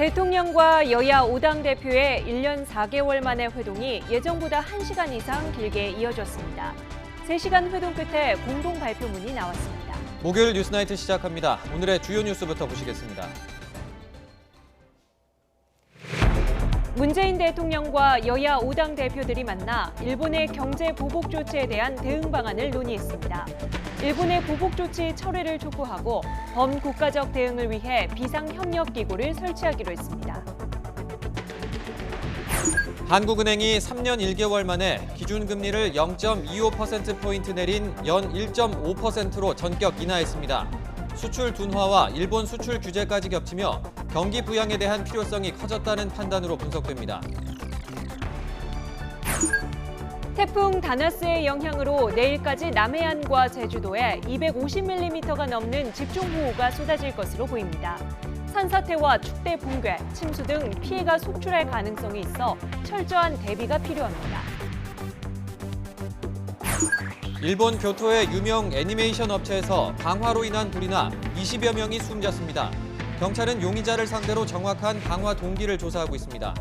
대통령과 여야 5당 대표의 1년 4개월 만의 회동이 예정보다 1시간 이상 길게 이어졌습니다. 3시간 회동 끝에 공동 발표문이 나왔습니다. 목요일 뉴스나이트 시작합니다. 오늘의 주요 뉴스부터 보시겠습니다. 문재인 대통령과 여야 5당 대표들이 만나 일본의 경제 보복 조치에 대한 대응 방안을 논의했습니다. 일본의 보복 조치 철회를 촉구하고 범국가적 대응을 위해 비상협력기구를 설치하기로 했습니다. 한국은행이 3년 1개월 만에 기준금리를 0.25%포인트 내린 연 1.5%로 전격 인하했습니다. 수출 둔화와 일본 수출 규제까지 겹치며 경기 부양에 대한 필요성이 커졌다는 판단으로 분석됩니다. 태풍 다나스의 영향으로 내일까지 남해안과 제주도에 250mm가 넘는 집중호우가 쏟아질 것으로 보입니다. 산사태와 축대 붕괴, 침수 등 피해가 속출할 가능성이 있어 철저한 대비가 필요합니다. 일본 교토의 유명 애니메이션 업체에서 방화로 인한 불이 나 20여 명이 숨졌습니다. 경찰은 용의자를 상대로 정확한 방화 동기를 조사하고 있습니다.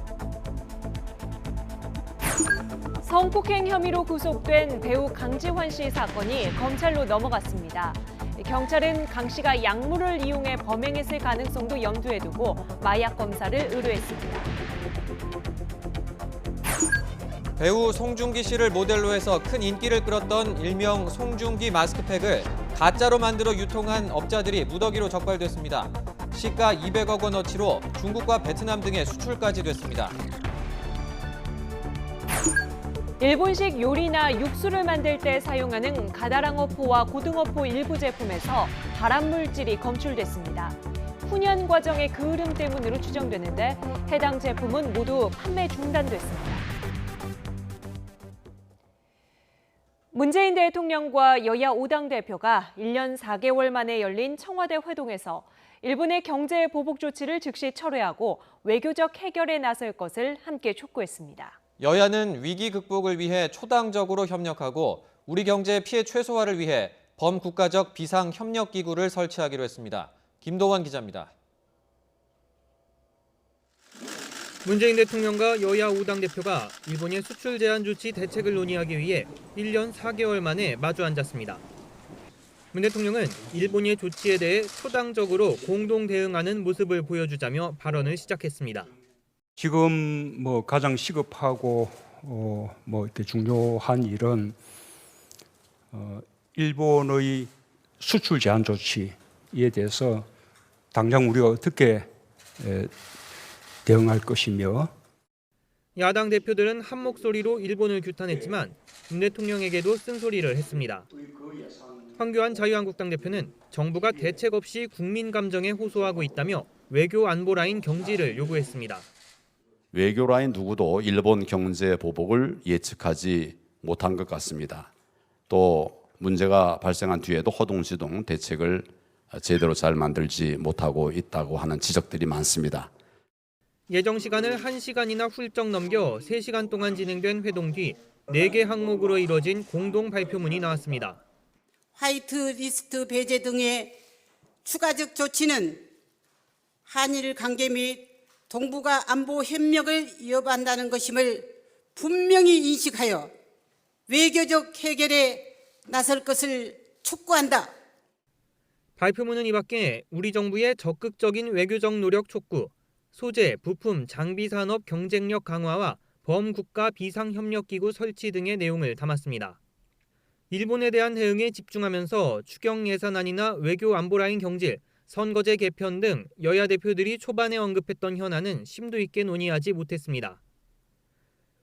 성폭행 혐의로 구속된 배우 강지환 씨 사건이 검찰로 넘어갔습니다. 경찰은 강 씨가 약물을 이용해 범행했을 가능성도 염두에 두고 마약 검사를 의뢰했습니다. 배우 송중기 씨를 모델로 해서 큰 인기를 끌었던 일명 송중기 마스크팩을 가짜로 만들어 유통한 업자들이 무더기로 적발됐습니다. 시가 200억 원어치로 중국과 베트남 등에 수출까지 됐습니다. 일본식 요리나 육수를 만들 때 사용하는 가다랑어포와 고등어포 일부 제품에서 발암물질이 검출됐습니다. 훈연 과정의 그을음 때문으로 추정되는데 해당 제품은 모두 판매 중단됐습니다. 문재인 대통령과 여야 5당 대표가 1년 4개월 만에 열린 청와대 회동에서 일본의 경제 보복 조치를 즉시 철회하고 외교적 해결에 나설 것을 함께 촉구했습니다. 여야는 위기 극복을 위해 초당적으로 협력하고 우리 경제 피해 최소화를 위해 범국가적 비상협력기구를 설치하기로 했습니다. 김도환 기자입니다. 문재인 대통령과 여야 5당 대표가 일본의 수출 제한 조치 대책을 논의하기 위해 1년 4개월 만에 마주 앉았습니다. 문 대통령은 일본의 조치에 대해 초당적으로 공동 대응하는 모습을 보여주자며 발언을 시작했습니다. 지금 가장 시급하고 이렇게 중요한 일은 일본의 수출 제한 조치에 대해서 당장 우리가 어떻게 대응할 것이며 야당 대표들은 한 목소리로 일본을 규탄했지만 문 대통령에게도 쓴소리를 했습니다. 황교안 자유한국당 대표는 정부가 대책 없이 국민 감정에 호소하고 있다며 외교 안보 라인 경지를 요구했습니다. 외교 라인 누구도 일본 경제 보복을 예측하지 못한 것 같습니다. 또 문제가 발생한 뒤에도 허둥지둥 대책을 제대로 잘 만들지 못하고 있다고 하는 지적들이 많습니다. 예정 시간을 1시간이나 훌쩍 넘겨 3시간 동안 진행된 회동 뒤 4개 항목으로 이뤄진 공동 발표문이 나왔습니다. 화이트리스트 배제 등의 추가적 조치는 한일 관계 및 동북아 안보 협력을 위협한다는 것임을 분명히 인식하여 외교적 해결에 나설 것을 촉구한다. 발표문은 이 밖에 우리 정부의 적극적인 외교적 노력 촉구, 소재, 부품, 장비 산업 경쟁력 강화와 범국가 비상협력기구 설치 등의 내용을 담았습니다. 일본에 대한 대응에 집중하면서 추경 예산안이나 외교 안보 라인 경질, 선거제 개편 등 여야 대표들이 초반에 언급했던 현안은 심도 있게 논의하지 못했습니다.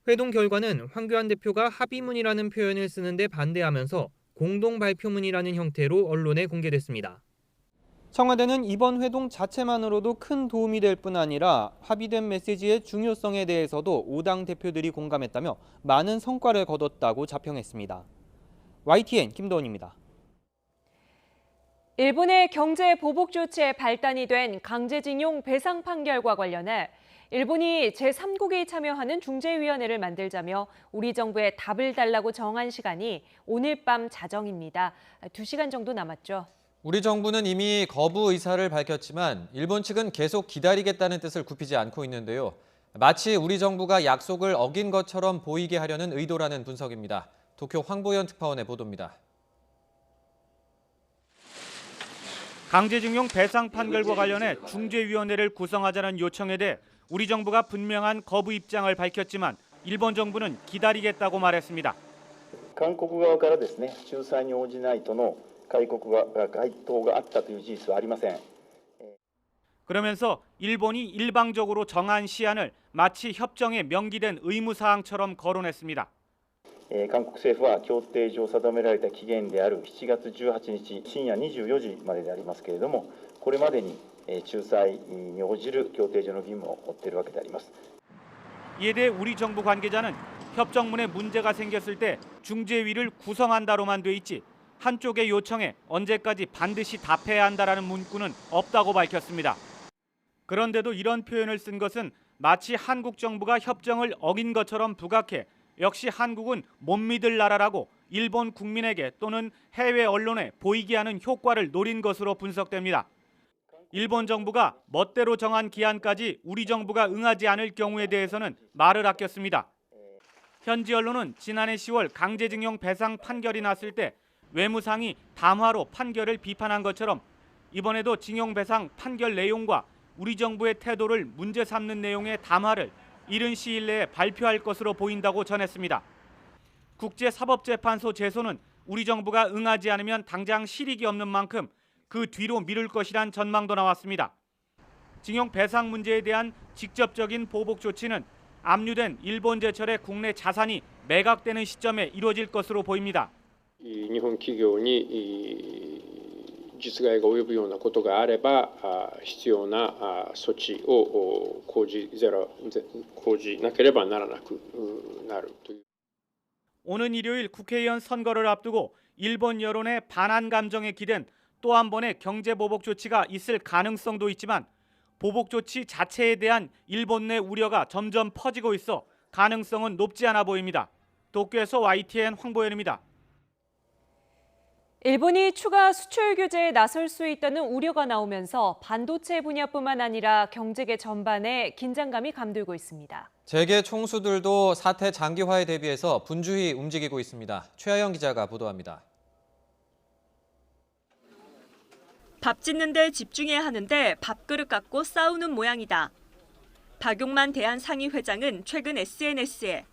회동 결과는 황교안 대표가 합의문이라는 표현을 쓰는데 반대하면서 공동 발표문이라는 형태로 언론에 공개됐습니다. 청와대는 이번 회동 자체만으로도 큰 도움이 될 뿐 아니라 합의된 메시지의 중요성에 대해서도 5당 대표들이 공감했다며 많은 성과를 거뒀다고 자평했습니다. YTN 김도원입니다. 일본의 경제 보복 조치에 발단이 된 강제징용 배상 판결과 관련해 일본이 제3국이 참여하는 중재위원회를 만들자며 우리 정부에 답을 달라고 정한 시간이 오늘 밤 자정입니다. 2시간 정도 남았죠. 우리 정부는 이미 거부 의사를 밝혔지만 일본 측은 계속 기다리겠다는 뜻을 굽히지 않고 있는데요. 마치 우리 정부가 약속을 어긴 것처럼 보이게 하려는 의도라는 분석입니다. 도쿄 황보연 특파원의 보도입니다. 강제징용 배상 판결과 관련해 중재위원회를 구성하자는 요청에 대해 우리 정부가 분명한 거부 입장을 밝혔지만 일본 정부는 기다리겠다고 말했습니다. 韓国側からですね、仲裁に応じないとの回答があったという事実はありません。 그러면서 일본이 일방적으로 정한 시한을 마치 협정에 명기된 의무사항처럼 거론했습니다. 韓国政府は協定上定められた期限である7月18日深夜24時まででありますけれども、これまでに仲裁に応じる協定上の義務を負っているわけであります。 이에 대해 우리 정부 관계자는 협정문에 문제가 생겼을 때 중재위를 구성한다로만 돼 있지 한쪽의 요청에 언제까지 반드시 답해야 한다라는 문구는 없다고 밝혔습니다. 그런데도 이런 표현을 쓴 것은 마치 한국 정부가 협정을 어긴 것처럼 부각해 역시 한국은 못 믿을 나라라고 일본 국민에게 또는 해외 언론에 보이게 하는 효과를 노린 것으로 분석됩니다. 일본 정부가 멋대로 정한 기한까지 우리 정부가 응하지 않을 경우에 대해서는 말을 아꼈습니다. 현지 언론은 지난해 10월 강제징용 배상 판결이 났을 때 외무상이 담화로 판결을 비판한 것처럼 이번에도 징용 배상 판결 내용과 우리 정부의 태도를 문제 삼는 내용의 담화를 이른 시일 내에 발표할 것으로 보인다고 전했습니다. 국제사법재판소 제소는 우리 정부가 응하지 않으면 당장 실익이 없는 만큼 그 뒤로 미룰 것이란 전망도 나왔습니다. 징용 배상 문제에 대한 직접적인 보복 조치는 압류된 일본 제철의 국내 자산이 매각되는 시점에 이루어질 것으로 보입니다. 日本企業に実害が及ぶようなことがあれば必要な措置を講じなければならなくなるという. 오는 일요일 국회의원 선거를 앞두고 일본 여론의 반한 감정에 기댄 또 한 번의 경제 보복 조치가 있을 가능성도 있지만 보복 조치 자체에 대한 일본 내 우려가 점점 퍼지고 있어 가능성은 높지 않아 보입니다. 도쿄에서 YTN 황보현입니다. 일본이 추가 수출 규제에 나설 수 있다는 우려가 나오면서 반도체 분야뿐만 아니라 경제계 전반에 긴장감이 감돌고 있습니다. 재계 총수들도 사태 장기화에 대비해서 분주히 움직이고 있습니다. 최하영 기자가 보도합니다. 밥 짓는 데 집중해야 하는데 밥그릇 갖고 싸우는 모양이다. 박용만 대한상의회장은 최근 SNS에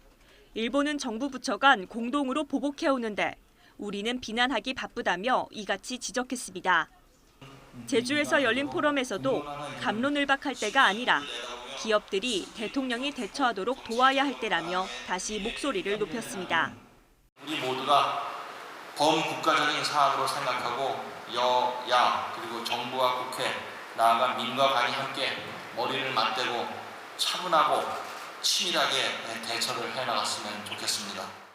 일본은 정부 부처 간 공동으로 보복해오는데 우리는 비난하기 바쁘다며 이같이 지적했습니다. 제주에서 열린 포럼에서도 갑론을박할 때가 아니라 기업들이 대통령이 대처하도록 도와야 할 때라며 다시 목소리를 높였습니다. 우리 모두가 범국가적인 사안으로 생각하고 여야 그리고 정부와 국회 나아가 민과 관이 함께 머리를 맞대고 차분하고 치밀하게 대처를 해나갔으면 좋겠습니다.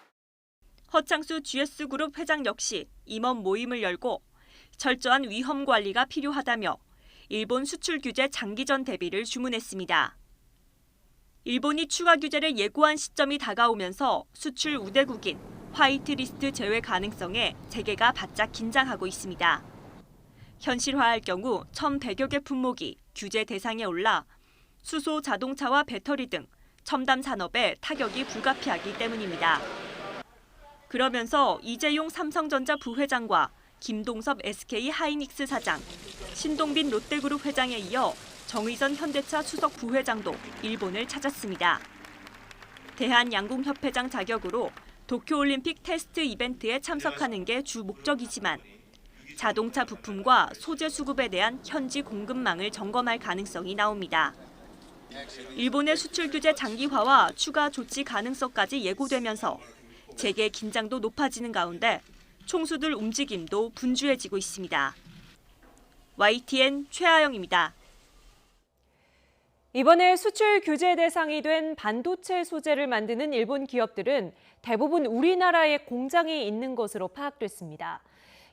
허창수 GS그룹 회장 역시 임원 모임을 열고 철저한 위험 관리가 필요하다며 일본 수출 규제 장기전 대비를 주문했습니다. 일본이 추가 규제를 예고한 시점이 다가오면서 수출 우대국인 화이트리스트 제외 가능성에 재계가 바짝 긴장하고 있습니다. 현실화할 경우 1,100여 개 품목이 규제 대상에 올라 수소, 자동차와 배터리 등 첨단 산업에 타격이 불가피하기 때문입니다. 그러면서 이재용 삼성전자 부회장과 김동섭 SK 하이닉스 사장, 신동빈 롯데그룹 회장에 이어 정의선 현대차 수석 부회장도 일본을 찾았습니다. 대한양궁협회장 자격으로 도쿄올림픽 테스트 이벤트에 참석하는 게 주 목적이지만 자동차 부품과 소재 수급에 대한 현지 공급망을 점검할 가능성이 나옵니다. 일본의 수출 규제 장기화와 추가 조치 가능성까지 예고되면서 재계 긴장도 높아지는 가운데 총수들 움직임도 분주해지고 있습니다. YTN 최하영입니다. 이번에 수출 규제 대상이 된 반도체 소재를 만드는 일본 기업들은 대부분 우리나라에 공장이 있는 것으로 파악됐습니다.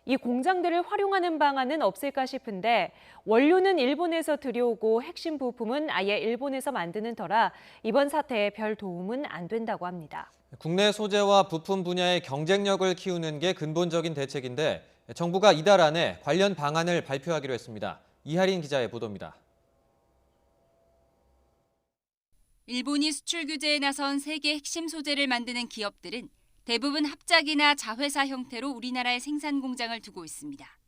이 공장들을 활용하는 방안은 없을까 싶은데 원료는 일본에서 들여오고 핵심 부품은 아예 일본에서 만드는 터라 이번 사태에 별 도움은 안 된다고 합니다. 국내 소재와 부품 분야의 경쟁력을 키우는 게 근본적인 대책인데 정부가 이달 안에 관련 방안을 발표하기로 했습니다. 이하린 기자의 보도입니다. 일본이 수출 규제에 나선 세계 핵심 소재를 만드는 기업들은 대부분 합작이나 자회사 형태로 우리나라에 생산 공장을 두고 있습니다.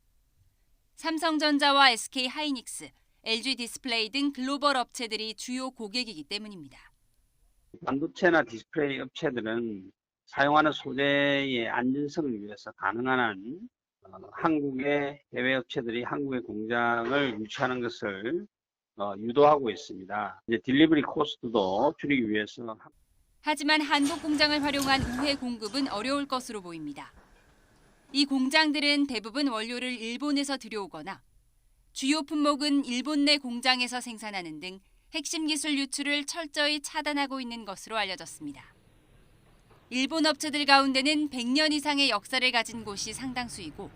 삼성전자와 SK하이닉스, LG디스플레이 등 글로벌 업체들이 주요 고객이기 때문입니다. 반도체나 디스플레이 업체들은 사용하는 소재의 안전성을 위해서 가능한 한 한국의 해외 업체들이 한국의 공장을 유치하는 것을 유도하고 있습니다. 이제 딜리버리 코스트도 줄이기 위해서. 하지만 한국 공장을 활용한 우회 공급은 어려울 것으로 보입니다. 이 공장들은 대부분 원료를 일본에서 들여오거나 주요 품목은 일본 내 공장에서 생산하는 등 핵심 기술 유출을 철저히 차단하고 있는 것으로 알려졌습니다. 일본 업체들 가운데는 100년 이상의 역사를 가진 곳이 상당수이고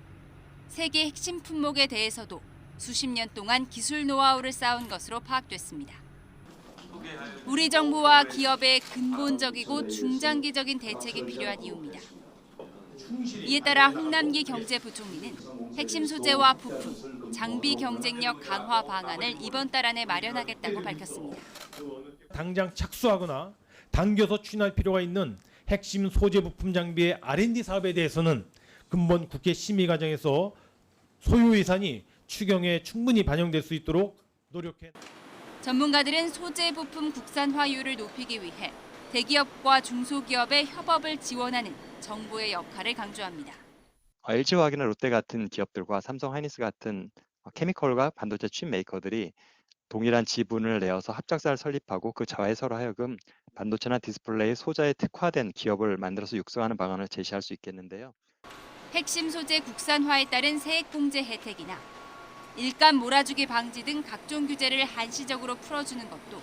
세계 핵심 품목에 대해서도 수십 년 동안 기술 노하우를 쌓은 것으로 파악됐습니다. 우리 정부와 기업의 근본적이고 중장기적인 대책이 필요한 이유입니다. 이에 따라 홍남기 경제부총리는 핵심 소재와 부품, 장비 경쟁력 강화 방안을 이번 달 안에 마련하겠다고 밝혔습니다. 당장 착수하거나 당겨서 추진할 필요가 있는 핵심 소재 부품 장비의 R&D 사업에 대해서는 근본 국회 심의 과정에서 소요 예산이 추경에 충분히 반영될 수 있도록 노력해. 전문가들은 소재 부품 국산화율을 높이기 위해 대기업과 중소기업의 협업을 지원하는 정부의 역할을 강조합니다. LG화학이나 롯데 같은 기업들과 삼성하이닉스 같은 케미컬과 반도체 칩 메이커들이 동일한 지분을 내어서 합작사를 설립하고 그 자회사로 하여금 반도체나 디스플레이 소자에 특화된 기업을 만들어서 육성하는 방안을 제시할 수 있겠는데요. 핵심 소재 국산화에 따른 세액공제 혜택이나 일감 몰아주기 방지 등 각종 규제를 한시적으로 풀어주는 것도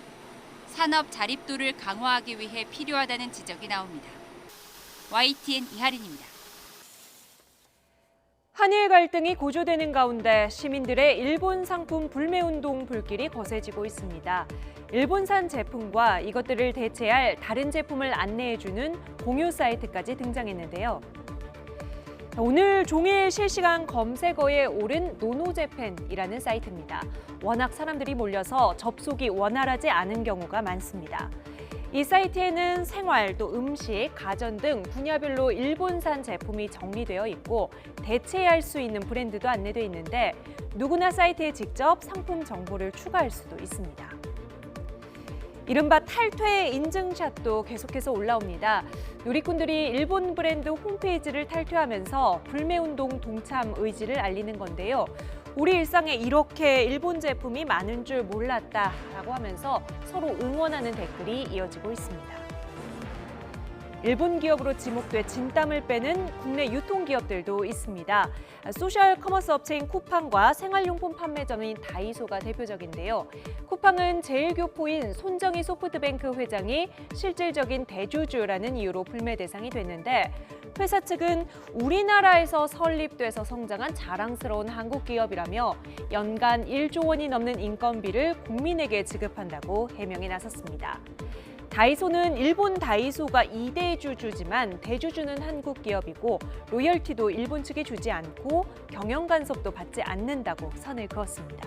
산업 자립도를 강화하기 위해 필요하다는 지적이 나옵니다. YTN 이하린입니다. 한일 갈등이 고조되는 가운데 시민들의 일본 상품 불매운동 불길이 거세지고 있습니다. 일본산 제품과 이것들을 대체할 다른 제품을 안내해주는 공유 사이트까지 등장했는데요. 오늘 종일 실시간 검색어에 오른 노노재팬이라는 사이트입니다. 워낙 사람들이 몰려서 접속이 원활하지 않은 경우가 많습니다. 이 사이트에는 생활, 또 음식, 가전 등 분야별로 일본산 제품이 정리되어 있고 대체할 수 있는 브랜드도 안내돼 있는데 누구나 사이트에 직접 상품 정보를 추가할 수도 있습니다. 이른바 탈퇴 인증샷도 계속해서 올라옵니다. 누리꾼들이 일본 브랜드 홈페이지를 탈퇴하면서 불매운동 동참 의지를 알리는 건데요. 우리 일상에 이렇게 일본 제품이 많은 줄 몰랐다라고 하면서 서로 응원하는 댓글이 이어지고 있습니다. 일본 기업으로 지목돼 진땀을 빼는 국내 유통기업들도 있습니다. 소셜 커머스 업체인 쿠팡과 생활용품 판매점인 다이소가 대표적인데요. 쿠팡은 제일교포인 손정희 소프트뱅크 회장이 실질적인 대주주라는 이유로 불매 대상이 됐는데 회사 측은 우리나라에서 설립돼서 성장한 자랑스러운 한국 기업이라며 연간 1조 원이 넘는 인건비를 국민에게 지급한다고 해명에 나섰습니다. 다이소는 일본 다이소가 2대 주주지만 대주주는 한국 기업이고 로열티도 일본 측이 주지 않고 경영 간섭도 받지 않는다고 선을 그었습니다.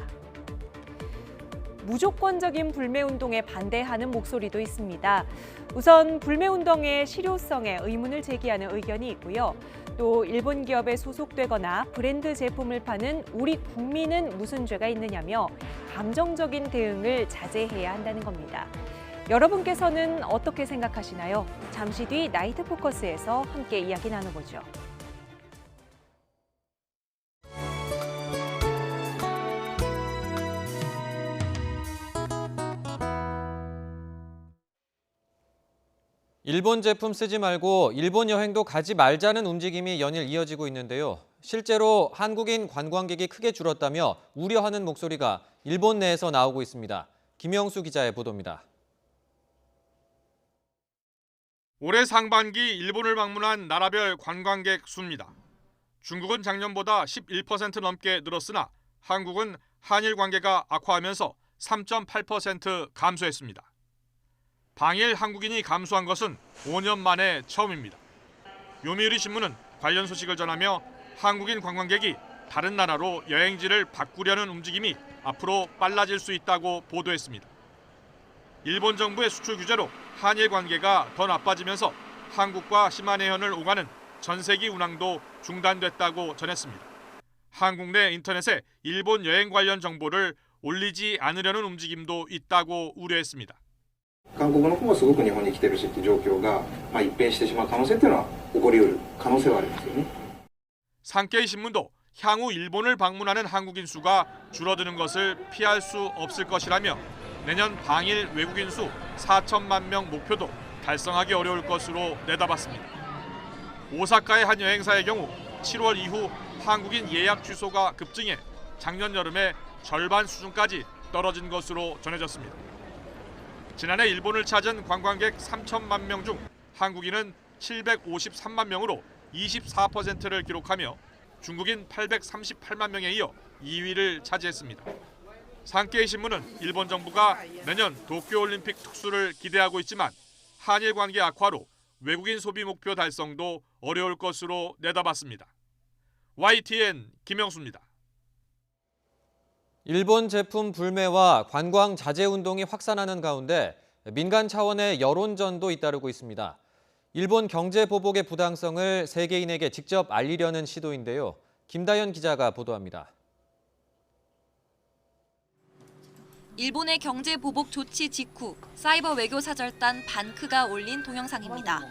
무조건적인 불매운동에 반대하는 목소리도 있습니다. 우선 불매운동의 실효성에 의문을 제기하는 의견이 있고요. 또 일본 기업에 소속되거나 브랜드 제품을 파는 우리 국민은 무슨 죄가 있느냐며 감정적인 대응을 자제해야 한다는 겁니다. 여러분께서는 어떻게 생각하시나요? 잠시 뒤 나이트 포커스에서 함께 이야기 나눠보죠. 일본 제품 쓰지 말고 일본 여행도 가지 말자는 움직임이 연일 이어지고 있는데요. 실제로 한국인 관광객이 크게 줄었다며 우려하는 목소리가 일본 내에서 나오고 있습니다. 김영수 기자의 보도입니다. 올해 상반기 일본을 방문한 나라별 관광객 수입니다. 중국은 작년보다 11% 넘게 늘었으나 한국은 한일 관계가 악화하면서 3.8% 감소했습니다. 방일 한국인이 감소한 것은 5년 만에 처음입니다. 요미우리 신문은 관련 소식을 전하며 한국인 관광객이 다른 나라로 여행지를 바꾸려는 움직임이 앞으로 빨라질 수 있다고 보도했습니다. 일본 정부의 수출 규제로 한일 관계가 더 나빠지면서 한국과 시마네현을 오가는 전세기 운항도 중단됐다고 전했습니다. 한국 내 인터넷에 일본 여행 관련 정보를 올리지 않으려는 움직임도 있다고 우려했습니다. 韓国の方もすごく日本に来てるしって状況が一変してしまう可能性っていうのは起こりうる可能性はありますよね。 산케이 신문도 향후 일본을 방문하는 한국인 수가 줄어드는 것을 피할 수 없을 것이라며 내년 방일 외국인 수 4천만 명 목표도 달성하기 어려울 것으로 내다봤습니다. 오사카의 한 여행사의 경우 7월 이후 한국인 예약 취소가 급증해 작년 여름에 절반 수준까지 떨어진 것으로 전해졌습니다. 지난해 일본을 찾은 관광객 3천만 명 중 한국인은 753만 명으로 24%를 기록하며 중국인 838만 명에 이어 2위를 차지했습니다. 산케이 신문은 일본 정부가 내년 도쿄올림픽 특수를 기대하고 있지만 한일 관계 악화로 외국인 소비 목표 달성도 어려울 것으로 내다봤습니다. YTN 김영수입니다. 일본 제품 불매와 관광 자제 운동이 확산하는 가운데 민간 차원의 여론전도 잇따르고 있습니다. 일본 경제 보복의 부당성을 세계인에게 직접 알리려는 시도인데요. 김다연 기자가 보도합니다. 일본의 경제 보복 조치 직후 사이버 외교 사절단 반크가 올린 동영상입니다.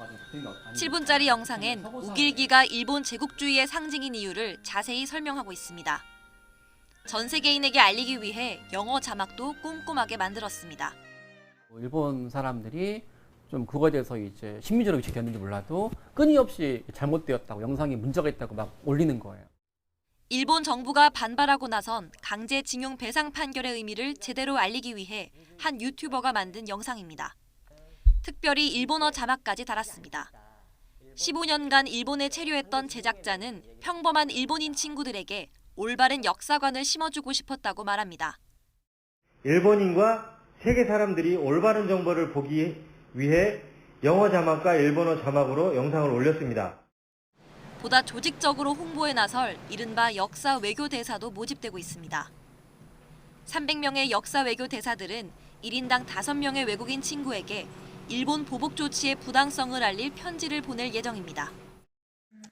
7분짜리 영상엔 우길기가 일본 제국주의의 상징인 이유를 자세히 설명하고 있습니다. 전 세계인에게 알리기 위해 영어 자막도 꼼꼼하게 만들었습니다. 일본 사람들이 좀 그거에 대해서 이제 심리적으로 지켰는지 몰라도 끊임없이 잘못되었다고, 영상에 문제가 있다고 막 올리는 거예요. 일본 정부가 반발하고 나선 강제징용 배상 판결의 의미를 제대로 알리기 위해 한 유튜버가 만든 영상입니다. 특별히 일본어 자막까지 달았습니다. 15년간 일본에 체류했던 제작자는 평범한 일본인 친구들에게 올바른 역사관을 심어주고 싶었다고 말합니다. 일본인과 세계 사람들이 올바른 정보를 보기 위해 영어 자막과 일본어 자막으로 영상을 올렸습니다. 보다 조직적으로 홍보에 나설 이른바 역사 외교 대사도 모집되고 있습니다. 300명의 역사 외교 대사들은 1인당 5명의 외국인 친구에게 일본 보복 조치의 부당성을 알릴 편지를 보낼 예정입니다.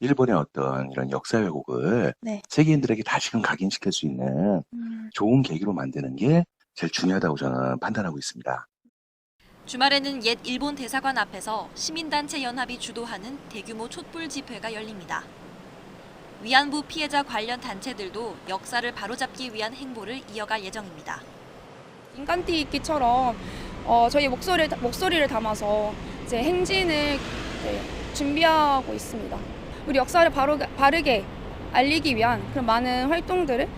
일본의 어떤 이런 역사 왜곡을 세계인들에게 다시금 각인시킬 수 있는 좋은 계기로 만드는 게 제일 중요하다고 저는 판단하고 있습니다. 주말에는 옛 일본 대사관 앞에서 시민단체 연합이 주도하는 대규모 촛불 집회가 열립니다. 위안부 피해자 관련 단체들도 역사를 바로잡기 위한 행보를 이어갈 예정입니다. 인간띠 있기처럼 저희 목소리를 담아서 이제 행진을 준비하고 있습니다. 우리 역사를 바르게 알리기 위한 그런 많은 활동들을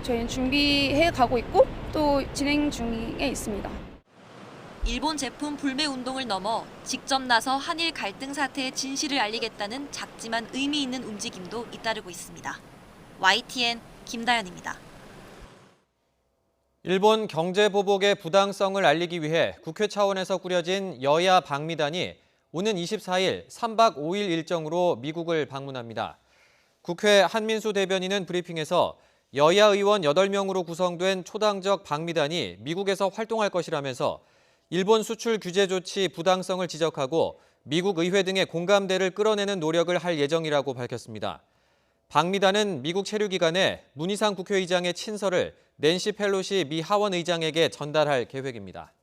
저희는 준비해 가고 있고 또 진행 중에 있습니다. 일본 제품 불매 운동을 넘어 직접 나서 한일 갈등 사태의 진실을 알리겠다는 작지만 의미 있는 움직임도 잇따르고 있습니다. YTN 김다연입니다. 일본 경제 보복의 부당성을 알리기 위해 국회 차원에서 꾸려진 여야 방미단이 오는 24일 3박 5일 일정으로 미국을 방문합니다. 국회 한민수 대변인은 브리핑에서 여야 의원 8명으로 구성된 초당적 방미단이 미국에서 활동할 것이라면서 일본 수출 규제 조치 부당성을 지적하고 미국 의회 등의 공감대를 끌어내는 노력을 할 예정이라고 밝혔습니다. 방미단은 미국 체류 기간에 문희상 국회의장의 친서를 낸시 펠로시 미 하원 의장에게 전달할 계획입니다.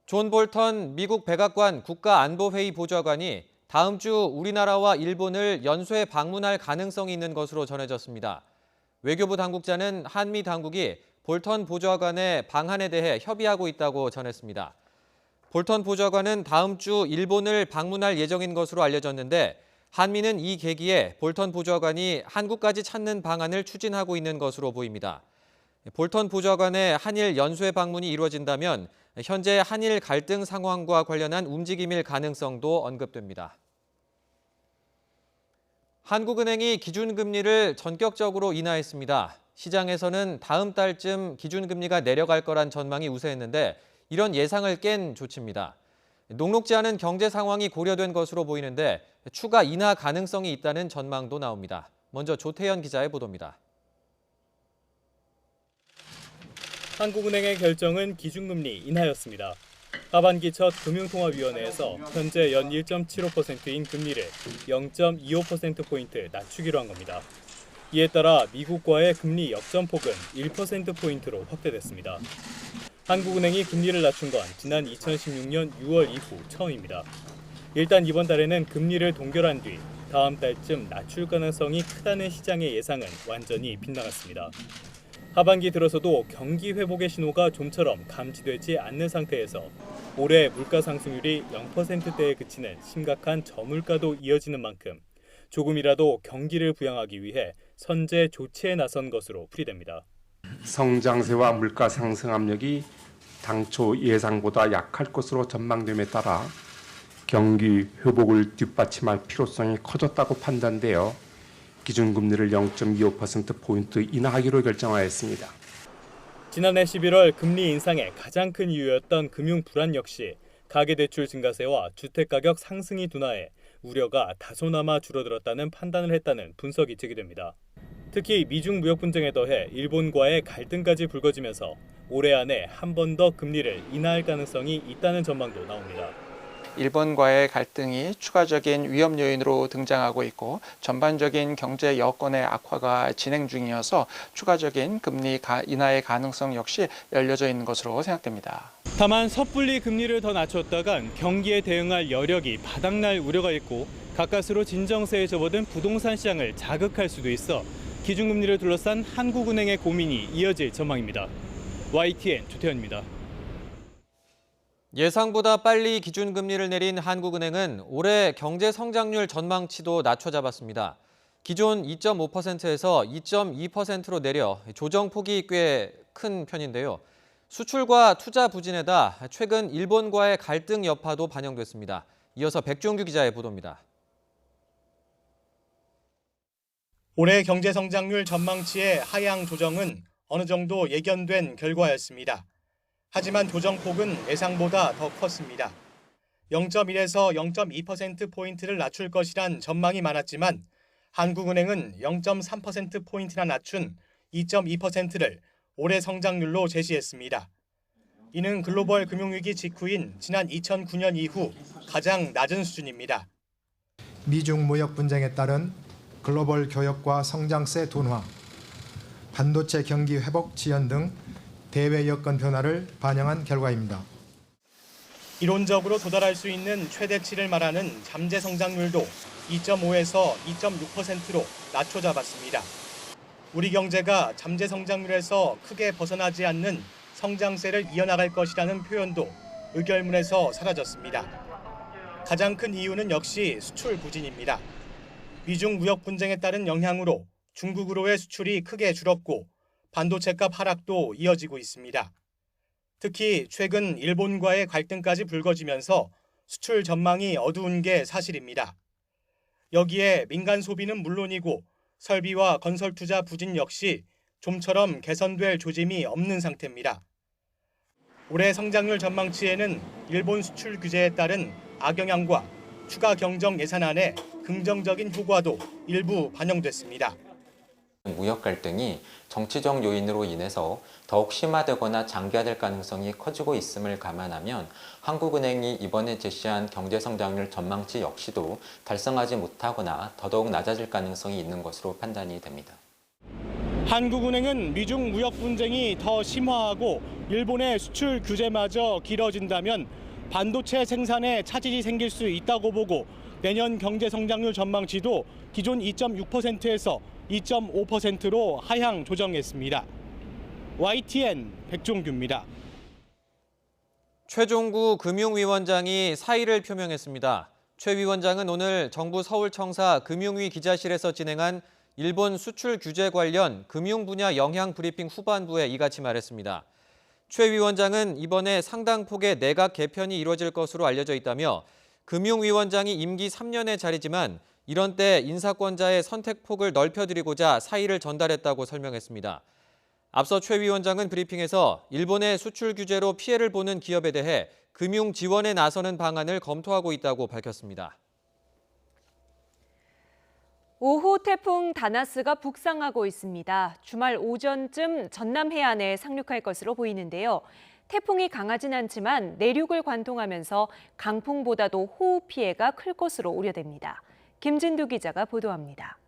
존 볼턴 미국 백악관 국가안보회의 보좌관이 다음 주 우리나라와 일본을 연쇄 방문할 가능성이 있는 것으로 전해졌습니다. 외교부 당국자는 한미 당국이 볼턴 보좌관의 방한에 대해 협의하고 있다고 전했습니다. 볼턴 보좌관은 다음 주 일본을 방문할 예정인 것으로 알려졌는데 한미는 이 계기에 볼턴 보좌관이 한국까지 찾는 방안을 추진하고 있는 것으로 보입니다. 볼턴 보좌관의 한일 연쇄 방문이 이루어진다면 현재 한일 갈등 상황과 관련한 움직임일 가능성도 언급됩니다. 한국은행이 기준금리를 전격적으로 인하했습니다. 시장에서는 다음 달쯤 기준금리가 내려갈 거란 전망이 우세했는데 이런 예상을 깬 조치입니다. 녹록지 않은 경제 상황이 고려된 것으로 보이는데 추가 인하 가능성이 있다는 전망도 나옵니다. 먼저 조태현 기자의 보도입니다. 한국은행의 결정은 기준금리 인하였습니다. 하반기 첫 금융통화위원회에서 현재 연 1.75%인 금리를 0.25%포인트 낮추기로 한 겁니다. 이에 따라 미국과의 금리 역전폭은 1%포인트로 확대됐습니다. 한국은행이 금리를 낮춘 건 지난 2016년 6월 이후 처음입니다. 일단 이번 달에는 금리를 동결한 뒤 다음 달쯤 낮출 가능성이 크다는 시장의 예상은 완전히 빗나갔습니다. 하반기 들어서도 경기 회복의 신호가 좀처럼 감지되지 않는 상태에서 올해 물가 상승률이 0%대에 그치는 심각한 저물가도 이어지는 만큼 조금이라도 경기를 부양하기 위해 선제 조치에 나선 것으로 풀이됩니다. 성장세와 물가 상승 압력이 당초 예상보다 약할 것으로 전망됨에 따라 경기 회복을 뒷받침할 필요성이 커졌다고 판단되어 기준금리를 0.25%포인트 인하하기로 결정하였습니다. 지난해 11월 금리 인상의 가장 큰 이유였던 금융 불안 역시 가계대출 증가세와 주택가격 상승이 둔화해 우려가 다소나마 줄어들었다는 판단을 했다는 분석이 제기됩니다. 특히 미중 무역 분쟁에 더해 일본과의 갈등까지 불거지면서 올해 안에 한 번 더 금리를 인하할 가능성이 있다는 전망도 나옵니다. 일본과의 갈등이 추가적인 위험 요인으로 등장하고 있고 전반적인 경제 여건의 악화가 진행 중이어서 추가적인 금리 인하의 가능성 역시 열려져 있는 것으로 생각됩니다. 다만 섣불리 금리를 더 낮췄다간 경기에 대응할 여력이 바닥날 우려가 있고 가까스로 진정세에 접어든 부동산 시장을 자극할 수도 있어 기준금리를 둘러싼 한국은행의 고민이 이어질 전망입니다. YTN 조태현입니다. 예상보다 빨리 기준금리를 내린 한국은행은 올해 경제 성장률 전망치도 낮춰 잡았습니다. 기존 2.5%에서 2.2%로 내려 조정폭이 꽤 큰 편인데요. 수출과 투자 부진에다 최근 일본과의 갈등 여파도 반영됐습니다. 이어서 백종규 기자의 보도입니다. 올해 경제 성장률 전망치의 하향 조정은 어느 정도 예견된 결과였습니다. 하지만 조정폭은 예상보다 더 컸습니다. 0.1에서 0.2%포인트를 낮출 것이란 전망이 많았지만 한국은행은 0.3%포인트나 낮춘 2.2%를 올해 성장률로 제시했습니다. 이는 글로벌 금융위기 직후인 지난 2009년 이후 가장 낮은 수준입니다. 미중 무역 분쟁에 따른 글로벌 교역과 성장세 둔화, 반도체 경기 회복 지연 등 대외 여건 변화를 반영한 결과입니다. 이론적으로 도달할 수 있는 최대치를 말하는 잠재 성장률도 2.5에서 2.6%로 낮춰 잡았습니다. 우리 경제가 잠재 성장률에서 크게 벗어나지 않는 성장세를 이어나갈 것이라는 표현도 의결문에서 사라졌습니다. 가장 큰 이유는 역시 수출 부진입니다. 미중 무역 분쟁에 따른 영향으로 중국으로의 수출이 크게 줄었고 반도체값 하락도 이어지고 있습니다. 특히 최근 일본과의 갈등까지 불거지면서 수출 전망이 어두운 게 사실입니다. 여기에 민간 소비는 물론이고 설비와 건설 투자 부진 역시 좀처럼 개선될 조짐이 없는 상태입니다. 올해 성장률 전망치에는 일본 수출 규제에 따른 악영향과 추가 경정 예산안의 긍정적인 효과도 일부 반영됐습니다. 무역 갈등이 정치적 요인으로 인해서 더욱 심화되거나 장기화될 가능성이 커지고 있음을 감안하면 한국은행이 이번에 제시한 경제성장률 전망치 역시도 달성하지 못하거나 더더욱 낮아질 가능성이 있는 것으로 판단이 됩니다. 한국은행은 미중 무역 분쟁이 더 심화하고 일본의 수출 규제마저 길어진다면 반도체 생산에 차질이 생길 수 있다고 보고 내년 경제성장률 전망치도 기존 2.6%에서 2.5%로 하향 조정했습니다. YTN 백종규입니다. 최종구 금융위원장이 사의를 표명했습니다. 최 위원장은 오늘 정부 서울청사 금융위 기자실에서 진행한 일본 수출 규제 관련 금융 분야 영향 브리핑 후반부에 이같이 말했습니다. 최 위원장은 이번에 상당 폭의 내각 개편이 이루어질 것으로 알려져 있다며 금융위원장이 임기 3년의 자리지만 이런 때 인사권자의 선택폭을 넓혀드리고자 사의를 전달했다고 설명했습니다. 앞서 최 위원장은 브리핑에서 일본의 수출 규제로 피해를 보는 기업에 대해 금융 지원에 나서는 방안을 검토하고 있다고 밝혔습니다. 5호 태풍 다나스가 북상하고 있습니다. 주말 오전쯤 전남 해안에 상륙할 것으로 보이는데요. 태풍이 강하진 않지만 내륙을 관통하면서 강풍보다도 호우 피해가 클 것으로 우려됩니다. 김진두 기자가 보도합니다.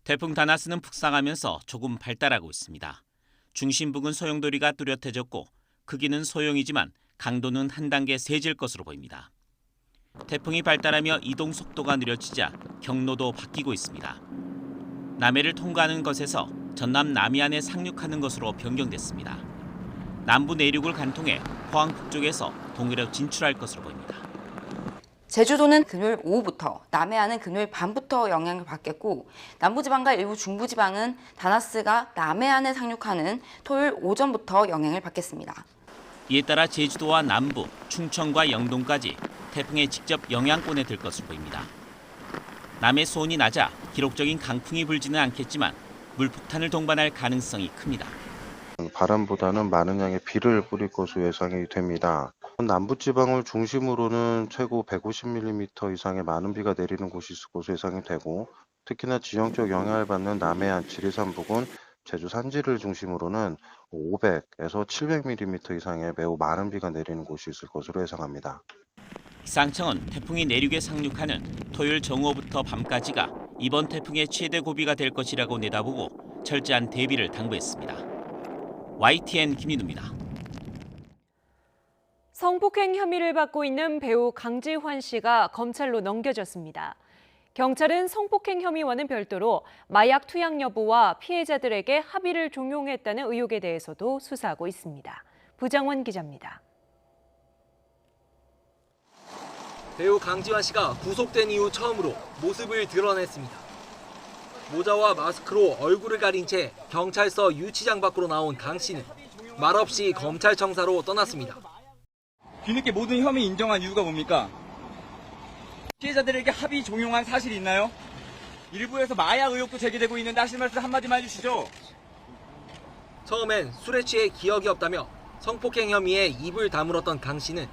태풍 다나스는 북상하면서 조금 발달하고 있습니다. 중심 부근 소용돌이가 뚜렷해졌고 크기는 소형이지만 강도는 한 단계 세질 것으로 보입니다. 태풍이 발달하며 이동 속도가 느려지자 경로도 바뀌고 있습니다. 남해를 통과하는 것에서 전남 남해안에 상륙하는 것으로 변경됐습니다. 남부 내륙을 관통해 포항 북쪽에서 동해로 진출할 것으로 보입니다. 제주도는 금요일 오후부터, 남해안은 금요일 밤부터 영향을 받겠고 남부지방과 일부 중부지방은 다나스가 남해안에 상륙하는 토요일 오전부터 영향을 받겠습니다. 이에 따라 제주도와 남부, 충청과 영동까지 태풍의 직접 영향권에 들 것으로 보입니다. 남해 수온이 낮아 기록적인 강풍이 불지는 않겠지만 물폭탄을 동반할 가능성이 큽니다. 바람보다는 많은 양의 비를 뿌릴 것으로 예상이 됩니다. 남부지방을 중심으로는 최고 150mm 이상의 많은 비가 내리는 곳이 있을 것으로 예상이 되고 특히나 지형적 영향을 받는 남해안, 지리산 부근, 제주 산지를 중심으로는 500에서 700mm 이상의 매우 많은 비가 내리는 곳이 있을 것으로 예상합니다. 기상청은 태풍이 내륙에 상륙하는 토요일 정오부터 밤까지가 이번 태풍의 최대 고비가 될 것이라고 내다보고 철저한 대비를 당부했습니다. YTN 김인우입니다. 성폭행 혐의를 받고 있는 배우 강지환 씨가 검찰로 넘겨졌습니다. 경찰은 성폭행 혐의와는 별도로 마약 투약 여부와 피해자들에게 합의를 종용했다는 의혹에 대해서도 수사하고 있습니다. 부장원 기자입니다. 배우 강지환 씨가 구속된 이후 처음으로 모습을 드러냈습니다. 모자와 마스크로 얼굴을 가린 채 경찰서 유치장 밖으로 나온 강 씨는 말없이 검찰청사로 떠났습니다. 뒤늦게 모든 혐의 인정한 이유가 뭡니까? 피해자들에게 합의 종용한 사실이 있나요? 일부에서 마약 의혹도 제기되고 있는데 하실 말씀 한마디만 해주시죠. 처음엔 술에 취해 기억이 없다며 성폭행 혐의에 입을 다물었던 강 씨는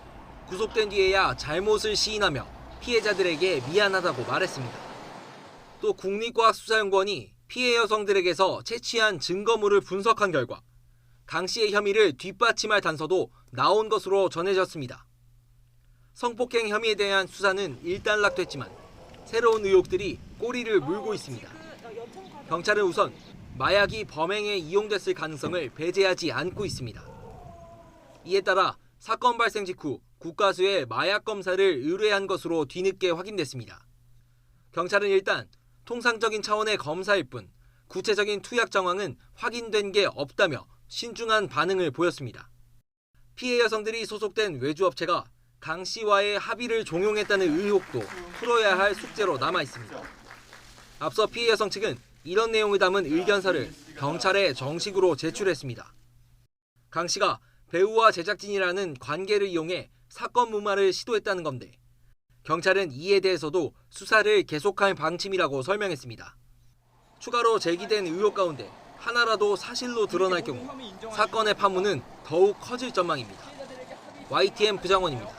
구속된 뒤에야 잘못을 시인하며 피해자들에게 미안하다고 말했습니다. 또 국립과학수사연구원이 피해 여성들에게서 채취한 증거물을 분석한 결과 강 씨의 혐의를 뒷받침할 단서도 나온 것으로 전해졌습니다. 성폭행 혐의에 대한 수사는 일단락됐지만 새로운 의혹들이 꼬리를 물고 있습니다. 경찰은 우선 마약이 범행에 이용됐을 가능성을 배제하지 않고 있습니다. 이에 따라 사건 발생 직후 국가수에 마약 검사를 의뢰한 것으로 뒤늦게 확인됐습니다. 경찰은 일단 통상적인 차원의 검사일 뿐 구체적인 투약 정황은 확인된 게 없다며 신중한 반응을 보였습니다. 피해 여성들이 소속된 외주업체가 강 씨와의 합의를 종용했다는 의혹도 풀어야 할 숙제로 남아 있습니다. 앞서 피해 여성 측은 이런 내용을 담은 의견서를 경찰에 정식으로 제출했습니다. 강 씨가 배우와 제작진이라는 관계를 이용해 사건 무마를 시도했다는 건데 경찰은 이에 대해서도 수사를 계속할 방침이라고 설명했습니다. 추가로 제기된 의혹 가운데 하나라도 사실로 드러날 경우 사건의 파문은 더욱 커질 전망입니다. YTN 부장원입니다.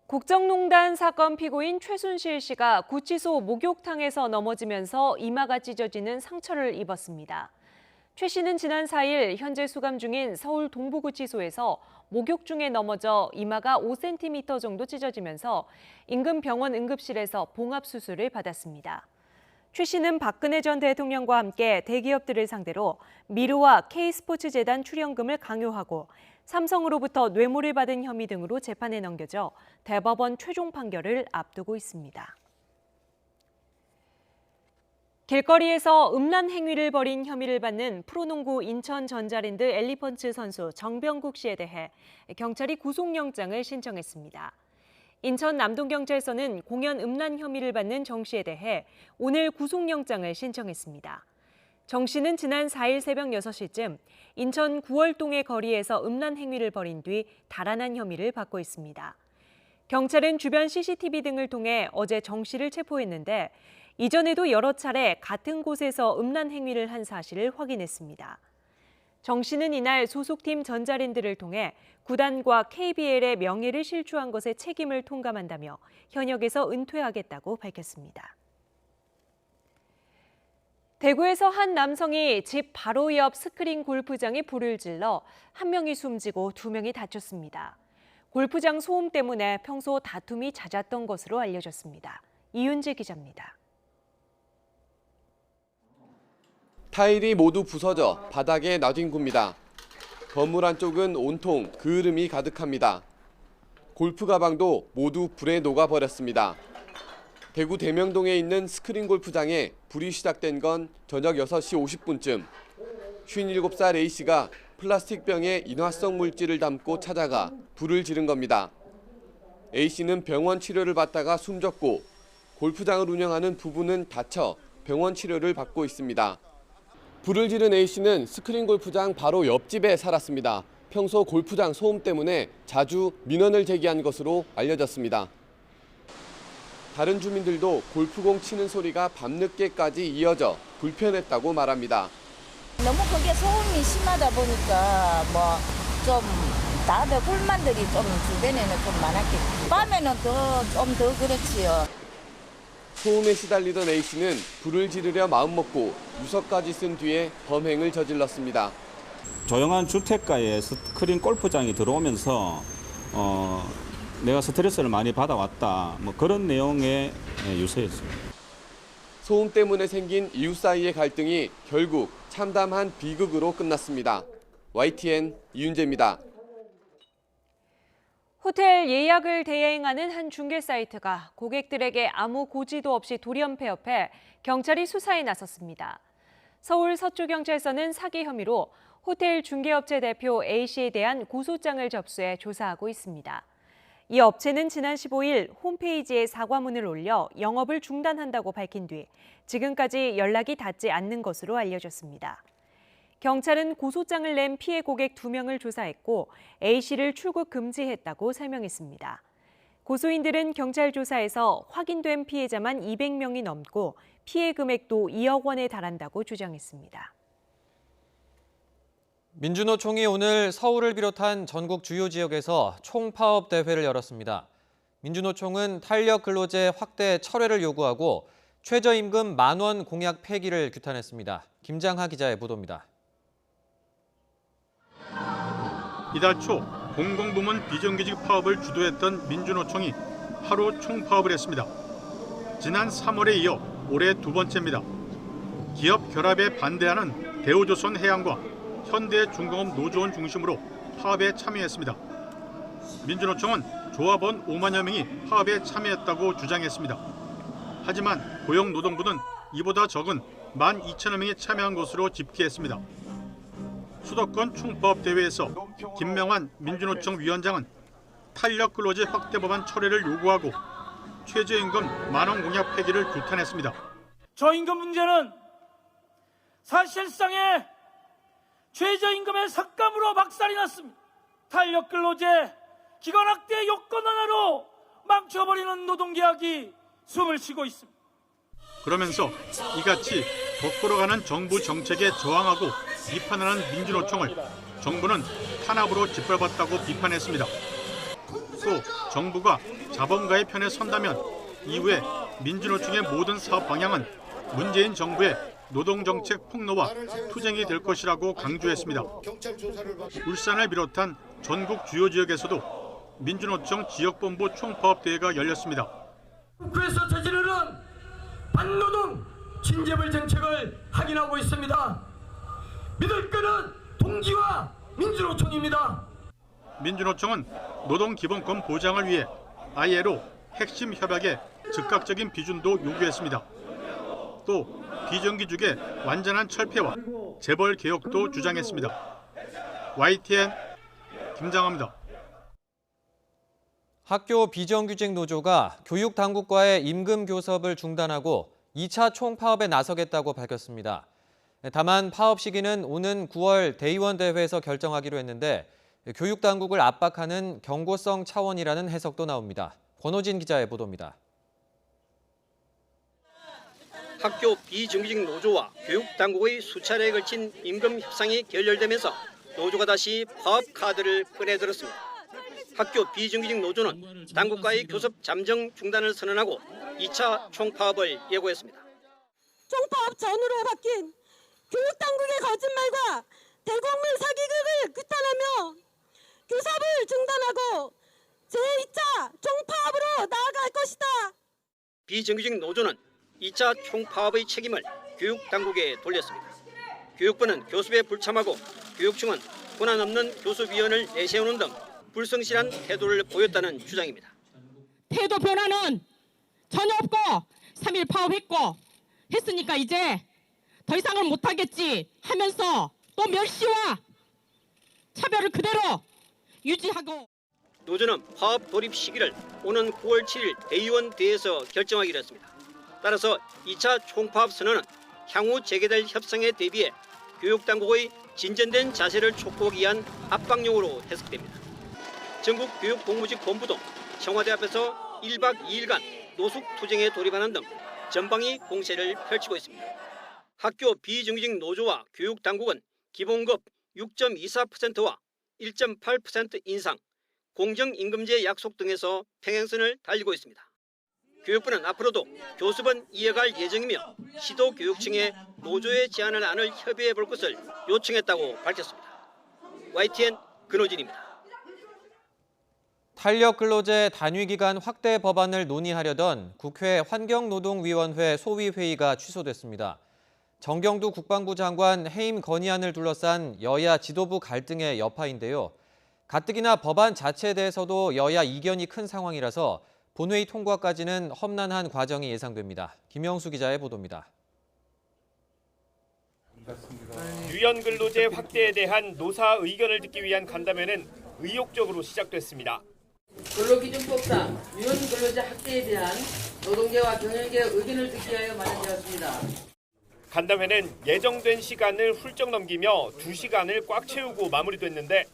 국정농단 사건 피고인 최순실 씨가 구치소 목욕탕에서 넘어지면서 이마가 찢어지는 상처를 입었습니다. 최 씨는 지난 4일 현재 수감 중인 서울 동부구치소에서 목욕 중에 넘어져 이마가 5cm 정도 찢어지면서 인근 병원 응급실에서 봉합수술을 받았습니다. 최 씨는 박근혜 전 대통령과 함께 대기업들을 상대로 미르와 K스포츠재단 출연금을 강요하고 삼성으로부터 뇌물을 받은 혐의 등으로 재판에 넘겨져 대법원 최종 판결을 앞두고 있습니다. 길거리에서 음란 행위를 벌인 혐의를 받는 프로농구 인천 전자랜드 엘리펀츠 선수 정병국 씨에 대해 경찰이 구속영장을 신청했습니다. 인천 남동경찰서는 공연 음란 혐의를 받는 정 씨에 대해 오늘 구속영장을 신청했습니다. 정 씨는 지난 4일 새벽 6시쯤 인천 구월동의 거리에서 음란 행위를 벌인 뒤 달아난 혐의를 받고 있습니다. 경찰은 주변 CCTV 등을 통해 어제 정 씨를 체포했는데 이전에도 여러 차례 같은 곳에서 음란 행위를 한 사실을 확인했습니다. 정 씨는 이날 소속팀 전자랜드를 통해 구단과 KBL의 명예를 실추한 것에 책임을 통감한다며 현역에서 은퇴하겠다고 밝혔습니다. 대구에서 한 남성이 집 바로 옆 스크린 골프장에 불을 질러 한 명이 숨지고 2명이 다쳤습니다. 골프장 소음 때문에 평소 다툼이 잦았던 것으로 알려졌습니다. 이윤지 기자입니다. 타일이 모두 부서져 바닥에 나뒹굽니다. 건물 안쪽은 온통 그을음이 가득합니다. 골프 가방도 모두 불에 녹아버렸습니다. 대구 대명동에 있는 스크린 골프장에 불이 시작된 건 저녁 6시 50분쯤. 57살 A씨가 플라스틱 병에 인화성 물질을 담고 찾아가 불을 지른 겁니다. A씨는 병원 치료를 받다가 숨졌고 골프장을 운영하는 부부는 다쳐 병원 치료를 받고 있습니다. 불을 지른 A씨는 스크린 골프장 바로 옆집에 살았습니다. 평소 골프장 소음 때문에 자주 민원을 제기한 것으로 알려졌습니다. 다른 주민들도 골프공 치는 소리가 밤늦게까지 이어져 불편했다고 말합니다. 너무 그게 소음이 심하다 보니까 좀 다들 불만들이 좀 주변에는 좀 많았겠지. 밤에는 좀 더 그렇지요. 소음에 시달리던 A씨는 불을 지르려 마음먹고 유서까지 쓴 뒤에 범행을 저질렀습니다. 조용한 주택가에 스크린 골프장이 들어오면서 내가 스트레스를 많이 받아왔다. 그런 내용의 유서였습니다. 소음 때문에 생긴 이웃 사이의 갈등이 결국 참담한 비극으로 끝났습니다. YTN 이윤재입니다. 호텔 예약을 대행하는 한 중개 사이트가 고객들에게 아무 고지도 없이 돌연 폐업해 경찰이 수사에 나섰습니다. 서울 서초경찰서는 사기 혐의로 호텔 중개업체 대표 A씨에 대한 고소장을 접수해 조사하고 있습니다. 이 업체는 지난 15일 홈페이지에 사과문을 올려 영업을 중단한다고 밝힌 뒤 지금까지 연락이 닿지 않는 것으로 알려졌습니다. 경찰은 고소장을 낸 피해 고객 2명을 조사했고 A씨를 출국 금지했다고 설명했습니다. 고소인들은 경찰 조사에서 확인된 피해자만 200명이 넘고 피해 금액도 2억 원에 달한다고 주장했습니다. 민주노총이 오늘 서울을 비롯한 전국 주요 지역에서 총파업 대회를 열었습니다. 민주노총은 탄력 근로제 확대 철회를 요구하고 최저임금 10,000원 공약 폐기를 규탄했습니다. 김장하 기자의 보도입니다. 이달 초 공공부문 비정규직 파업을 주도했던 민주노총이 하루 총파업을 했습니다. 지난 3월에 이어 올해 2번째입니다. 기업 결합에 반대하는 대우조선해양과 현대중공업 노조원 중심으로 파업에 참여했습니다. 민주노총은 조합원 5만여 명이 파업에 참여했다고 주장했습니다. 하지만 고용노동부는 이보다 적은 12,000여 명이 참여한 것으로 집계했습니다. 수도권 총파업 대회에서 김명환 민주노총 위원장은 탄력 근로제 확대 법안 철회를 요구하고 최저임금 10,000원 공약 폐기를 규탄했습니다. 저임금 문제는 사실상의 최저임금의 삭감으로 박살이 났습니다. 탄력 근로제 기간 확대 요건 하나로 망쳐버리는 노동계약이 숨을 쉬고 있습니다. 그러면서 이같이 거꾸로 가는 정부 정책에 저항하고 비판을 한 민주노총을 정부는 탄압으로 짓밟았다고 비판했습니다. 또 정부가 자본가의 편에 선다면 이후에 민주노총의 모든 사업 방향은 문재인 정부의 노동정책 폭로와 투쟁이 될 것이라고 강조했습니다. 울산을 비롯한 전국 주요 지역에서도 민주노총 지역본부 총파업 대회가 열렸습니다. 국회에서 저지르는 반노동 진재벌 정책을 확인하고 있습니다. 믿을 끄는 동지와 민주노총입니다. 민주노총은 노동기본권 보장을 위해 ILO 핵심 협약의 즉각적인 비준도 요구했습니다. 또 비정규직의 완전한 철폐와 재벌 개혁도 주장했습니다. YTN 김장하입니다. 학교 비정규직 노조가 교육당국과의 임금 교섭을 중단하고 2차 총파업에 나서겠다고 밝혔습니다. 다만 파업 시기는 오는 9월 대의원 대회에서 결정하기로 했는데 교육당국을 압박하는 경고성 차원이라는 해석도 나옵니다. 권호진 기자의 보도입니다. 학교 비정규직 노조와 교육당국의 수차례에 걸친 임금 협상이 결렬되면서 노조가 다시 파업 카드를 꺼내들었습니다. 학교 비정규직 노조는 당국과의 교섭 잠정 중단을 선언하고 2차 총파업을 예고했습니다. 총파업 전후로 바뀐 교육당국의 거짓말과 대국민 사기극을 규탄하며 교섭을 중단하고 제2차 총파업으로 나아갈 것이다. 비정규직 노조는 2차 총파업의 책임을 교육당국에 돌렸습니다. 교육부는 교섭에 불참하고 교육청은 권한 없는 교섭위원을 내세우는 등 불성실한 태도를 보였다는 주장입니다. 태도 변화는 전혀 없고 3일 파업했고 했으니까 이제 더 이상은 못하겠지 하면서 또 멸시와 차별을 그대로 유지하고 노조는 파업 돌입 시기를 오는 9월 7일 대의원대에서 결정하기로 했습니다. 따라서 2차 총파업 선언은 향후 재개될 협상에 대비해 교육당국의 진전된 자세를 촉구하기 위한 압박용으로 해석됩니다. 전국 교육공무직본부도 청와대 앞에서 1박 2일간 노숙 투쟁에 돌입하는 등 전방위 공세를 펼치고 있습니다. 학교 비정규직 노조와 교육당국은 기본급 6.24%와 1.8% 인상, 공정임금제 약속 등에서 평행선을 달리고 있습니다. 교육부는 앞으로도 교섭은 이어갈 예정이며 시도교육청에 노조의 제안을 안을 협의해 볼 것을 요청했다고 밝혔습니다. YTN 근호진입니다. 탄력근로제 단위기간 확대 법안을 논의하려던 국회 환경노동위원회 소위회의가 취소됐습니다. 정경두 국방부 장관 해임 건의안을 둘러싼 여야 지도부 갈등의 여파인데요. 가뜩이나 법안 자체에 대해서도 여야 이견이 큰 상황이라서 본회의 통과까지는 험난한 과정이 예상됩니다. 김영수 기자의 보도입니다. 유연근로제 확대에 대한 노사 의견을 듣기 위한 간담회는 의욕적으로 시작됐습니다. 근로기준법상 유연근로제 확대에 대한 노동계와 경영계의 의견을 듣기 위하여 마련되었습니다. 간담회는 예정된 시간을 훌쩍 넘기며 2시간을 꽉 채우고 마무리됐는데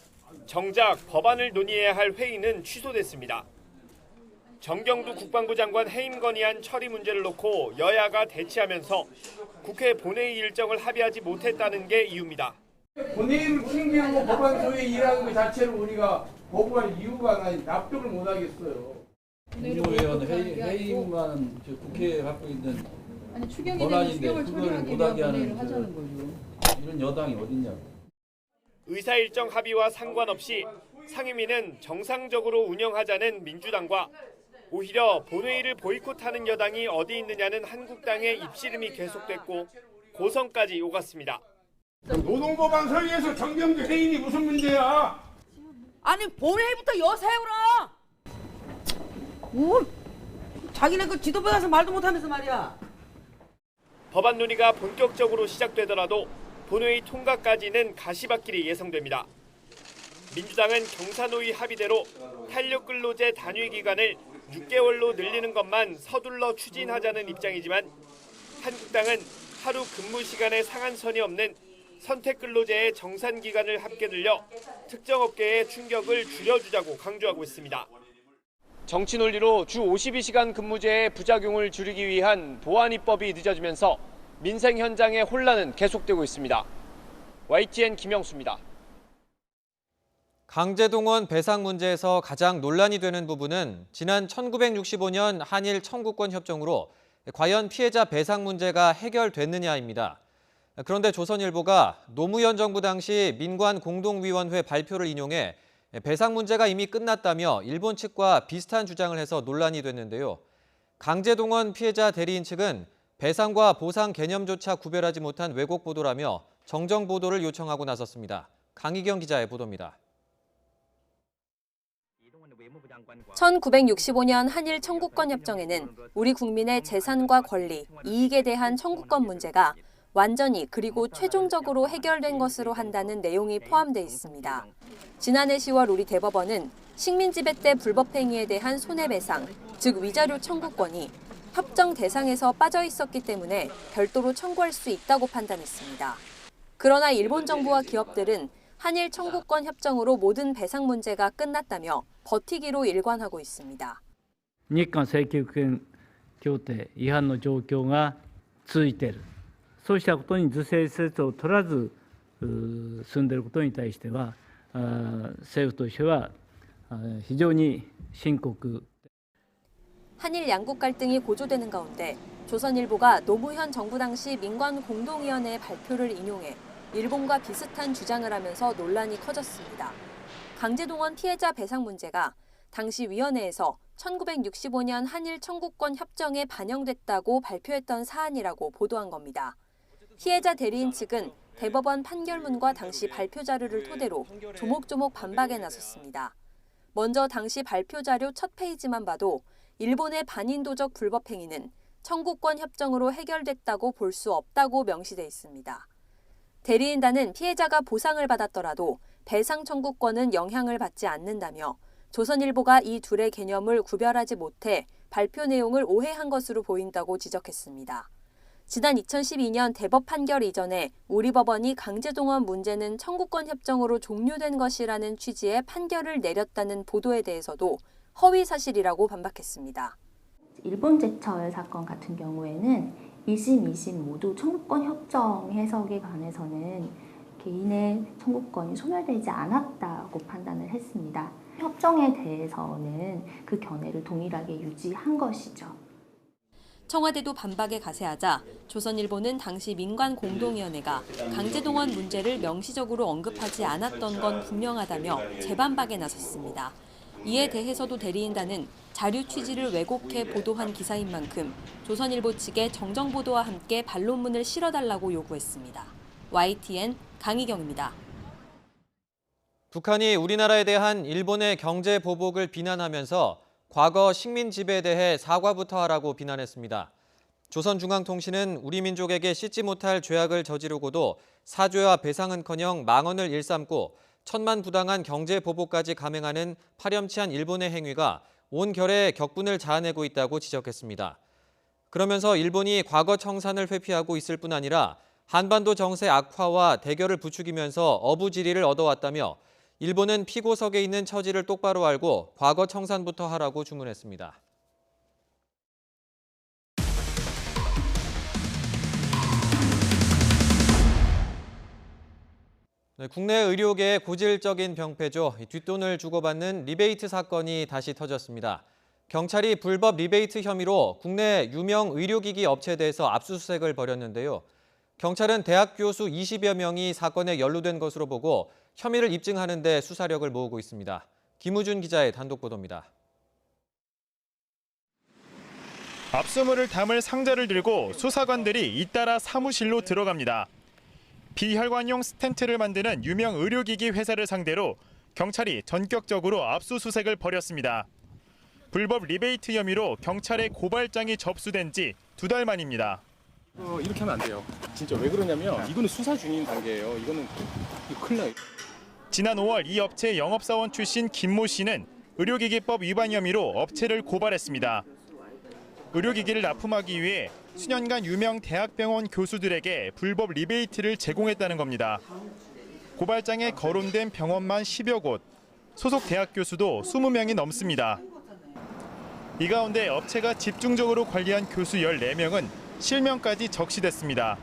정작 법안을 논의해야 할 회의는 취소됐습니다. 정경두 국방부 장관 해임 건의안 처리 문제를 놓고 여야가 대치하면서 국회 본회의 일정을 합의하지 못했다는 게 이유입니다. 본회의를 챙기고 법안 소위에 일하는 것 자체를 우리가 거부할 이유가 아니 납득을 못하겠어요. 국무위원 회의만 국회에 갖고 있는 권한인데 그걸 못하게 하는 이런 여당이 어딨냐고. 의사일정 합의와 상관없이 상임위는 정상적으로 운영하자는 민주당과 오히려 본회의를 보이콧하는 여당이 어디 있느냐는 한국당의 입씨름이 계속됐고 고성까지 오갔습니다. 노동법안 소위에서 정경두 해임이 무슨 문제야? 아니 본회의부터 여세우라. 뭐 자기네 그 지도부에 가서 말도 못하면서 말이야. 법안 논의가 본격적으로 시작되더라도 본회의 통과까지는 가시밭길이 예상됩니다. 민주당은 경사노위 합의대로 탄력근로제 단위 기간을 6개월로 늘리는 것만 서둘러 추진하자는 입장이지만 한국당은 하루 근무 시간의 상한선이 없는 선택근로제의 정산 기간을 함께 늘려 특정 업계의 충격을 줄여주자고 강조하고 있습니다. 정치 논리로 주 52시간 근무제의 부작용을 줄이기 위한 보완 입법이 늦어지면서 민생 현장의 혼란은 계속되고 있습니다. YTN 김영수입니다. 강제동원 배상 문제에서 가장 논란이 되는 부분은 지난 1965년 한일 청구권 협정으로 과연 피해자 배상 문제가 해결됐느냐입니다. 그런데 조선일보가 노무현 정부 당시 민관공동위원회 발표를 인용해 배상 문제가 이미 끝났다며 일본 측과 비슷한 주장을 해서 논란이 됐는데요. 강제동원 피해자 대리인 측은 배상과 보상 개념조차 구별하지 못한 왜곡 보도라며 정정 보도를 요청하고 나섰습니다. 강희경 기자의 보도입니다. 1965년 한일 청구권 협정에는 우리 국민의 재산과 권리, 이익에 대한 청구권 문제가 완전히 그리고 최종적으로 해결된 것으로 한다는 내용이 포함되어 있습니다. 지난해 10월 우리 대법원은 식민지배 때 불법행위에 대한 손해배상, 즉 위자료 청구권이 협정 대상에서 빠져 있었기 때문에 별도로 청구할 수 있다고 판단했습니다. 그러나 일본 정부와 기업들은 한일 청구권 협정으로 모든 배상 문제가 끝났다며 버티기로 일관하고 있습니다. 日韓請求権協定違反の状況が続いている、そうしたことに是正せずを取らず進んでいることに対しては、政府としては非常に深刻。 한일 양국 갈등이 고조되는 가운데 조선일보가 노무현 정부 당시 민관 공동위원회의 발표를 인용해 일본과 비슷한 주장을 하면서 논란이 커졌습니다. 강제동원 피해자 배상 문제가 당시 위원회에서 1965년 한일 청구권 협정에 반영됐다고 발표했던 사안이라고 보도한 겁니다. 피해자 대리인 측은 대법원 판결문과 당시 발표 자료를 토대로 조목조목 반박에 나섰습니다. 먼저 당시 발표 자료 첫 페이지만 봐도 일본의 반인도적 불법 행위는 청구권 협정으로 해결됐다고 볼 수 없다고 명시돼 있습니다. 대리인단은 피해자가 보상을 받았더라도 배상 청구권은 영향을 받지 않는다며 조선일보가 이 둘의 개념을 구별하지 못해 발표 내용을 오해한 것으로 보인다고 지적했습니다. 지난 2012년 대법 판결 이전에 우리 법원이 강제동원 문제는 청구권 협정으로 종료된 것이라는 취지의 판결을 내렸다는 보도에 대해서도 허위 사실이라고 반박했습니다. 일본 제철 사건 같은 경우에는 1심, 2심 모두 청구권 협정 해석에 관해서는 개인의 청구권이 소멸되지 않았다고 판단을 했습니다. 협정에 대해서는 그 견해를 동일하게 유지한 것이죠. 청와대도 반박에 가세하자 조선일보는 당시 민관공동위원회가 강제동원 문제를 명시적으로 언급하지 않았던 건 분명하다며 재반박에 나섰습니다. 이에 대해서도 대리인단은 자료 취지를 왜곡해 보도한 기사인 만큼 조선일보 측에 정정보도와 함께 반론문을 실어달라고 요구했습니다. YTN 강희경입니다. 북한이 우리나라에 대한 일본의 경제 보복을 비난하면서 과거 식민 지배에 대해 사과부터 하라고 비난했습니다. 조선중앙통신은 우리 민족에게 씻지 못할 죄악을 저지르고도 사죄와 배상은커녕 망언을 일삼고 천만부당한 경제 보복까지 감행하는 파렴치한 일본의 행위가 온 결에 격분을 자아내고 있다고 지적했습니다. 그러면서 일본이 과거 청산을 회피하고 있을 뿐 아니라 한반도 정세 악화와 대결을 부추기면서 어부지리를 얻어왔다며 일본은 피고석에 있는 처지를 똑바로 알고 과거 청산부터 하라고 주문했습니다. 네, 국내 의료계의 고질적인 병폐죠. 뒷돈을 주고받는 리베이트 사건이 다시 터졌습니다. 경찰이 불법 리베이트 혐의로 국내 유명 의료기기 업체에 대해서 압수수색을 벌였는데요. 경찰은 대학 교수 20여 명이 사건에 연루된 것으로 보고 혐의를 입증하는 데 수사력을 모으고 있습니다. 김우준 기자의 단독 보도입니다. 압수물을 담을 상자를 들고 수사관들이 잇따라 사무실로 들어갑니다. 비혈관용 스텐트를 만드는 유명 의료기기 회사를 상대로 경찰이 전격적으로 압수수색을 벌였습니다. 불법 리베이트 혐의로 경찰에 고발장이 접수된 지 2달 만입니다. 이렇게 하면 안 돼요. 진짜 왜 그러냐면 이거는 수사 중인 단계예요. 이거 큰일 나요. 지난 5월 이 업체 영업사원 출신 김모 씨는 의료기기법 위반 혐의로 업체를 고발했습니다. 의료기기를 납품하기 위해 수년간 유명 대학병원 교수들에게 불법 리베이트를 제공했다는 겁니다. 고발장에 거론된 병원만 10여 곳, 소속 대학 교수도 20명이 넘습니다. 이 가운데 업체가 집중적으로 관리한 교수 14명은 실명까지 적시됐습니다.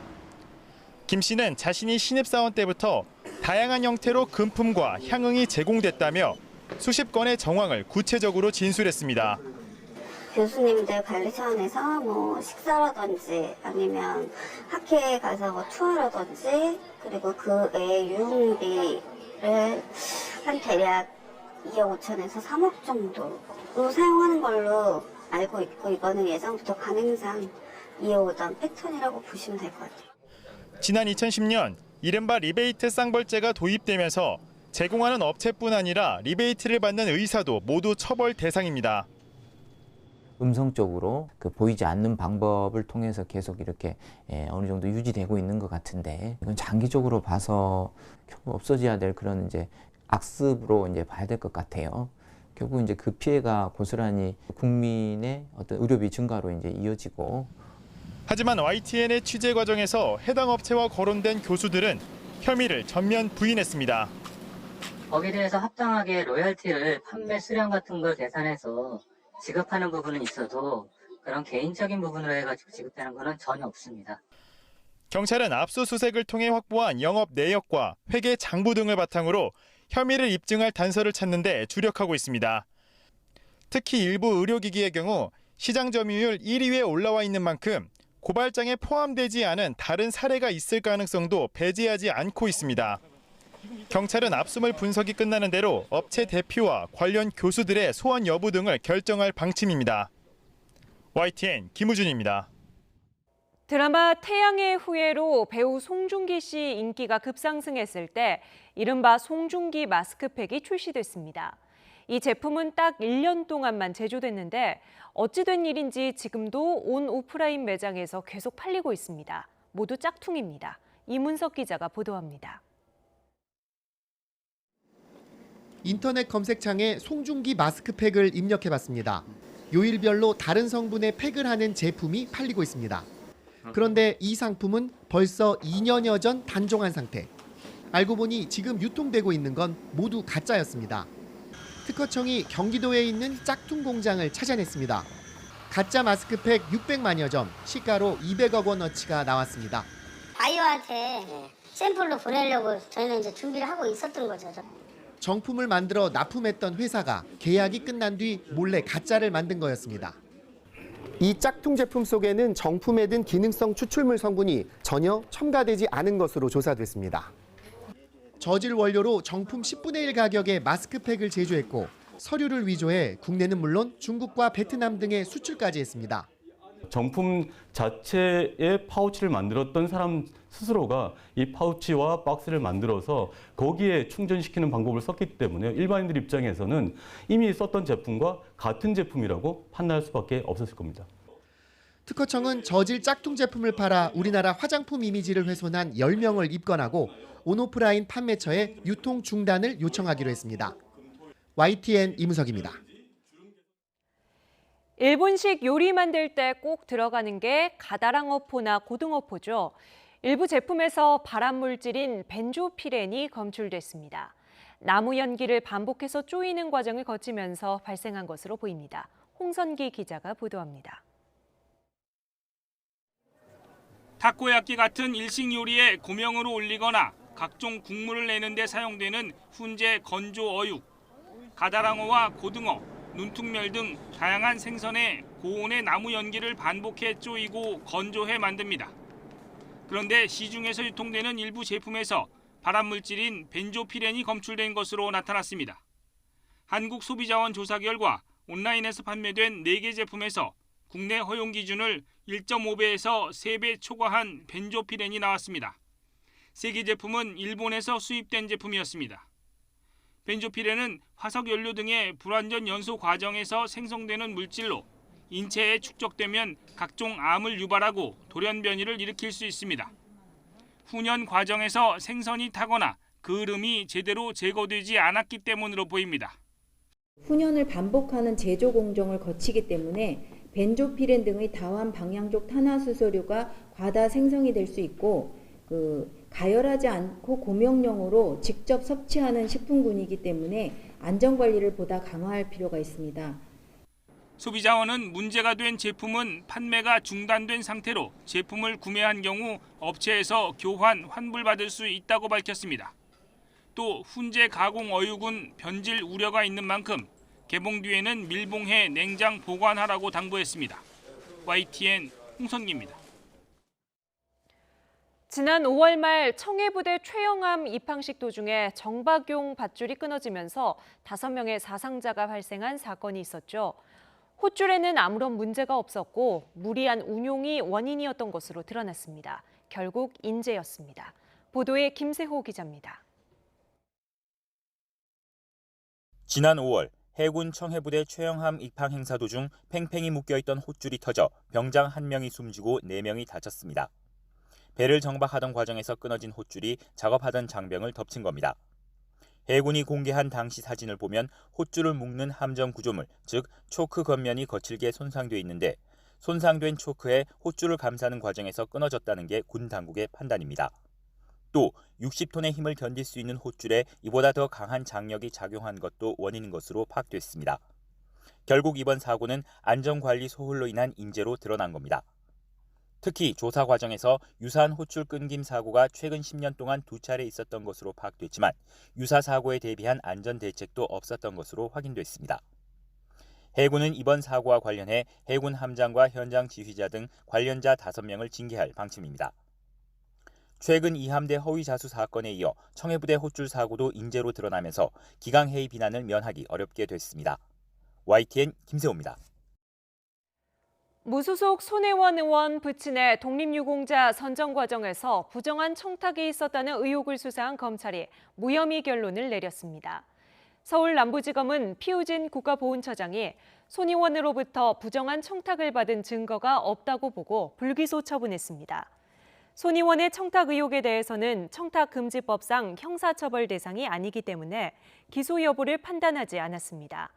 김 씨는 자신이 신입사원 때부터 다양한 형태로 금품과 향응이 제공됐다며 수십 건의 정황을 구체적으로 진술했습니다. 교수님들 관리 차원에서 뭐 식사라든지 아니면 학회에 가서 뭐 투어라든지 그리고 그 외에 유흥비를 한 대략 2억 5천에서 3억 정도로 사용하는 걸로 알고 있고 이거는 예전부터 관행상 이어오던 패턴이라고 보시면 될 것 같아요. 지난 2010년 이른바 리베이트 쌍벌제가 도입되면서 제공하는 업체뿐 아니라 리베이트를 받는 의사도 모두 처벌 대상입니다. 음성적으로 보이지 않는 방법을 통해서 계속 이렇게 어느 정도 유지되고 있는 것 같은데 이건 장기적으로 봐서 결국 없어져야 될 그런 이제 악습으로 이제 봐야 될 것 같아요. 결국 이제 그 피해가 고스란히 국민의 어떤 의료비 증가로 이제 이어지고. 하지만 YTN의 취재 과정에서 해당 업체와 거론된 교수들은 혐의를 전면 부인했습니다. 거기에 대해서 합당하게 로열티를 판매 수량 같은 걸 계산해서 지급하는 부분은 있어도 그런 개인적인 부분으로 해가지고 지급되는 거는 전혀 없습니다. 경찰은 압수수색을 통해 확보한 영업 내역과 회계 장부 등을 바탕으로 혐의를 입증할 단서를 찾는 데 주력하고 있습니다. 특히 일부 의료기기의 경우 시장 점유율 1위에 올라와 있는 만큼 고발장에 포함되지 않은 다른 사례가 있을 가능성도 배제하지 않고 있습니다. 경찰은 압수물 분석이 끝나는 대로 업체 대표와 관련 교수들의 소환 여부 등을 결정할 방침입니다. YTN 김우준입니다. 드라마 태양의 후예로 배우 송중기 씨 인기가 급상승했을 때 이른바 송중기 마스크팩이 출시됐습니다. 이 제품은 딱 1년 동안만 제조됐는데 어찌 된 일인지 지금도 온 오프라인 매장에서 계속 팔리고 있습니다. 모두 짝퉁입니다. 이문석 기자가 보도합니다. 인터넷 검색창에 송중기 마스크팩을 입력해봤습니다. 요일별로 다른 성분의 팩을 하는 제품이 팔리고 있습니다. 그런데 이 상품은 벌써 2년여 전 단종한 상태. 알고 보니 지금 유통되고 있는 건 모두 가짜였습니다. 특허청이 경기도에 있는 짝퉁 공장을 찾아냈습니다. 가짜 마스크팩 600만여 점, 시가로 200억 원어치가 나왔습니다. 바이오한테 샘플로 보내려고 저희는 이제 준비를 하고 있었던 거죠. 정품을 만들어 납품했던 회사가 계약이 끝난 뒤 몰래 가짜를 만든 거였습니다. 이 짝퉁 제품 속에는 정품에 든 기능성 추출물 성분이 전혀 첨가되지 않은 것으로 조사됐습니다. 저질 원료로 정품 10분의 1 가격의 마스크팩을 제조했고 서류를 위조해 국내는 물론 중국과 베트남 등에 수출까지 했습니다. 정품 자체의 파우치를 만들었던 사람 스스로가 이 파우치와 박스를 만들어서 거기에 충전시키는 방법을 썼기 때문에 일반인들 입장에서는 이미 썼던 제품과 같은 제품이라고 판단할 수밖에 없었을 겁니다. 특허청은 저질 짝퉁 제품을 팔아 우리나라 화장품 이미지를 훼손한 10명을 입건하고 온오프라인 판매처에 유통 중단을 요청하기로 했습니다. YTN 이문석입니다. 일본식 요리 만들 때 꼭 들어가는 게 가다랑어포나 고등어포죠. 일부 제품에서 발암물질인 벤조피렌이 검출됐습니다. 나무 연기를 반복해서 쪼이는 과정을 거치면서 발생한 것으로 보입니다. 홍선기 기자가 보도합니다. 타코야끼 같은 일식 요리에 고명으로 올리거나 각종 국물을 내는 데 사용되는 훈제 건조 어육, 가다랑어와 고등어, 눈퉁멸 등 다양한 생선에 고온의 나무 연기를 반복해 쪼이고 건조해 만듭니다. 그런데 시중에서 유통되는 일부 제품에서 발암물질인 벤조피렌이 검출된 것으로 나타났습니다. 한국소비자원 조사 결과 온라인에서 판매된 4개 제품에서 국내 허용 기준을 1.5배에서 3배 초과한 벤조피렌이 나왔습니다. 3개 제품은 일본에서 수입된 제품이었습니다. 벤조피렌은 화석 연료 등의 불완전 연소 과정에서 생성되는 물질로 인체에 축적되면 각종 암을 유발하고 돌연변이를 일으킬 수 있습니다. 훈연 과정에서 생선이 타거나 그름이 제대로 제거되지 않았기 때문으로 보입니다. 훈연을 반복하는 제조 공정을 거치기 때문에 벤조피렌 등의 다환 방향족 탄화수소류가 과다 생성이 될 수 있고 가열하지 않고 고명령으로 직접 섭취하는 식품군이기 때문에 안전관리를 보다 강화할 필요가 있습니다. 소비자원은 문제가 된 제품은 판매가 중단된 상태로 제품을 구매한 경우 업체에서 교환, 환불받을 수 있다고 밝혔습니다. 또 훈제 가공 어육은 변질 우려가 있는 만큼 개봉 뒤에는 밀봉해 냉장 보관하라고 당부했습니다. YTN 홍선기입니다. 지난 5월 말 청해부대 최영암 입항식 도중에 정박용 밧줄이 끊어지면서 5명의 사상자가 발생한 사건이 있었죠. 호줄에는 아무런 문제가 없었고 무리한 운용이 원인이었던 것으로 드러났습니다. 결국 인재였습니다. 보도에 김세호 기자입니다. 지난 5월 해군 청해부대 최영암 입항 행사 도중 팽팽히 묶여있던 호줄이 터져 병장 1명이 숨지고 4명이 다쳤습니다. 배를 정박하던 과정에서 끊어진 호줄이 작업하던 장병을 덮친 겁니다. 해군이 공개한 당시 사진을 보면 호줄을 묶는 함정 구조물, 즉 초크 겉면이 거칠게 손상돼 있는데 손상된 초크에 호줄을 감싸는 과정에서 끊어졌다는 게 군 당국의 판단입니다. 또 60톤의 힘을 견딜 수 있는 호줄에 이보다 더 강한 장력이 작용한 것도 원인인 것으로 파악됐습니다. 결국 이번 사고는 안전관리 소홀로 인한 인재로 드러난 겁니다. 특히 조사 과정에서 유사한 호출 끊김 사고가 최근 10년 동안 2차례 있었던 것으로 파악됐지만 유사 사고에 대비한 안전 대책도 없었던 것으로 확인됐습니다. 해군은 이번 사고와 관련해 해군 함장과 현장 지휘자 등 관련자 5명을 징계할 방침입니다. 최근 이함대 허위 자수 사건에 이어 청해부대 호출 사고도 인재로 드러나면서 기강회의 비난을 면하기 어렵게 됐습니다. YTN 김세호입니다. 무소속 손혜원 의원 부친의 독립유공자 선정 과정에서 부정한 청탁이 있었다는 의혹을 수사한 검찰이 무혐의 결론을 내렸습니다. 서울 남부지검은 피우진 국가보훈처장이 손 의원으로부터 부정한 청탁을 받은 증거가 없다고 보고 불기소 처분했습니다. 손 의원의 청탁 의혹에 대해서는 청탁금지법상 형사처벌 대상이 아니기 때문에 기소 여부를 판단하지 않았습니다.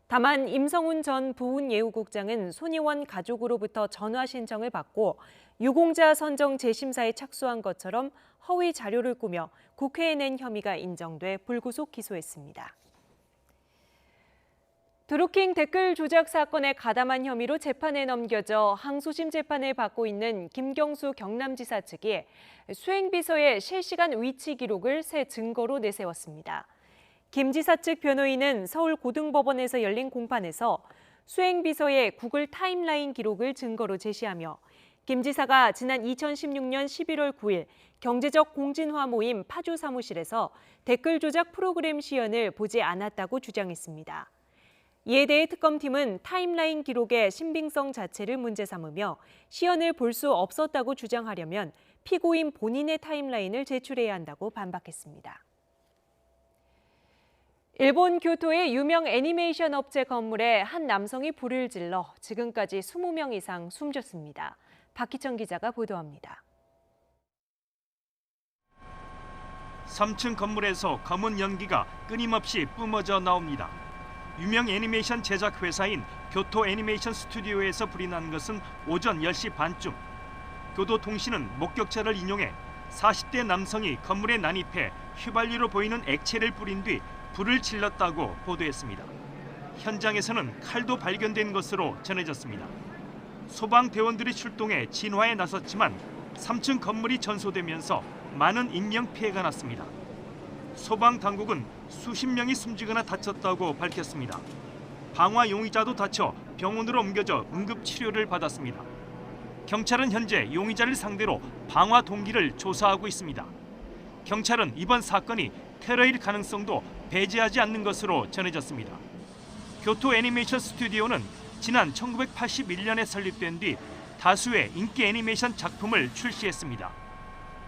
다만 임성훈 전 보훈예우국장은 손 의원 가족으로부터 전화 신청을 받고 유공자 선정 재심사에 착수한 것처럼 허위 자료를 꾸며 국회에 낸 혐의가 인정돼 불구속 기소했습니다. 드루킹 댓글 조작 사건에 가담한 혐의로 재판에 넘겨져 항소심 재판을 받고 있는 김경수 경남지사 측이 수행비서의 실시간 위치 기록을 새 증거로 내세웠습니다. 김 지사 측 변호인은 서울고등법원에서 열린 공판에서 수행비서의 구글 타임라인 기록을 증거로 제시하며 김 지사가 지난 2016년 11월 9일 경제적 공진화 모임 파주 사무실에서 댓글 조작 프로그램 시연을 보지 않았다고 주장했습니다. 이에 대해 특검팀은 타임라인 기록의 신빙성 자체를 문제 삼으며 시연을 볼 수 없었다고 주장하려면 피고인 본인의 타임라인을 제출해야 한다고 반박했습니다. 일본 교토의 유명 애니메이션 업체 건물에 한 남성이 불을 질러 지금까지 20명 이상 숨졌습니다. 박희천 기자가 보도합니다. 3층 건물에서 검은 연기가 끊임없이 뿜어져 나옵니다. 유명 애니메이션 제작 회사인 교토 애니메이션 스튜디오에서 불이 난 것은 오전 10시 반쯤. 교도통신은 목격자를 인용해 40대 남성이 건물에 난입해 휘발유로 보이는 액체를 뿌린 뒤 불을 질렀다고 보도했습니다. 현장에서는 칼도 발견된 것으로 전해졌습니다. 소방대원들이 출동해 진화에 나섰지만 3층 건물이 전소되면서 많은 인명피해가 났습니다. 소방당국은 수십 명이 숨지거나 다쳤다고 밝혔습니다. 방화 용의자도 다쳐 병원으로 옮겨져 응급치료를 받았습니다. 경찰은 현재 용의자를 상대로 방화 동기를 조사하고 있습니다. 경찰은 이번 사건이 테러일 가능성도 배제하지 않는 것으로 전해졌습니다. 교토 애니메이션 스튜디오는 지난 1981년에 설립된 뒤 다수의 인기 애니메이션 작품을 출시했습니다.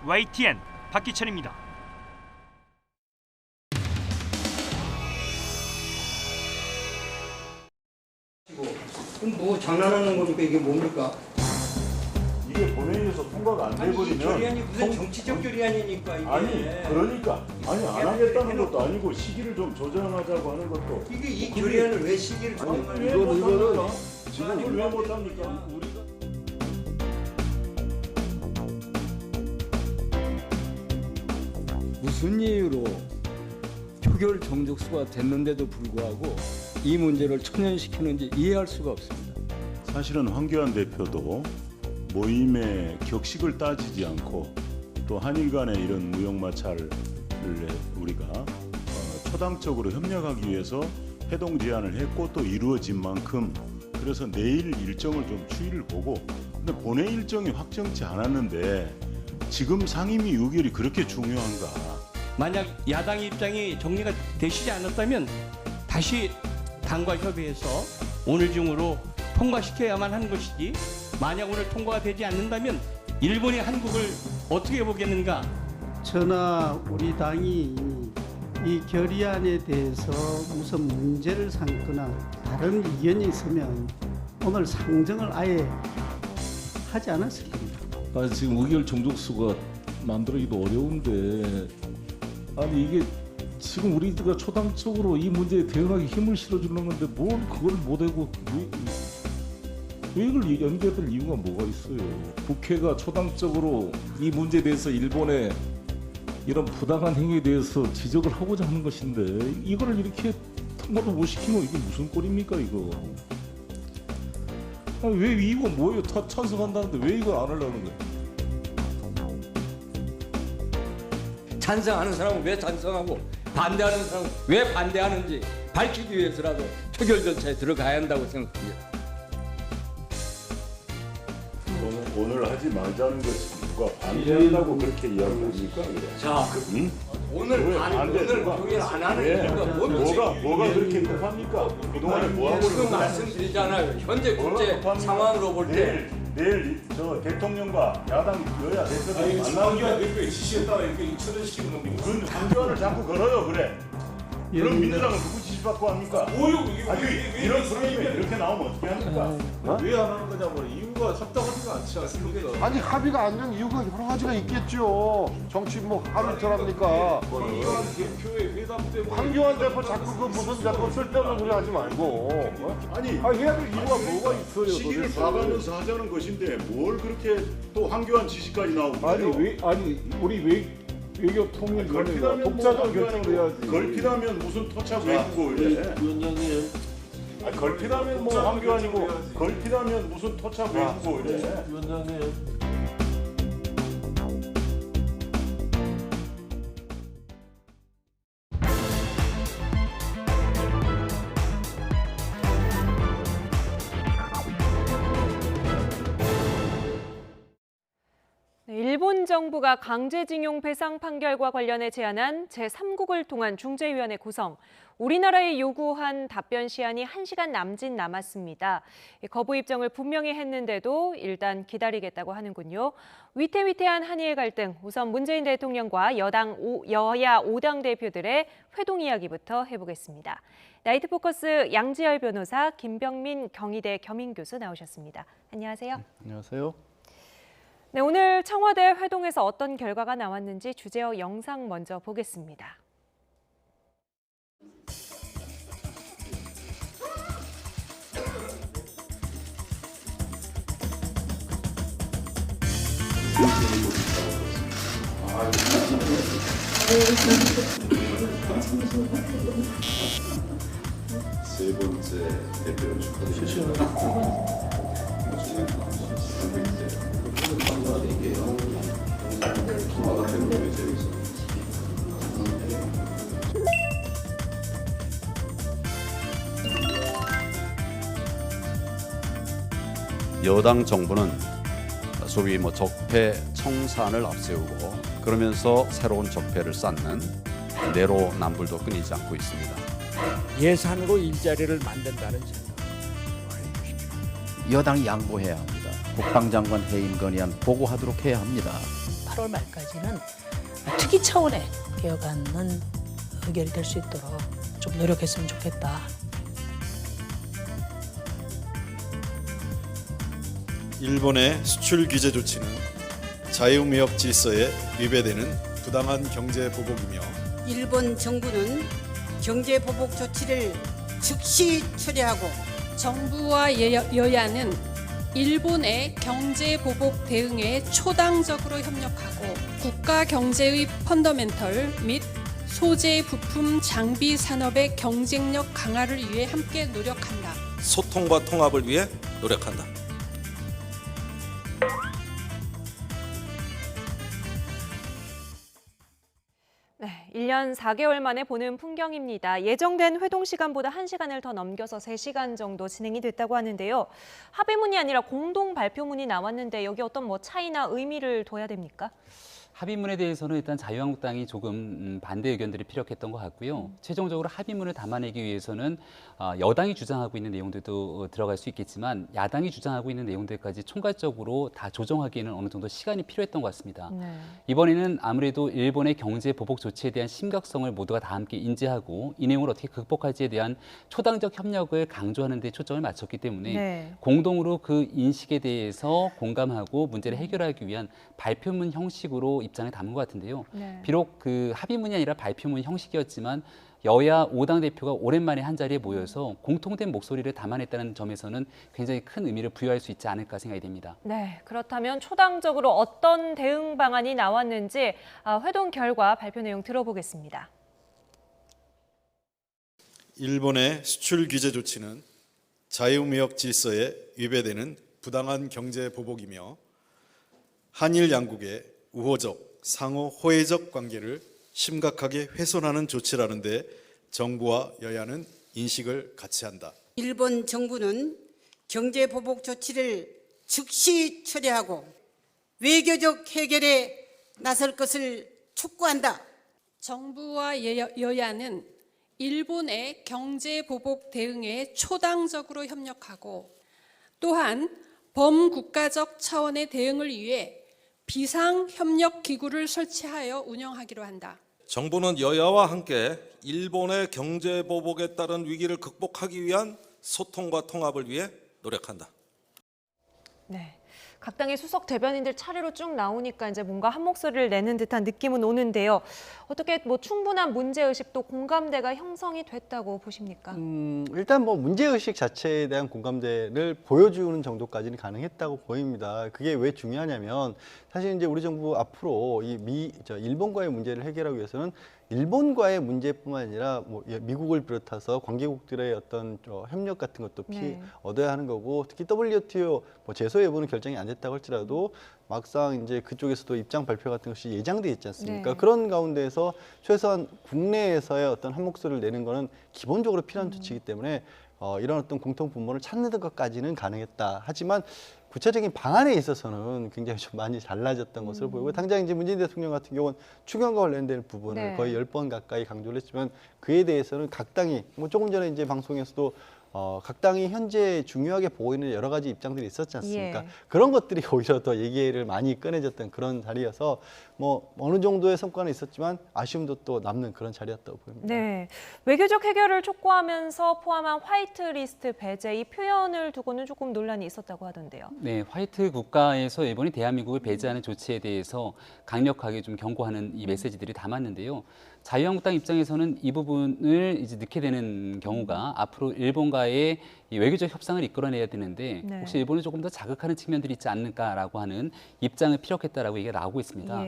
YTN 박기철입니다. 그럼 뭐 장난하는 겁니까? 이게 뭡니까? 이게 본회의에서 통과가 안 돼버리면 결의안이 무슨 정치적 결의안이니까 이게. 아니 그러니까 아니 안 하겠다는 것도 아니고 시기를 좀 조정하자고 하는 것도 이게 이 결의안을 왜 시기를 조정하는 이거는 지금 왜 못합니까? 우리가 무슨 이유로 표결 정족수가 됐는데도 불구하고 이 문제를 초년시키는지 이해할 수가 없습니다. 사실은 황교안 대표도 모임의 격식을 따지지 않고 또 한일 간의 이런 무역마찰을 우리가 초당적으로 협력하기 위해서 회동 제안을 했고 또 이루어진 만큼 그래서 내일 일정을 좀 추이를 보고 근데 본회의 일정이 확정치 않았는데 지금 상임위 의결이 그렇게 중요한가? 만약 야당의 입장이 정리가 되시지 않았다면 다시 당과 협의해서 오늘 중으로 통과시켜야만 하는 것이지 만약 오늘 통과가 되지 않는다면 일본이 한국을 어떻게 보겠는가? 저나 우리 당이 이 결의안에 대해서 무슨 문제를 삼거나 다른 의견이 있으면 오늘 상정을 아예 하지 않았을 겁니다. 지금 의결 정족수가 만들어지기도 어려운데 아니 이게 지금 우리가 초당적으로 이 문제에 대응하기 힘을 실어주는 건데 뭘 그걸 못하고 왜 연계될 이유가 뭐가 있어요? 국회가 초당적으로 이 문제에 대해서 일본의 이런 부당한 행위에 대해서 지적을 하고자 하는 것인데 이거를 이렇게 통과도 못 시키면 이게 무슨 꼴입니까 이거? 아니, 왜 이거 뭐예요? 다 찬성한다는데 왜 이걸 안 하려는 거예요? 찬성하는 사람은 왜 찬성하고 반대하는 사람은 왜 반대하는지 밝히기 위해서라도 표결 절차에 들어가야 한다고 생각합니다. 오늘 하지 말자는 것이 누가 반대한다고 그렇게 이야기합니까? 자, 응? 오늘 표결 안 하는 이유가 뭔지 뭐가 그렇게 급합니까? 그동안에 뭐하고 지금 말씀드리잖아요. 현재 국제 상황으로 볼 때 내일 저 대통령과 야당 여야 대표들이 만나는 황교안 대표의 지시에 따라 이렇게 처리시키는 겁니까? 그건 황교안을 자꾸 걸어요 그래. 그럼 민주당은 누구 지시받고 합니까? 뭐요 이게? 아니 이런 프로그램에 이렇게 나오면 어떻게 합니까? 왜 안 하는 거냐면 이유가 합당하지가 않지 않습니까? 아니 합의가 안 된 이유가 여러 가지가 있겠죠. 정치 뭐 하루 이틀합니까? 황교안 대표의 회담 때문에 황교안 대표 자꾸 그 무슨 자꾸 쓸데없는 소리 하지 말고. 아니 해야 될 이유가 뭐가 있어요? 시기를 도대체. 봐가면서 하자는 것인데 뭘 그렇게 또 황교안 지시까지 나오고 아니 우리 외교 통일 걸피다면 독자적 결정을 해야지. 걸피다면 무슨 토착 외국고 이래. 위원장님. 걸피다면 뭐 황교안이고 걸피다면 무슨 토착 외국고 이래. 위원장님. 일본 정부가 강제징용 배상 판결과 관련해 제안한 제3국을 통한 중재위원회 구성. 우리나라에 요구한 답변 시한이 1시간 남짓 남았습니다. 거부 입장을 분명히 했는데도 일단 기다리겠다고 하는군요. 위태위태한 한일 갈등, 우선 문재인 대통령과 여야 5당 대표들의 회동 이야기부터 해보겠습니다. 나이트 포커스 양지열 변호사, 김병민 경희대 겸임교수 나오셨습니다. 안녕하세요. 안녕하세요. 네, 오늘 청와대 회동에서 어떤 결과가 나왔는지 주제어 영상 먼저 보겠습니다. 세 번째 대표를 축하드립니다. 여당 정부는 소위 적폐 청산을 앞세우고 그러면서 새로운 적폐를 쌓는 내로남불도 끊이지 않고 있습니다. 예산으로 일자리를 만든다는 생각. 여당이 양보해야 합니다. 국방장관 해임 건의안 보고하도록 해야 합니다. 8월 말까지는 특위 차원의 개혁안은 의결될 수 있도록 좀 노력했으면 좋겠다. 일본의 수출 규제 조치는 자유무역 질서에 위배되는 부당한 경제 보복이며 일본 정부는 경제 보복 조치를 즉시 처리하고 정부와 여야는 일본의 경제 보복 대응에 초당적으로 협력하고 국가 경제의 펀더멘털 및 소재, 부품, 장비 산업의 경쟁력 강화를 위해 함께 노력한다. 소통과 통합을 위해 노력한다. 네, 1년 4개월 만에 보는 풍경입니다. 예정된 회동 시간보다 1시간을 더 넘겨서 3시간 정도 진행이 됐다고 하는데요. 합의문이 아니라 공동 발표문이 나왔는데 여기 어떤 차이나 의미를 둬야 됩니까? 합의문에 대해서는 일단 자유한국당이 조금 반대 의견들이 피력했던 것 같고요. 최종적으로 합의문을 담아내기 위해서는 여당이 주장하고 있는 내용들도 들어갈 수 있겠지만 야당이 주장하고 있는 내용들까지 총괄적으로 다 조정하기에는 어느 정도 시간이 필요했던 것 같습니다. 네. 이번에는 아무래도 일본의 경제 보복 조치에 대한 심각성을 모두가 다 함께 인지하고 이 내용을 어떻게 극복할지에 대한 초당적 협력을 강조하는 데 초점을 맞췄기 때문에 네. 공동으로 그 인식에 대해서 공감하고 문제를 해결하기 위한 발표문 형식으로 입장을 담은 것 같은데요. 네. 비록 그 합의문이 아니라 발표문 형식이었지만 여야 5당 대표가 오랜만에 한 자리에 모여서 공통된 목소리를 담아냈다는 점에서는 굉장히 큰 의미를 부여할 수 있지 않을까 생각이 됩니다. 네, 그렇다면 초당적으로 어떤 대응 방안이 나왔는지 회동 결과 발표 내용 들어보겠습니다. 일본의 수출 규제 조치는 자유무역 질서에 위배되는 부당한 경제 보복이며 한일 양국의 우호적 상호 호혜적 관계를 심각하게 훼손하는 조치라는 데 정부와 여야는 인식을 같이 한다. 일본 정부는 경제 보복 조치를 즉시 철회하고 외교적 해결에 나설 것을 촉구한다. 정부와 여야는 일본의 경제 보복 대응에 초당적으로 협력하고 또한 범국가적 차원의 대응을 위해 비상협력기구를 설치하여 운영하기로 한다. 정부는 여야와 함께 일본의 경제 보복에 따른 위기를 극복하기 위한 소통과 통합을 위해 노력한다. 네. 각 당의 수석 대변인들 차례로 쭉 나오니까 이제 뭔가 한 목소리를 내는 듯한 느낌은 오는데요. 어떻게 뭐 충분한 문제의식도 공감대가 형성이 됐다고 보십니까? 일단 뭐 문제의식 자체에 대한 공감대를 보여주는 정도까지는 가능했다고 보입니다. 그게 왜 중요하냐면 사실 이제 우리 정부 앞으로 일본과의 문제를 해결하기 위해서는 일본과의 문제뿐만 아니라 뭐 미국을 비롯해서 관계국들의 어떤 협력 같은 것도 얻어야 하는 거고, 특히 WTO 뭐 제소 여부는 결정이 안 됐다고 할지라도 막상 이제 그쪽에서도 입장 발표 같은 것이 예정돼 있지 않습니까? 네. 그런 가운데에서 최소한 국내에서의 어떤 한 목소리를 내는 거는 기본적으로 필요한 조치이기 때문에 이런 어떤 공통 분모를 찾는 것까지는 가능했다. 하지만 구체적인 방안에 있어서는 굉장히 좀 많이 달라졌던 것으로 보이고, 당장 이제 문재인 대통령 같은 경우는 추경과 관련된 부분을 거의 10번 가까이 강조를 했지만 그에 대해서는 각 당이 뭐 조금 전에 이제 방송에서도 각 당이 현재 중요하게 보고 있는 여러 가지 입장들이 있었지 않습니까? 그런 것들이 오히려 더 얘기를 많이 꺼내졌던 그런 자리여서 뭐 어느 정도의 성과는 있었지만 아쉬움도 또 남는 그런 자리였다고 보입니다. 네, 외교적 해결을 촉구하면서 포함한 화이트리스트 배제 이 표현을 두고는 조금 논란이 있었다고 하던데요. 네, 화이트 국가에서 일본이 대한민국을 배제하는 조치에 대해서 강력하게 좀 경고하는 이 메시지들이 담았는데요. 자유한국당 입장에서는 이 부분을 이제 넣게 되는 경우가 앞으로 일본과의 이 외교적 협상을 이끌어내야 되는데 혹시 일본을 조금 더 자극하는 측면들이 있지 않을까라고 하는 입장을 피력했다라고 얘기가 나오고 있습니다.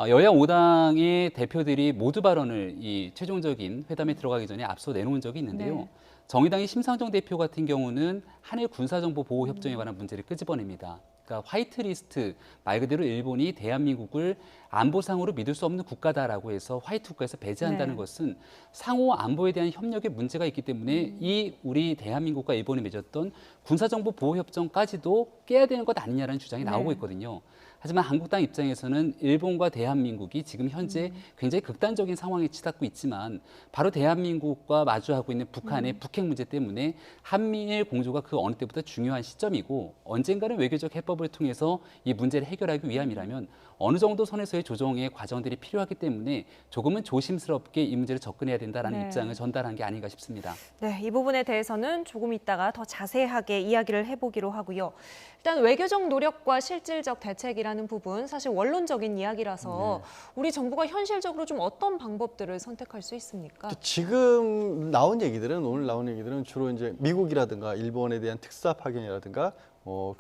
여야 5당의 대표들이 모두 발언을 이 최종적인 회담에 들어가기 전에 앞서 내놓은 적이 있는데요. 정의당의 심상정 대표 같은 경우는 한일 군사정보 보호 협정에 관한 문제를 끄집어냅니다. 그러니까 화이트리스트 말 그대로 일본이 대한민국을 안보상으로 믿을 수 없는 국가다라고 해서 화이트 국가에서 배제한다는 것은 상호 안보에 대한 협력에 문제가 있기 때문에 이 우리 대한민국과 일본이 맺었던 군사정보 보호 협정까지도 깨야 되는 것 아니냐라는 주장이 나오고 있거든요. 하지만 한국당 입장에서는 일본과 대한민국이 지금 현재 굉장히 극단적인 상황에 치닫고 있지만 바로 대한민국과 마주하고 있는 북한의 북핵 문제 때문에 한미일 공조가 그 어느 때보다 중요한 시점이고 언젠가는 외교적 해법을 통해서 이 문제를 해결하기 위함이라면 어느 정도 선에서의 조정의 과정들이 필요하기 때문에 조금은 조심스럽게 이 문제를 접근해야 된다는 입장을 전달한 게 아닌가 싶습니다. 네, 이 부분에 대해서는 조금 이따가 더 자세하게 이야기를 해보기로 하고요. 일단 외교적 노력과 실질적 대책이라는 부분 사실 원론적인 이야기라서 우리 정부가 현실적으로 좀 어떤 방법들을 선택할 수 있습니까? 지금 나온 얘기들은 오늘 나온 얘기들은 주로 이제 미국이라든가 일본에 대한 특사 파견이라든가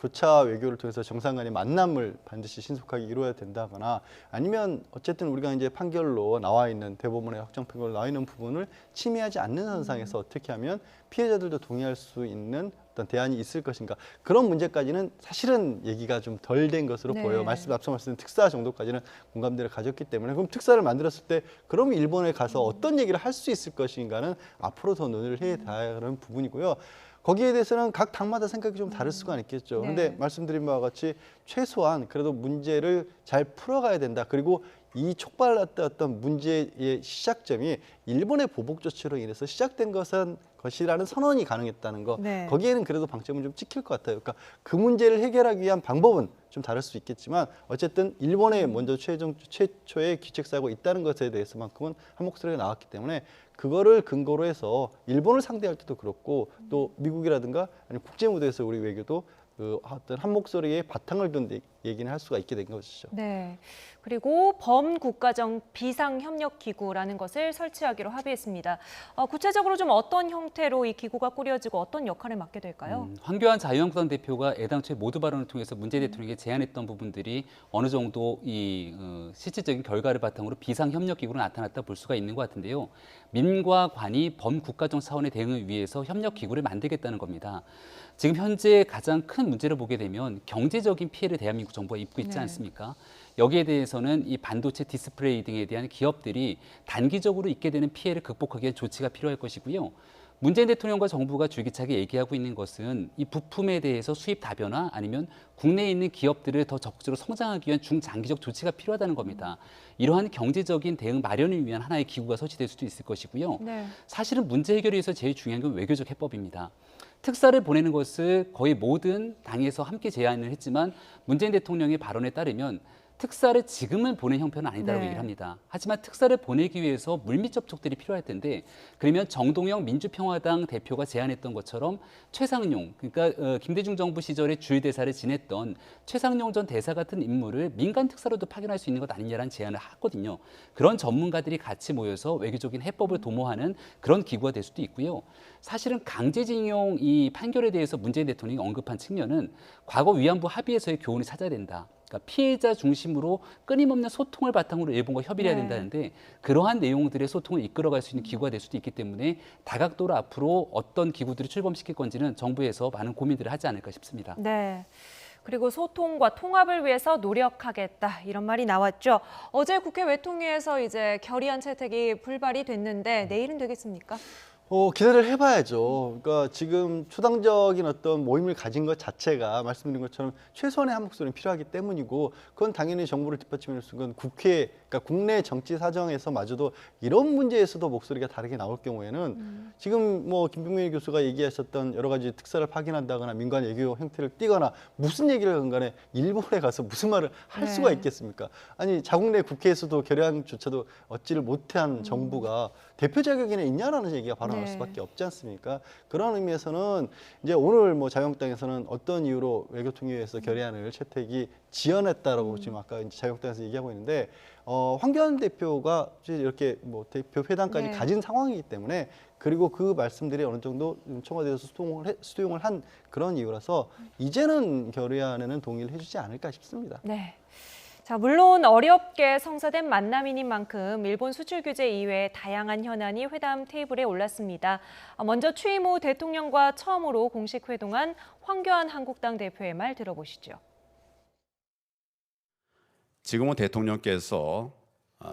교차 외교를 통해서 정상 간의 만남을 반드시 신속하게 이루어야 된다거나 아니면 어쨌든 우리가 이제 판결로 나와 있는 대법원의 확정 판결로 나와 있는 부분을 침해하지 않는 선상에서 어떻게 하면 피해자들도 동의할 수 있는 어떤 대안이 있을 것인가, 그런 문제까지는 사실은 얘기가 좀 덜 된 것으로 보여요. 앞서 말씀드린 특사 정도까지는 공감대를 가졌기 때문에 그럼 특사를 만들었을 때 그럼 일본에 가서 어떤 얘기를 할 수 있을 것인가는 앞으로 더 논의를 해야 하는 부분이고요. 거기에 대해서는 각 당마다 생각이 좀 다를 수가 있겠죠. 그런데 말씀드린 바와 같이 최소한 그래도 문제를 잘 풀어가야 된다. 그리고 이 촉발했던 어떤 문제의 시작점이 일본의 보복 조치로 인해서 시작된 것이라는 선언이 가능했다는 거. 거기에는 그래도 방점은 좀 찍힐 것 같아요. 그러니까 그 문제를 해결하기 위한 방법은 좀 다를 수 있겠지만 어쨌든 일본에 먼저 최초의 귀책사고가 있다는 것에 대해서만큼은 한 목소리가 나왔기 때문에 그거를 근거로 해서 일본을 상대할 때도 그렇고 또 미국이라든가 아니면 국제 무대에서 우리 외교도 어떤 한 목소리에 바탕을 둔 얘기는 할 수가 있게 된 것이죠. 네. 그리고 범국가적 비상협력기구라는 것을 설치하기로 합의했습니다. 구체적으로 좀 어떤 형태로 이 기구가 꾸려지고 어떤 역할을 맡게 될까요? 황교안 자유한국당 대표가 애당초에 모두 발언을 통해서 문재인 대통령에게 제안했던 부분들이 어느 정도 이 실질적인 결과를 바탕으로 비상협력기구로 나타났다 볼 수가 있는 것 같은데요. 민과 관이 범국가적 차원의 대응을 위해서 협력기구를 만들겠다는 겁니다. 지금 현재 가장 큰 문제를 보게 되면 경제적인 피해를 대한민국 정부가 입고 있지 않습니까? 여기에 대해서는 이 반도체 디스플레이 등에 대한 기업들이 단기적으로 입게 되는 피해를 극복하기 위한 조치가 필요할 것이고요. 문재인 대통령과 정부가 줄기차게 얘기하고 있는 것은 이 부품에 대해서 수입 다변화 아니면 국내에 있는 기업들을 더 적극적으로 성장하기 위한 중장기적 조치가 필요하다는 겁니다. 이러한 경제적인 대응 마련을 위한 하나의 기구가 설치될 수도 있을 것이고요. 네. 사실은 문제 해결에 위해서 제일 중요한 건 외교적 해법입니다. 특사를 보내는 것을 거의 모든 당에서 함께 제안을 했지만 문재인 대통령의 발언에 따르면 특사를 지금은 보낸 형편은 아니다라고 얘기를 합니다. 하지만 특사를 보내기 위해서 물밑 접촉들이 필요할 텐데 그러면 정동영 민주평화당 대표가 제안했던 것처럼 최상용, 그러니까 김대중 정부 시절에 주일 대사를 지냈던 최상용 전 대사 같은 인물을 민간 특사로도 파견할 수 있는 것 아니냐라는 제안을 했거든요. 그런 전문가들이 같이 모여서 외교적인 해법을 도모하는 그런 기구가 될 수도 있고요. 사실은 강제징용 이 판결에 대해서 문재인 대통령이 언급한 측면은 과거 위안부 합의에서의 교훈을 찾아야 된다. 그러니까 피해자 중심으로 끊임없는 소통을 바탕으로 일본과 협의를 해야 된다는데 그러한 내용들의 소통을 이끌어갈 수 있는 기구가 될 수도 있기 때문에 다각도로 앞으로 어떤 기구들을 출범시킬 건지는 정부에서 많은 고민들을 하지 않을까 싶습니다. 네. 그리고 소통과 통합을 위해서 노력하겠다 이런 말이 나왔죠. 어제 국회 외통위에서 이제 결의안 채택이 불발이 됐는데 내일은 되겠습니까? 기대를 해봐야죠. 그러니까 지금 초당적인 어떤 모임을 가진 것 자체가 말씀드린 것처럼 최소한의 한 목소리는 필요하기 때문이고 그건 당연히 정부를 뒷받침할 수 있는 국회, 그러니까 국내 정치 사정에서마저도 이런 문제에서도 목소리가 다르게 나올 경우에는 지금 뭐 김병민 교수가 얘기하셨던 여러 가지 특사를 파견한다거나 민간 외교 형태를 띠거나 무슨 얘기를 하건 간에 일본에 가서 무슨 말을 할 수가 있겠습니까? 아니 자국 내 국회에서도 결의안조차도 얻지를 못한 정부가 대표 자격이나 있냐라는 얘기가 바로 나올 수밖에 없지 않습니까? 그런 의미에서는 이제 오늘 뭐 자유한국당에서는 어떤 이유로 외교통일위에서 결의안을 채택이 지연했다라고 지금 아까 이제 자유한국당에서 얘기하고 있는데 황교안 대표가 이렇게 뭐 대표 회담까지 가진 상황이기 때문에 그리고 그 말씀들이 어느 정도 청와대에서 수용을 한 그런 이유라서 이제는 결의안에는 동의를 해주지 않을까 싶습니다. 네. 자, 물론 어렵게 성사된 만남인 만큼 일본 수출 규제 이외에 다양한 현안이 회담 테이블에 올랐습니다. 먼저 취임 후 대통령과 처음으로 공식 회동한 황교안 한국당 대표의 말 들어보시죠. 지금은 대통령께서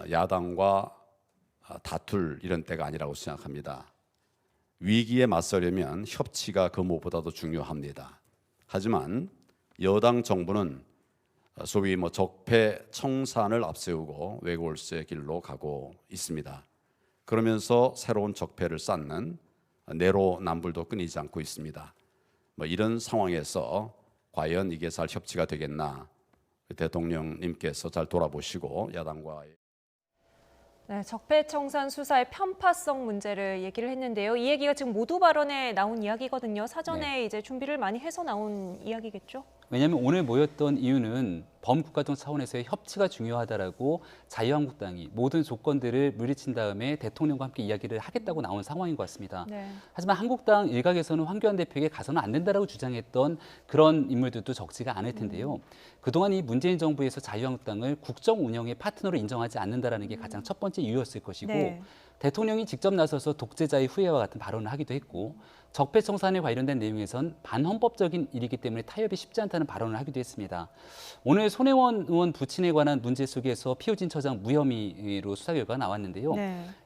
야당과 다툴 이런 때가 아니라고 생각합니다. 위기에 맞서려면 협치가 그 무엇보다도 중요합니다. 하지만 여당 정부는 소위 적폐 청산을 앞세우고 외골수의 길로 가고 있습니다. 그러면서 새로운 적폐를 쌓는 내로남불도 끊이지 않고 있습니다. 이런 상황에서 과연 이게 잘 협치가 되겠나? 대통령님께서 잘 돌아보시고 야당과의 네, 적폐청산 수사의 편파성 문제를 얘기를 했는데요. 이 얘기가 지금 모두 발언에 나온 이야기거든요. 사전에 이제 준비를 많이 해서 나온 이야기겠죠? 왜냐하면 오늘 모였던 이유는 범국가적 차원에서의 협치가 중요하다라고 자유한국당이 모든 조건들을 물리친 다음에 대통령과 함께 이야기를 하겠다고 나온 상황인 것 같습니다. 하지만 한국당 일각에서는 황교안 대표에게 가서는 안 된다라고 주장했던 그런 인물들도 적지가 않을 텐데요. 그동안 이 문재인 정부에서 자유한국당을 국정 운영의 파트너로 인정하지 않는다라는 게 가장 첫 번째 이유였을 것이고 대통령이 직접 나서서 독재자의 후예와 같은 발언을 하기도 했고 적폐청산에 관련된 내용에선 반헌법적인 일이기 때문에 타협이 쉽지 않다는 발언을 하기도 했습니다. 오늘 손혜원 의원 부친에 관한 문제 속에서 피우진 처장 무혐의로 수사 결과가 나왔는데요.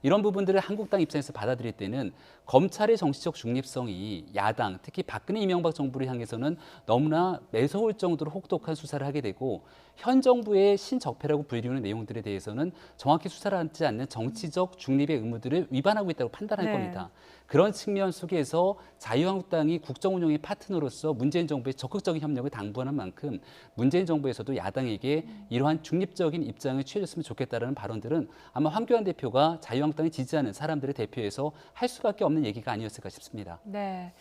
이런 부분들을 한국당 입장에서 받아들일 때는 검찰의 정치적 중립성이 야당, 특히 박근혜 이명박 정부를 향해서는 너무나 매서울 정도로 혹독한 수사를 하게 되고 현 정부의 신적폐라고 불리우는 내용들에 대해서는 정확히 수사를 하지 않는 정치적 중립의 의무들을 위반하고 있다고 판단할 겁니다. 그런 측면 속에서 자유한국당이 국정운영의 파트너로서 문재인 정부의 적극적인 협력을 당부하는 만큼 문재인 정부에서도 야당에게 이러한 중립적인 입장을 취해줬으면 좋겠다는 발언들은 아마 황교안 대표가 자유한국당이 지지하는 사람들을 대표해서 할 수밖에 없는 얘기가 아니었을까 싶습니다. 네.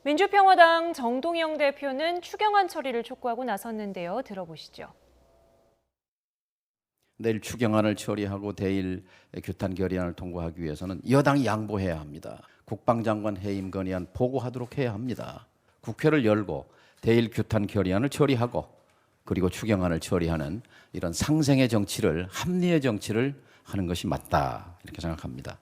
민주평화당 정동영 대표는 추경안 처리를 촉구하고 나섰는데요. 들어보시죠. 내일 추경안을 처리하고 대일 규탄 결의안을 통과하기 위해서는 여당이 양보해야 합니다. 국방장관 해임 건의안 보고하도록 해야 합니다. 국회를 열고 대일 규탄 결의안을 처리하고 그리고 추경안을 처리하는 이런 상생의 정치를, 합리의 정치를 하는 것이 맞다 이렇게 생각합니다.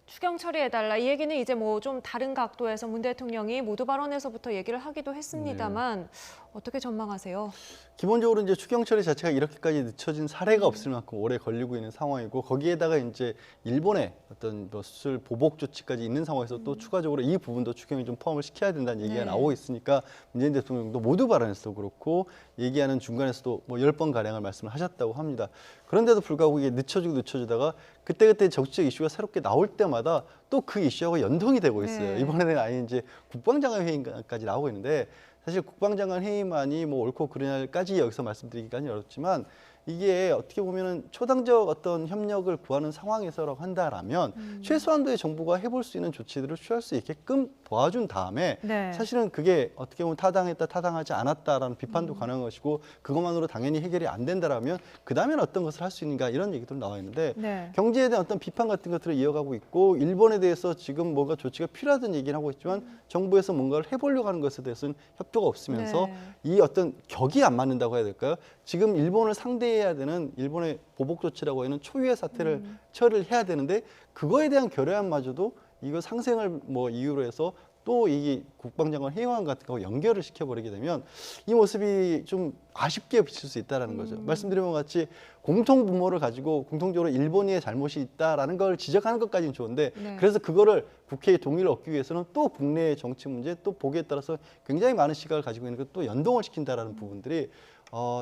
추경 처리해달라. 이 얘기는 이제 뭐 좀 다른 각도에서 문 대통령이 모두 발언에서부터 얘기를 하기도 했습니다만 어떻게 전망하세요? 기본적으로 이제 추경 처리 자체가 이렇게까지 늦춰진 사례가 없을 만큼 오래 걸리고 있는 상황이고 거기에다가 이제 일본의 어떤 뭐 수출 보복 조치까지 있는 상황에서 또 추가적으로 이 부분도 추경에 좀 포함을 시켜야 된다는 얘기가 나오고 있으니까 문재인 대통령도 모두 발언에서도 그렇고 얘기하는 중간에서도 뭐 10번 가량을 말씀을 하셨다고 합니다. 그런데도 불구하고 이게 늦춰지다가 그때그때 정치적 이슈가 새롭게 나올 때마다 또 그 이슈하고 연동이 되고 있어요. 이번에는 아예 이제 국방장관 회의까지 나오고 있는데 사실 국방장관 회의만이 뭐 옳고 그르냐까지 여기서 말씀드리기까지 어렵지만 이게 어떻게 보면은 초당적 어떤 협력을 구하는 상황에서라고 한다라면 최소한도의 정부가 해볼 수 있는 조치들을 취할 수 있게끔 도와준 다음에 사실은 그게 어떻게 보면 타당했다, 타당하지 않았다라는 비판도 가능한 것이고 그것만으로 당연히 해결이 안 된다라면 그 다음에는 어떤 것을 할 수 있는가 이런 얘기도 나와 있는데 경제에 대한 어떤 비판 같은 것들을 이어가고 있고 일본에 대해서 지금 뭔가 조치가 필요하다는 얘기를 하고 있지만 정부에서 뭔가를 해보려고 하는 것에 대해서는 협조가 없으면서 이 어떤 격이 안 맞는다고 해야 될까요? 지금 일본을 상대해야 되는 일본의 보복 조치라고 하는 초유의 사태를 처리를 해야 되는데 그거에 대한 결의안마저도 이거 상생을 뭐 이유로 해서 또 이 국방장관 회의안 같은 거 연결을 시켜버리게 되면 이 모습이 좀 아쉽게 비칠 수 있다는 거죠. 말씀드린 것 같이 공통 분모를 가지고 공통적으로 일본의 잘못이 있다라는 걸 지적하는 것까지는 좋은데 그래서 그거를 국회의 동의를 얻기 위해서는 또 국내의 정치 문제 또 보기에 따라서 굉장히 많은 시각을 가지고 있는 것 또 연동을 시킨다라는 부분들이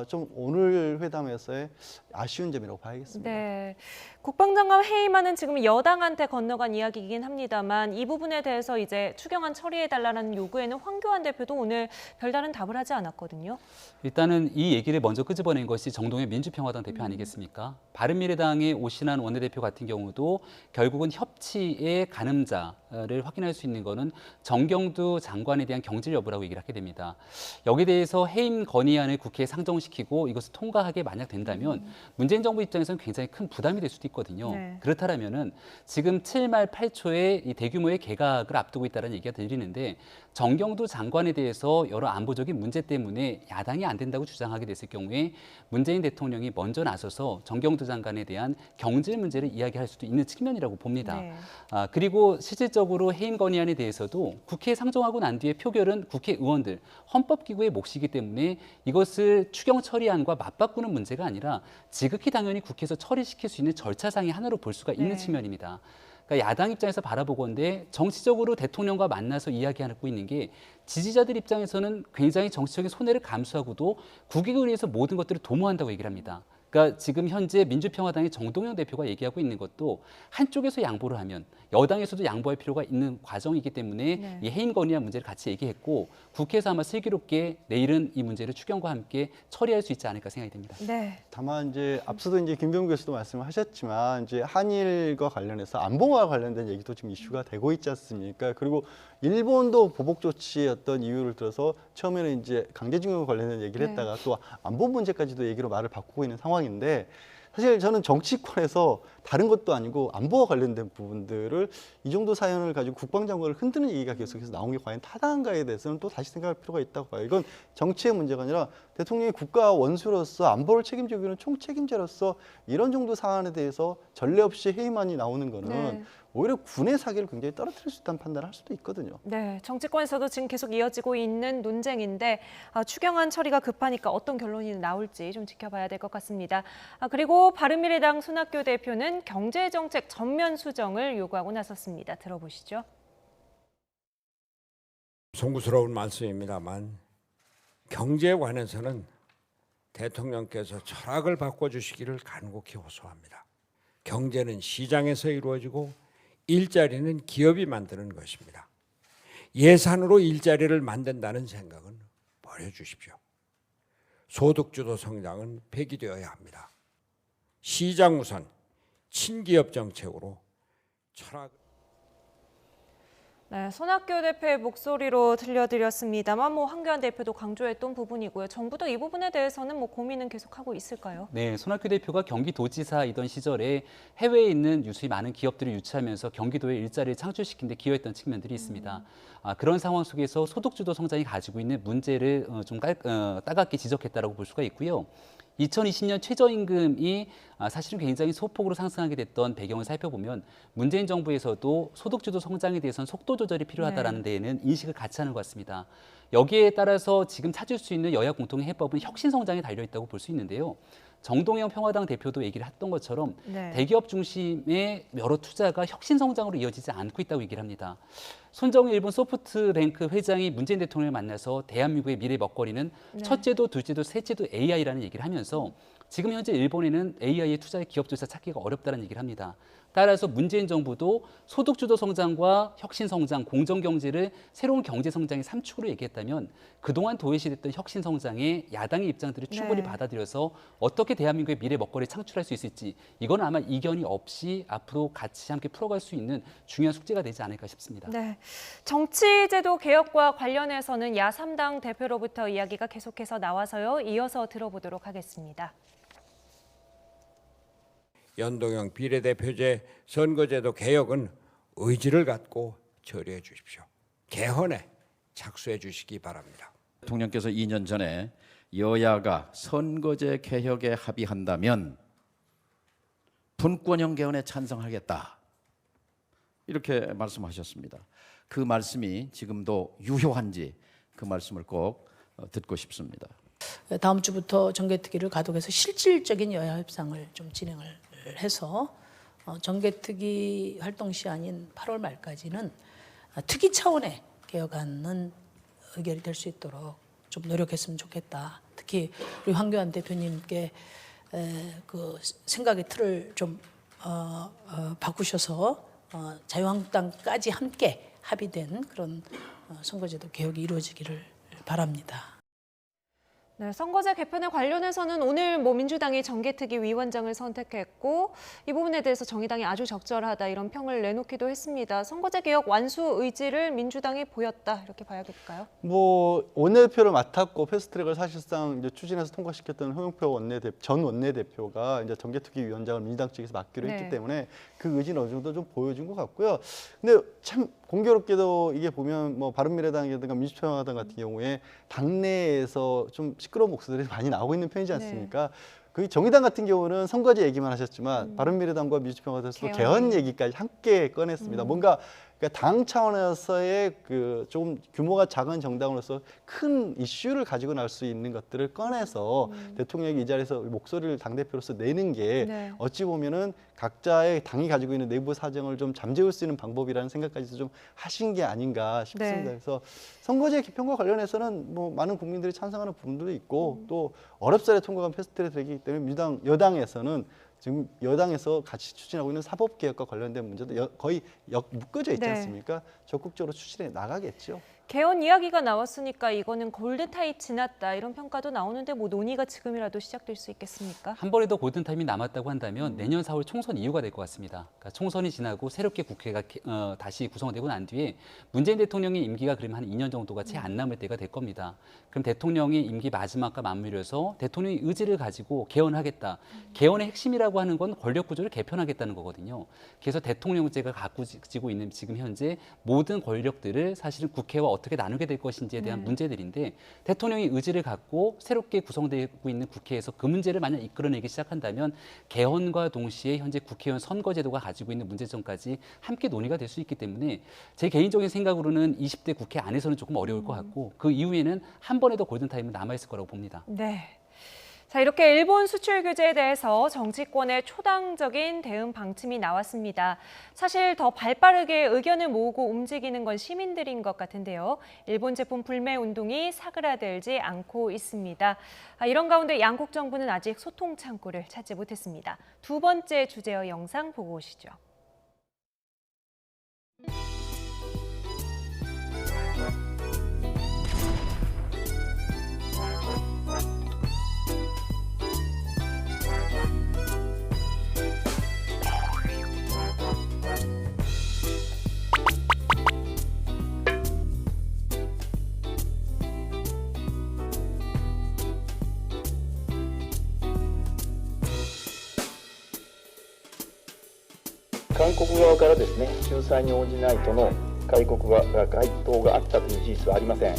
좀 오늘 회담에서의 아쉬운 점이라고 봐야겠습니다. 네, 국방장관 회의만은 지금 여당한테 건너간 이야기이긴 합니다만 이 부분에 대해서 이제 추경안 처리해달라는 요구에는 황교안 대표도 오늘 별다른 답을 하지 않았거든요. 일단은 이 얘기를 먼저 끄집어낸 것이 정동영 민주평화당 대표 아니겠습니까? 바른미래당의 오신환 원내대표 같은 경우도 결국은 협치의 가늠자를 확인할 수 있는 거는 정경두 장관에 대한 경질 여부라고 얘기를 하게 됩니다. 여기에 대해서 해임 건의안을 국회에 상정시키고 이것을 통과하게 만약 된다면 문재인 정부 입장에서는 굉장히 큰 부담이 될 수도 있거든요. 그렇다면은 지금 7말 8초의 이 대규모의 개각을 앞두고 있다는 얘기가 들리는데 정경두 장관에 대해서 여러 안보적인 문제 때문에 야당이 안 된다고 주장하게 됐을 경우에 문재인 대통령이 먼저 나서서 정경두 장관에 대한 경질 문제를 이야기할 수도 있는 측면이라고 봅니다. 그리고 실질적으로 해임 건의안에 대해서도 국회에 상정하고 난 뒤에 표결은 국회의원들, 헌법기구의 몫이기 때문에 이것을 추경 처리안과 맞바꾸는 문제가 아니라 지극히 당연히 국회에서 처리시킬 수 있는 절차상의 하나로 볼 수가 있는 측면입니다. 그러니까 야당 입장에서 바라보건대 정치적으로 대통령과 만나서 이야기하고 있는 게 지지자들 입장에서는 굉장히 정치적인 손해를 감수하고도 국익을 위해서 모든 것들을 도모한다고 얘기를 합니다. 그러니까 지금 현재 민주평화당의 정동영 대표가 얘기하고 있는 것도 한쪽에서 양보를 하면 여당에서도 양보할 필요가 있는 과정이기 때문에 이 해임 건의안 문제를 같이 얘기했고 국회에서 아마 슬기롭게 내일은 이 문제를 추경과 함께 처리할 수 있지 않을까 생각이 됩니다. 다만 이제 앞서도 이제 김병규 교수도 말씀하셨지만 이제 한일과 관련해서 안보와 관련된 얘기도 지금 이슈가 되고 있지 않습니까? 그리고 일본도 보복 조치의 어떤 이유를 들어서 처음에는 이제 강제징용과 관련된 얘기를 했다가 또 안보 문제까지도 얘기로 말을 바꾸고 있는 상황인데 사실 저는 정치권에서 다른 것도 아니고 안보와 관련된 부분들을 이 정도 사연을 가지고 국방장관을 흔드는 얘기가 계속해서 나온 게 과연 타당한가에 대해서는 또 다시 생각할 필요가 있다고 봐요. 이건 정치의 문제가 아니라 대통령이 국가 원수로서 안보를 책임지고 있는 총책임자로서 이런 정도 사안에 대해서 전례 없이 해임안이 나오는 거는 오히려 군의 사기를 굉장히 떨어뜨릴 수 있다는 판단을 할 수도 있거든요. 네, 정치권에서도 지금 계속 이어지고 있는 논쟁인데 추경안 처리가 급하니까 어떤 결론이 나올지 좀 지켜봐야 될 것 같습니다. 그리고 바른미래당 손학규 대표는 경제정책 전면 수정을 요구하고 나섰습니다. 들어보시죠. 송구스러운 말씀입니다만 경제에 관해서는 대통령께서 철학을 바꿔주시기를 간곡히 호소합니다. 경제는 시장에서 이루어지고 일자리는 기업이 만드는 것입니다. 예산으로 일자리를 만든다는 생각은 버려주십시오. 소득주도 성장은 폐기되어야 합니다. 시장 우선, 친기업 정책으로 철학. 네, 손학규 대표의 목소리로 들려드렸습니다만 황교안 대표도 강조했던 부분이고요. 정부도 이 부분에 대해서는 고민은 계속하고 있을까요? 네, 손학규 대표가 경기도지사이던 시절에 해외에 있는 유수히 많은 기업들을 유치하면서 경기도에 일자리를 창출시키는 데 기여했던 측면들이 있습니다. 그런 상황 속에서 소득주도 성장이 가지고 있는 문제를 좀 따갑게 지적했다고 볼 수가 있고요. 2020년 최저임금이 사실은 굉장히 소폭으로 상승하게 됐던 배경을 살펴보면 문재인 정부에서도 소득주도 성장에 대해서는 속도 조절이 필요하다는 데에는 인식을 같이 하는 것 같습니다. 여기에 따라서 지금 찾을 수 있는 여야 공통의 해법은 혁신 성장에 달려 있다고 볼 수 있는데요. 정동영 평화당 대표도 얘기를 했던 것처럼 대기업 중심의 여러 투자가 혁신 성장으로 이어지지 않고 있다고 얘기를 합니다. 손정일 일본 소프트뱅크 회장이 문재인 대통령을 만나서 대한민국의 미래 먹거리는 첫째도, 둘째도, 셋째도 AI라는 얘기를 하면서 지금 현재 일본에는 AI에 투자의 기업조차 찾기가 어렵다는 얘기를 합니다. 따라서 문재인 정부도 소득주도 성장과 혁신 성장, 공정 경제를 새로운 경제 성장의 3축으로 얘기했다면 그동안 도외시됐던 혁신 성장에 야당의 입장들을 충분히 받아들여서 어떻게 대한민국의 미래 먹거리를 창출할 수 있을지 이건 아마 이견이 없이 앞으로 같이 함께 풀어갈 수 있는 중요한 숙제가 되지 않을까 싶습니다. 네, 정치제도 개혁과 관련해서는 야3당 대표로부터 이야기가 계속해서 나와서요. 이어서 들어보도록 하겠습니다. 연동형 비례대표제 선거제도 개혁은 의지를 갖고 처리해 주십시오. 개헌에 착수해 주시기 바랍니다. 대통령께서 2년 전에 여야가 선거제 개혁에 합의한다면 분권형 개헌에 찬성하겠다. 이렇게 말씀하셨습니다. 그 말씀이 지금도 유효한지 그 말씀을 꼭 듣고 싶습니다. 다음 주부터 정개특위를 가동해서 실질적인 여야 협상을 좀 진행을 해서 정개특위 활동 시한인 8월 말까지는 특위 차원의 개혁안은 의결이 될 수 있도록 좀 노력했으면 좋겠다. 특히 우리 황교안 대표님께 그 생각의 틀을 좀 바꾸셔서 자유한국당까지 함께 합의된 그런 선거제도 개혁이 이루어지기를 바랍니다. 네, 선거제 개편에 관련해서는 오늘 민주당이 정개특위 위원장을 선택했고 이 부분에 대해서 정의당이 아주 적절하다 이런 평을 내놓기도 했습니다. 선거제 개혁 완수 의지를 민주당이 보였다 이렇게 봐야겠을까요? 원내대표를 맡았고 패스트트랙을 사실상 이제 추진해서 통과시켰던 홍영표 전 원내대표가 이제 정개특위 위원장을 민주당 측에서 맡기로 했기 때문에 그 의지는 어느 정도 좀 보여준 것 같고요. 근데 참 공교롭게도 이게 보면 바른미래당이라든가 민주평화당 같은 경우에 당내에서 좀 시끄러운 목소리들이 많이 나오고 있는 편이지 않습니까? 그 정의당 같은 경우는 선거제 얘기만 하셨지만 바른미래당과 민주평화당에서도 개헌 얘기까지 함께 꺼냈습니다. 뭔가 그러니까 당 차원에서의 그 좀 규모가 작은 정당으로서 큰 이슈를 가지고 나올 수 있는 것들을 꺼내서 대통령이 이 자리에서 목소리를 당대표로서 내는 게 어찌 보면은 각자의 당이 가지고 있는 내부 사정을 좀 잠재울 수 있는 방법이라는 생각까지도 좀 하신 게 아닌가 싶습니다. 그래서 선거제 개편과 관련해서는 많은 국민들이 찬성하는 부분도 있고 또 어렵사리 통과한 패스트트랙이기 때문에 민주당 여당에서는 지금 여당에서 같이 추진하고 있는 사법개혁과 관련된 문제도 거의 묶어져 있지 않습니까? 적극적으로 추진해 나가겠죠. 개헌 이야기가 나왔으니까 이거는 골든타임 지났다 이런 평가도 나오는데 논의가 지금이라도 시작될 수 있겠습니까? 한 번에 더 골든타임이 남았다고 한다면 내년 4월 총선 이후가 될 것 같습니다. 그러니까 총선이 지나고 새롭게 국회가 다시 구성되고 난 뒤에 문재인 대통령의 임기가 그러면 한 2년 정도가 채 안 남을 때가 될 겁니다. 그럼 대통령이 임기 마지막과 맞물려서 대통령의 의지를 가지고 개헌하겠다. 개헌의 핵심이라고 하는 건 권력 구조를 개편하겠다는 거거든요. 그래서 대통령제가 가지고 있는 지금 현재 모든 권력들을 사실은 국회와 어떻게 나누게 될 것인지에 대한 문제들인데 대통령이 의지를 갖고 새롭게 구성되고 있는 국회에서 그 문제를 만약 이끌어내기 시작한다면 개헌과 동시에 현재 국회의원 선거제도가 가지고 있는 문제점까지 함께 논의가 될 수 있기 때문에 제 개인적인 생각으로는 20대 국회 안에서는 조금 어려울 것 같고 그 이후에는 한 번에 더 골든타임은 남아있을 거라고 봅니다. 네. 자, 이렇게 일본 수출 규제에 대해서 정치권의 초당적인 대응 방침이 나왔습니다. 사실 더 발빠르게 의견을 모으고 움직이는 건 시민들인 것 같은데요. 일본 제품 불매 운동이 사그라들지 않고 있습니다. 이런 가운데 양국 정부는 아직 소통 창구를 찾지 못했습니다. 두 번째 주제어 영상 보고 오시죠. 韓国側からですね、仲裁に応じないとの回答があったという事実はありません。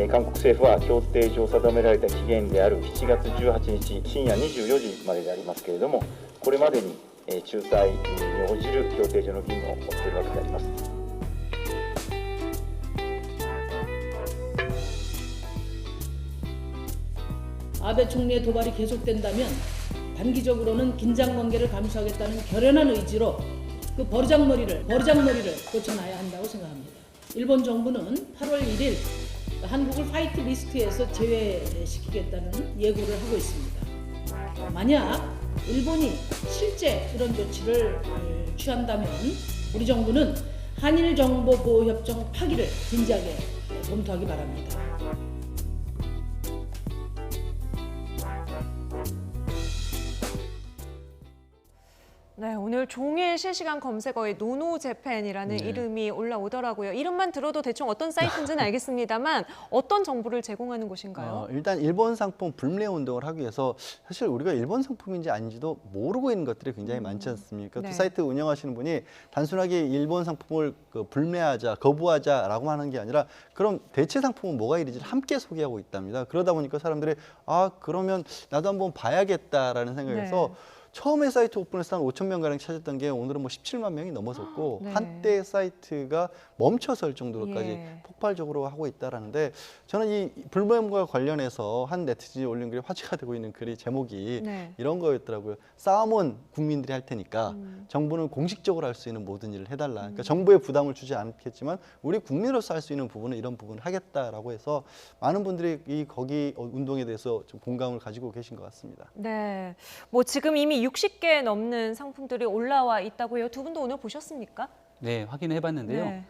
韓国政府は協定上定められた期限である7月18日深夜24時まででありますけれども、これまでに仲裁に応じる協定上の義務を負っているわけであります。 아베 총리의 도발이 계속된다면 단기적으로는 긴장 관계를 감수하겠다는 결연한 의지로 그 버르장머리를 고쳐놔야 한다고 생각합니다. 일본 정부는 8월 1일 한국을 화이트 리스트에서 제외시키겠다는 예고를 하고 있습니다. 만약 일본이 실제 이런 조치를 취한다면 우리 정부는 한일 정보 보호 협정 파기를 진지하게 검토하기 바랍니다. 네, 오늘 종일 실시간 검색어에 노노재팬이라는 네. 이름이 올라오더라고요. 이름만 들어도 대충 어떤 사이트인지는 알겠습니다만 어떤 정보를 제공하는 곳인가요? 일단 일본 상품 불매 운동을 하기 위해서 사실 우리가 일본 상품인지 아닌지도 모르고 있는 것들이 굉장히 많지 않습니까? 네. 또 사이트 운영하시는 분이 단순하게 일본 상품을 불매하자, 거부하자라고 하는 게 아니라 그럼 대체 상품은 뭐가 이리지를 함께 소개하고 있답니다. 그러다 보니까 사람들이 그러면 나도 한번 봐야겠다라는 생각에서 네. 처음에 사이트 오픈해서 한 5천 명 가량 찾았던 게 오늘은 뭐 17만 명이 넘어섰고 네. 한때 사이트가 멈춰설 정도로까지 예. 폭발적으로 하고 있다라는데 저는 이 불매과 관련해서 한 네티즌이 올린 글이 화제가 되고 있는 글이 제목이 네. 이런 거였더라고요. 싸움은 국민들이 할 테니까 정부는 공식적으로 할 수 있는 모든 일을 해달라. 그러니까 정부에 부담을 주지 않겠지만 우리 국민으로서 할 수 있는 부분은 이런 부분을 하겠다라고 해서 많은 분들이 이 거기 운동에 대해서 좀 공감을 가지고 계신 것 같습니다. 네, 뭐 지금 이미 60개 넘는 상품들이 올라와 있다고 해요. 두 분도 오늘 보셨습니까? 네, 확인해 봤는데요. 네.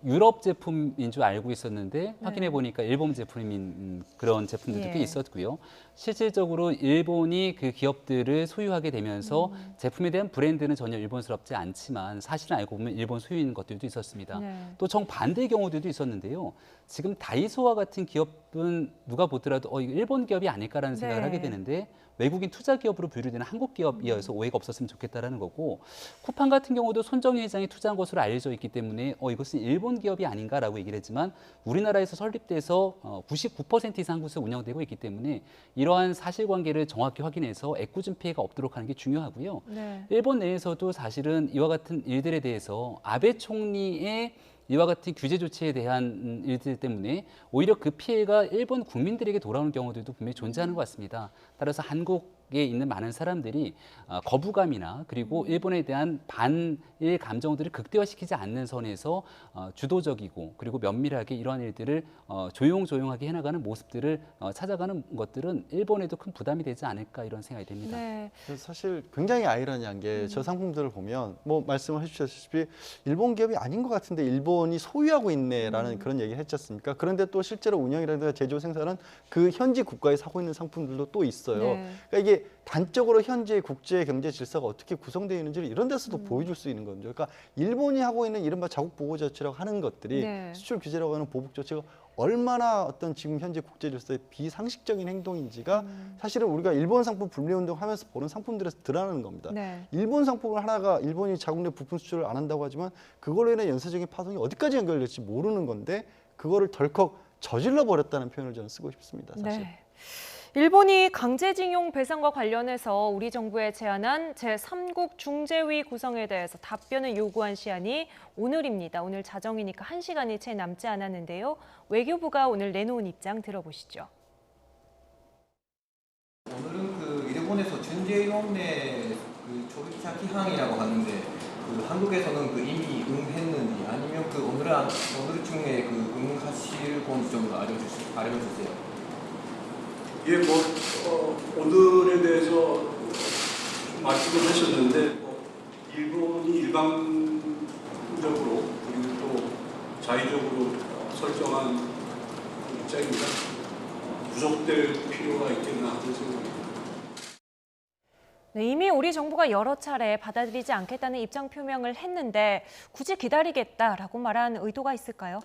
유럽 제품인 줄 알고 있었는데 확인해 보니까 일본 제품인 그런 제품들도 꽤 예. 있었고요. 실질적으로 일본이 그 기업들을 소유하게 되면서 제품에 대한 브랜드는 전혀 일본스럽지 않지만 사실 알고 보면 일본 소유인 것들도 있었습니다. 네. 또 정반대의 경우들도 있었는데요. 지금 다이소와 같은 기업은 누가 보더라도 이거 일본 기업이 아닐까라는 생각을 네. 하게 되는데 외국인 투자 기업으로 분류되는 한국 기업이어서 오해가 없었으면 좋겠다라는 거고, 쿠팡 같은 경우도 손정희 회장이 투자한 것으로 알려져 있기 때문에 이것은 일본 기업이 아닌가라고 얘기를 했지만 우리나라에서 설립돼서 99% 이상 한국에서 운영되고 있기 때문에 이러한 사실관계를 정확히 확인해서 애꿎은 피해가 없도록 하는 게 중요하고요. 네. 일본 내에서도 사실은 이와 같은 일들에 대해서 아베 총리의 이와 같은 규제 조치에 대한 일들 때문에 오히려 그 피해가 일본 국민들에게 돌아오는 경우들도 분명히 존재하는 것 같습니다. 따라서 한국에 있는 많은 사람들이 거부감이나 그리고 일본에 대한 반일 감정들을 극대화시키지 않는 선에서 주도적이고 그리고 면밀하게 이러한 일들을 조용조용하게 해나가는 모습들을 찾아가는 것들은 일본에도 큰 부담이 되지 않을까 이런 생각이 듭니다. 네. 그래서 사실 굉장히 아이러니한 게 저 상품들을 보면 뭐 말씀을 해주셨다시피 일본 기업이 아닌 것 같은데 일본이 소유하고 있네라는 그런 얘기를 했지 않습니까? 그런데 또 실제로 운영이라든가 제조 생산은 그 현지 국가에 사고 있는 상품들도 또 있어요. 네. 그러니까 이게 단적으로 현재 국제 경제 질서가 어떻게 구성되어 있는지를 이런 데서도 보여줄 수 있는 거죠. 그러니까 일본이 하고 있는 이른바 자국 보호 조치라고 하는 것들이 네. 수출 규제라고 하는 보복 조치가 얼마나 어떤 지금 현재 국제 질서의 비상식적인 행동인지가 사실은 우리가 일본 상품 불매 운동하면서 보는 상품들에서 드러나는 겁니다. 네. 일본 상품을 하나가 일본이 자국 내 부품 수출을 안 한다고 하지만 그걸로 인해 연쇄적인 파동이 어디까지 연결될지 모르는 건데 그거를 덜컥 저질러 버렸다는 표현을 저는 쓰고 싶습니다. 사실. 네. 일본이 강제징용 배상과 관련해서 우리 정부에 제안한 제3국 중재위 구성에 대해서 답변을 요구한 시한이 오늘입니다. 오늘 자정이니까 1시간이 채 남지 않았는데요. 외교부가 오늘 내놓은 입장 들어보시죠. 오늘은 그 일본에서 준재위원회 그 조기차 기항이라고 하는데 그 한국에서는 그 이미 응했는지 아니면 그 오늘 중에 그 응하실 건지 좀 알려주세요. 예, 오늘에 대해서 좀 말씀을 하셨는데 일본이 일방적으로 그리고 또 자의적으로 설정한 입장입니다. 구속될 필요가 있겠나 하는 생각입니다. 네, 이미 우리 정부가 여러 차례 받아들이지 않겠다는 입장 표명을 했는데 굳이 기다리겠다라고 말한 의도가 있을까요?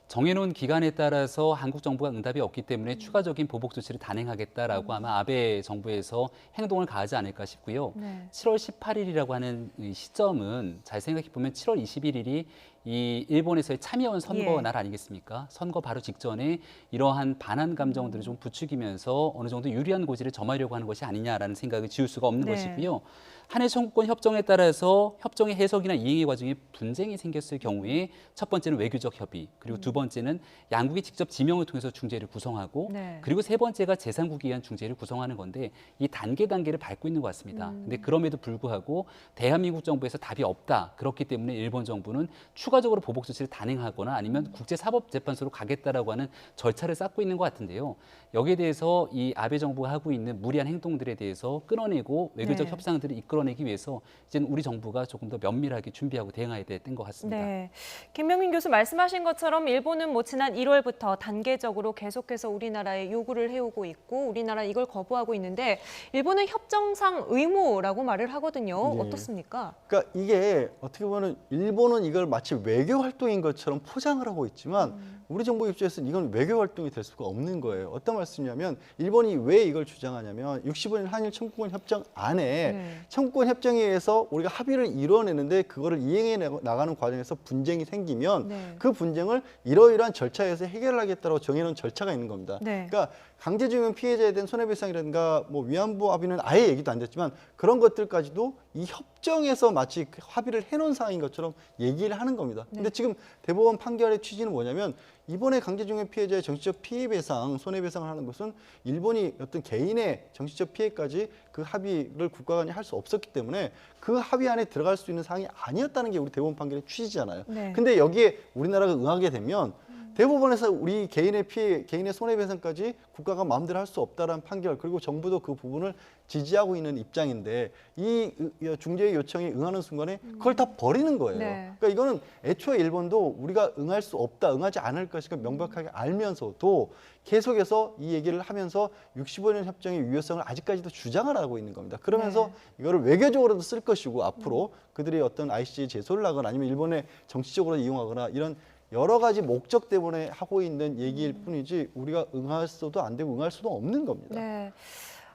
정해놓은 기간에 따라서 한국 정부가 응답이 없기 때문에 추가적인 보복 조치를 단행하겠다라고 아마 아베 정부에서 행동을 가하지 않을까 싶고요. 네. 7월 18일이라고 하는 이 시점은 잘 생각해 보면 7월 21일이 이 일본에서의 참여원 선거 예. 날 아니겠습니까? 선거 바로 직전에 이러한 반한 감정들을 좀 부추기면서 어느 정도 유리한 고지를 점하려고 하는 것이 아니냐라는 생각을 지울 수가 없는 네. 것이고요. 한일 청구권 협정에 따라서 협정의 해석이나 이행의 과정에 분쟁이 생겼을 경우에 첫 번째는 외교적 협의, 그리고 두 번째는 양국이 직접 지명을 통해서 중재를 구성하고 네. 그리고 세 번째가 제3국에 의한 중재를 구성하는 건데 이 단계를 밟고 있는 것 같습니다. 근데 그럼에도 불구하고 대한민국 정부에서 답이 없다. 그렇기 때문에 일본 정부는 추가적으로 보복 조치를 단행하거나 아니면 국제사법재판소로 가겠다라고 하는 절차를 쌓고 있는 것 같은데요. 여기에 대해서 이 아베 정부가 하고 있는 무리한 행동들에 대해서 끊어내고 외교적 네. 협상들을 이끌어내기 위해서 이제는 우리 정부가 조금 더 면밀하게 준비하고 대응해야 될 것 같습니다. 네. 김명민 교수 말씀하신 것처럼 일본은 지난 1월부터 단계적으로 계속해서 우리나라에 요구를 해오고 있고 우리나라 이걸 거부하고 있는데 일본은 협정상 의무라고 말을 하거든요. 네. 어떻습니까? 그러니까 이게 어떻게 보면 일본은 이걸 마치 외교 활동인 것처럼 포장을 하고 있지만 우리 정부 입장에서는 이건 외교 활동이 될 수가 없는 거예요. 어떤 말씀이냐면 일본이 왜 이걸 주장하냐면 65년 한일 청구권 협정 안에 청구권 협정에 의해서 우리가 합의를 이뤄내는데 그거를 이행해 나가는 과정에서 분쟁이 생기면 그 분쟁을 이러이러한 절차에서 해결하겠다고 정해놓은 절차가 있는 겁니다. 그러니까 강제징용 피해자에 대한 손해배상이라든가 뭐 위안부 합의는 아예 얘기도 안 됐지만 그런 것들까지도 이 협정에서 마치 합의를 해놓은 사항인 것처럼 얘기를 하는 겁니다. 근데 지금 대법원 판결의 취지는 뭐냐면 이번에 강제징용 피해자의 정치적 피해배상, 손해배상을 하는 것은 일본이 어떤 개인의 정치적 피해까지 그 합의를 국가 간에 할 수 없었기 때문에 그 합의 안에 들어갈 수 있는 사항이 아니었다는 게 우리 대법원 판결의 취지잖아요. 근데 여기에 우리나라가 응하게 되면 대법원에서 우리 개인의 피해, 개인의 손해배상까지 국가가 마음대로 할 수 없다라는 판결, 그리고 정부도 그 부분을 지지하고 있는 입장인데 이 중재의 요청에 응하는 순간에 그걸 다 버리는 거예요. 그러니까 이거는 애초에 일본도 우리가 응할 수 없다, 응하지 않을 것이가 명백하게 알면서도 계속해서 이 얘기를 하면서 65년 협정의 유효성을 아직까지도 주장을 하고 있는 겁니다. 그러면서 이거를 외교적으로도 쓸 것이고 앞으로 그들이 어떤 ICJ 제소를 하거나 아니면 일본의 정치적으로 이용하거나 이런 여러 가지 목적 때문에 하고 있는 얘기일 뿐이지 우리가 응할 수도 안 되고 응할 수도 없는 겁니다. 네.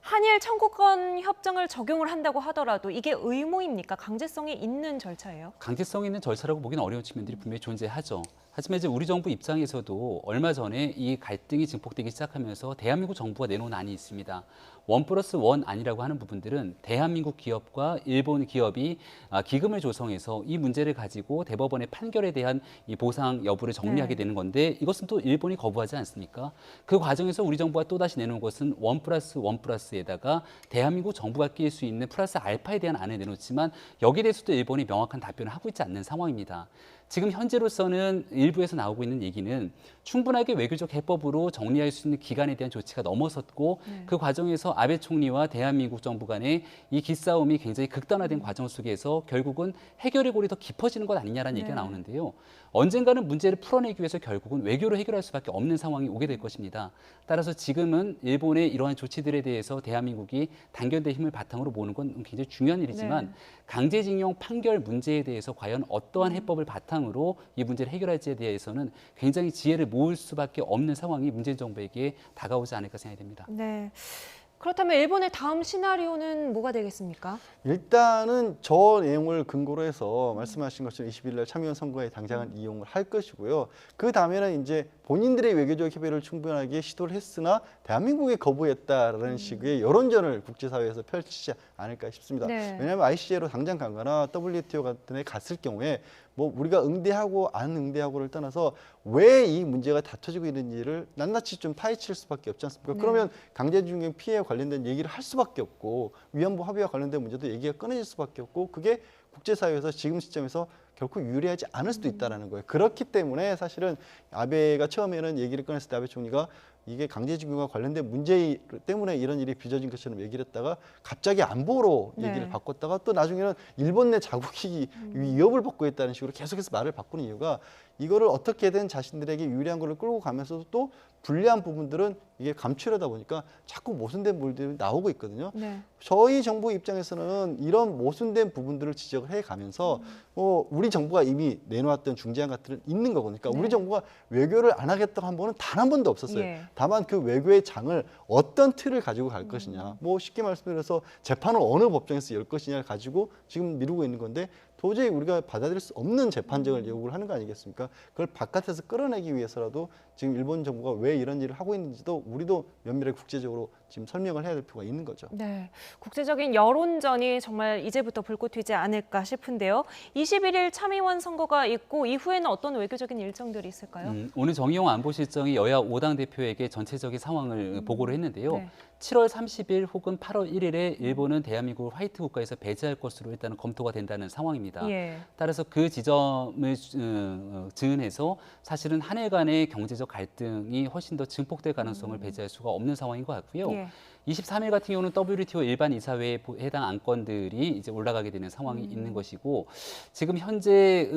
한일 청구권 협정을 적용을 한다고 하더라도 이게 의무입니까? 강제성이 있는 절차예요? 강제성 있는 절차라고 보기는 어려운 측면들이 분명히 존재하죠. 하지만 이제 우리 정부 입장에서도 얼마 전에 이 갈등이 증폭되기 시작하면서 대한민국 정부가 내놓은 안이 있습니다. 1+1 안이라고 하는 부분들은 대한민국 기업과 일본 기업이 기금을 조성해서 이 문제를 가지고 대법원의 판결에 대한 이 보상 여부를 정리하게 되는 건데 이것은 또 일본이 거부하지 않습니까? 그 과정에서 우리 정부가 또다시 내놓은 것은 1+1+에다가 대한민국 정부가 끼일 수 있는 플러스 알파에 대한 안을 내놓지만 여기에 대해서도 일본이 명확한 답변을 하고 있지 않는 상황입니다. 지금 현재로서는 일부에서 나오고 있는 얘기는 충분하게 외교적 해법으로 정리할 수 있는 기간에 대한 조치가 넘어섰고 그 과정에서 아베 총리와 대한민국 정부 간의 이 기싸움이 굉장히 극단화된 과정 속에서 결국은 해결의 골이 더 깊어지는 것 아니냐라는 얘기가 나오는데요. 언젠가는 문제를 풀어내기 위해서 결국은 외교로 해결할 수밖에 없는 상황이 오게 될 것입니다. 따라서 지금은 일본의 이러한 조치들에 대해서 대한민국이 단결된 힘을 바탕으로 모으는 건 굉장히 중요한 일이지만 강제징용 판결 문제에 대해서 과연 어떠한 해법을 바탕으로 이 문제를 해결할지에 대해서는 굉장히 지혜를 모을 수밖에 없는 상황이 문재인 정부에게 다가오지 않을까 생각이 됩니다. 네. 그렇다면 일본의 다음 시나리오는 뭐가 되겠습니까? 일단은 저 내용을 근거로 해서 말씀하신 것처럼 20일 날 참여원 선거에 당장은 이용을 할 것이고요. 그 다음에는 이제 본인들의 외교적 협의를 충분하게 시도를 했으나 대한민국이 거부했다라는 식의 여론전을 국제사회에서 펼치지 않을까 싶습니다. 왜냐하면 ICJ로 당장 가거나 WTO 같은 데 갔을 경우에 뭐 우리가 응대하고 안 응대하고를 떠나서 왜 이 문제가 다퉈지고 있는지를 낱낱이 좀 파헤칠 수밖에 없지 않습니까? 그러면 강제징용 피해에 관련된 얘기를 할 수밖에 없고 위안부 합의와 관련된 문제도 얘기가 끊어질 수밖에 없고 그게 국제사회에서 지금 시점에서 결코 유리하지 않을 수도 있다는 거예요. 그렇기 때문에 사실은 아베가 처음에는 얘기를 꺼냈을 때 아베 총리가 이게 강제징용과 관련된 문제 때문에 이런 일이 빚어진 것처럼 얘기를 했다가 갑자기 안보로 얘기를 바꿨다가 또 나중에는 일본 내 자국이 위협을 받고 있다는 식으로 계속해서 말을 바꾸는 이유가 이거를 어떻게든 자신들에게 유리한 걸 끌고 가면서도 또 불리한 부분들은 이게 감추려다 보니까 자꾸 모순된 부분들이 나오고 있거든요. 네. 저희 정부 입장에서는 이런 모순된 부분들을 지적을 해가면서 우리 정부가 이미 내놓았던 중재안 같은 있는 거거든요. 그러니까 우리 정부가 외교를 안 하겠다고 한 번은 단 한 번도 없었어요. 예. 다만 그 외교의 장을 어떤 틀을 가지고 갈 것이냐. 뭐 쉽게 말씀드려서 재판을 어느 법정에서 열 것이냐를 가지고 지금 미루고 있는 건데 도저히 우리가 받아들일 수 없는 재판정을 요구를 하는 거 아니겠습니까? 그걸 바깥에서 끌어내기 위해서라도 지금 일본 정부가 왜 이런 일을 하고 있는지도 우리도 면밀하게 국제적으로 지금 설명을 해야 될 필요가 있는 거죠. 네, 국제적인 여론전이 정말 이제부터 불꽃 튀지 않을까 싶은데요. 21일 참의원 선거가 있고 이후에는 어떤 외교적인 일정들이 있을까요? 오늘 정의용 안보실장이 여야 5당 대표에게 전체적인 상황을 보고를 했는데요. 네. 7월 30일 혹은 8월 1일에 일본은 대한민국을 화이트 국가에서 배제할 것으로 일단은 검토가 된다는 상황입니다. 예. 따라서 그 지점을 증언해서 사실은 한일 간의 경제적 갈등이 훨씬 더 증폭될 가능성을 배제할 수가 없는 상황인 것 같고요. 예. 23일 같은 경우는 WTO 일반 이사회에 해당 안건들이 이제 올라가게 되는 상황이 있는 것이고 지금 현재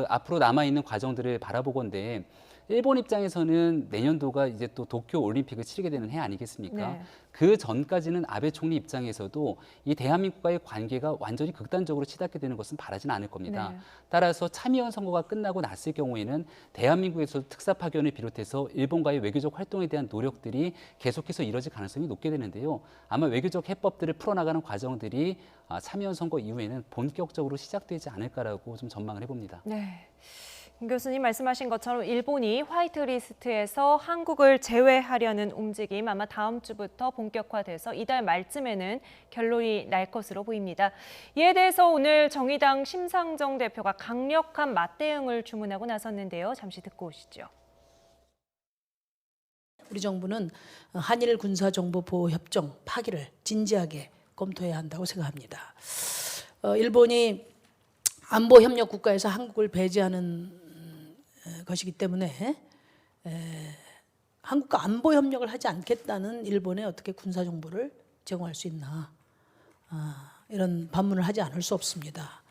앞으로 남아 있는 과정들을 바라보건대 일본 입장에서는 내년도가 이제 또 도쿄 올림픽을 치르게 되는 해 아니겠습니까? 네. 그 전까지는 아베 총리 입장에서도 이 대한민국과의 관계가 완전히 극단적으로 치닫게 되는 것은 바라지는 않을 겁니다. 네. 따라서 참의원 선거가 끝나고 났을 경우에는 대한민국에서 특사 파견을 비롯해서 일본과의 외교적 활동에 대한 노력들이 계속해서 이뤄질 가능성이 높게 되는데요. 아마 외교적 해법들을 풀어나가는 과정들이 참의원 선거 이후에는 본격적으로 시작되지 않을까라고 좀 전망을 해봅니다. 네. 김 교수님 말씀하신 것처럼 일본이 화이트리스트에서 한국을 제외하려는 움직임 아마 다음 주부터 본격화돼서 이달 말쯤에는 결론이 날 것으로 보입니다. 이에 대해서 오늘 정의당 심상정 대표가 강력한 맞대응을 주문하고 나섰는데요. 잠시 듣고 오시죠. 우리 정부는 한일 군사정보보호협정 파기를 진지하게 검토해야 한다고 생각합니다. 일본이 안보협력 국가에서 한국을 배제하는 것이기 때문에 한국과 안보협력을 하지 않겠다는 일본에 어떻게 군사정보를 제공할 수 있나 이런 반문을 하지 않을 수 없습니다.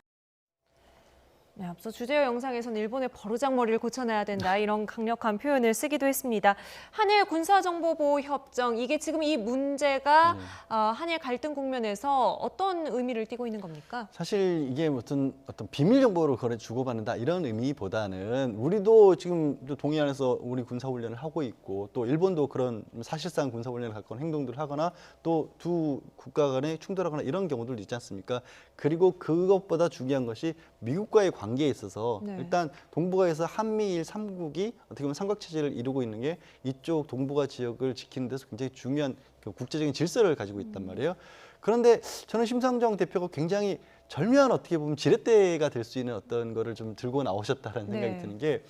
네, 앞서 주제어 영상에서는 일본의 버르장머리를 고쳐내야 된다 이런 강력한 표현을 쓰기도 했습니다. 한일 군사정보보호협정 이게 지금 이 문제가 한일 갈등 국면에서 어떤 의미를 띠고 있는 겁니까? 사실 이게 어떤 비밀 정보를 주고받는다 이런 의미보다는 우리도 지금 동해안에서 우리 군사훈련을 하고 있고 또 일본도 그런 사실상 군사훈련을 갖고 행동들을 하거나 또 두 국가 간에 충돌하거나 이런 경우들도 있지 않습니까? 그리고 그것보다 중요한 것이 미국과의 관계에 있어서 네. 일단 동북아에서 한미일 3국이 어떻게 보면 삼각체제를 이루고 있는 게 이쪽 동북아 지역을 지키는 데서 굉장히 중요한 국제적인 질서를 가지고 있단 말이에요. 그런데 저는 심상정 대표가 굉장히 절묘한 어떻게 보면 지렛대가 될 수 있는 어떤 거를 좀 들고 나오셨다는 생각이 드는 게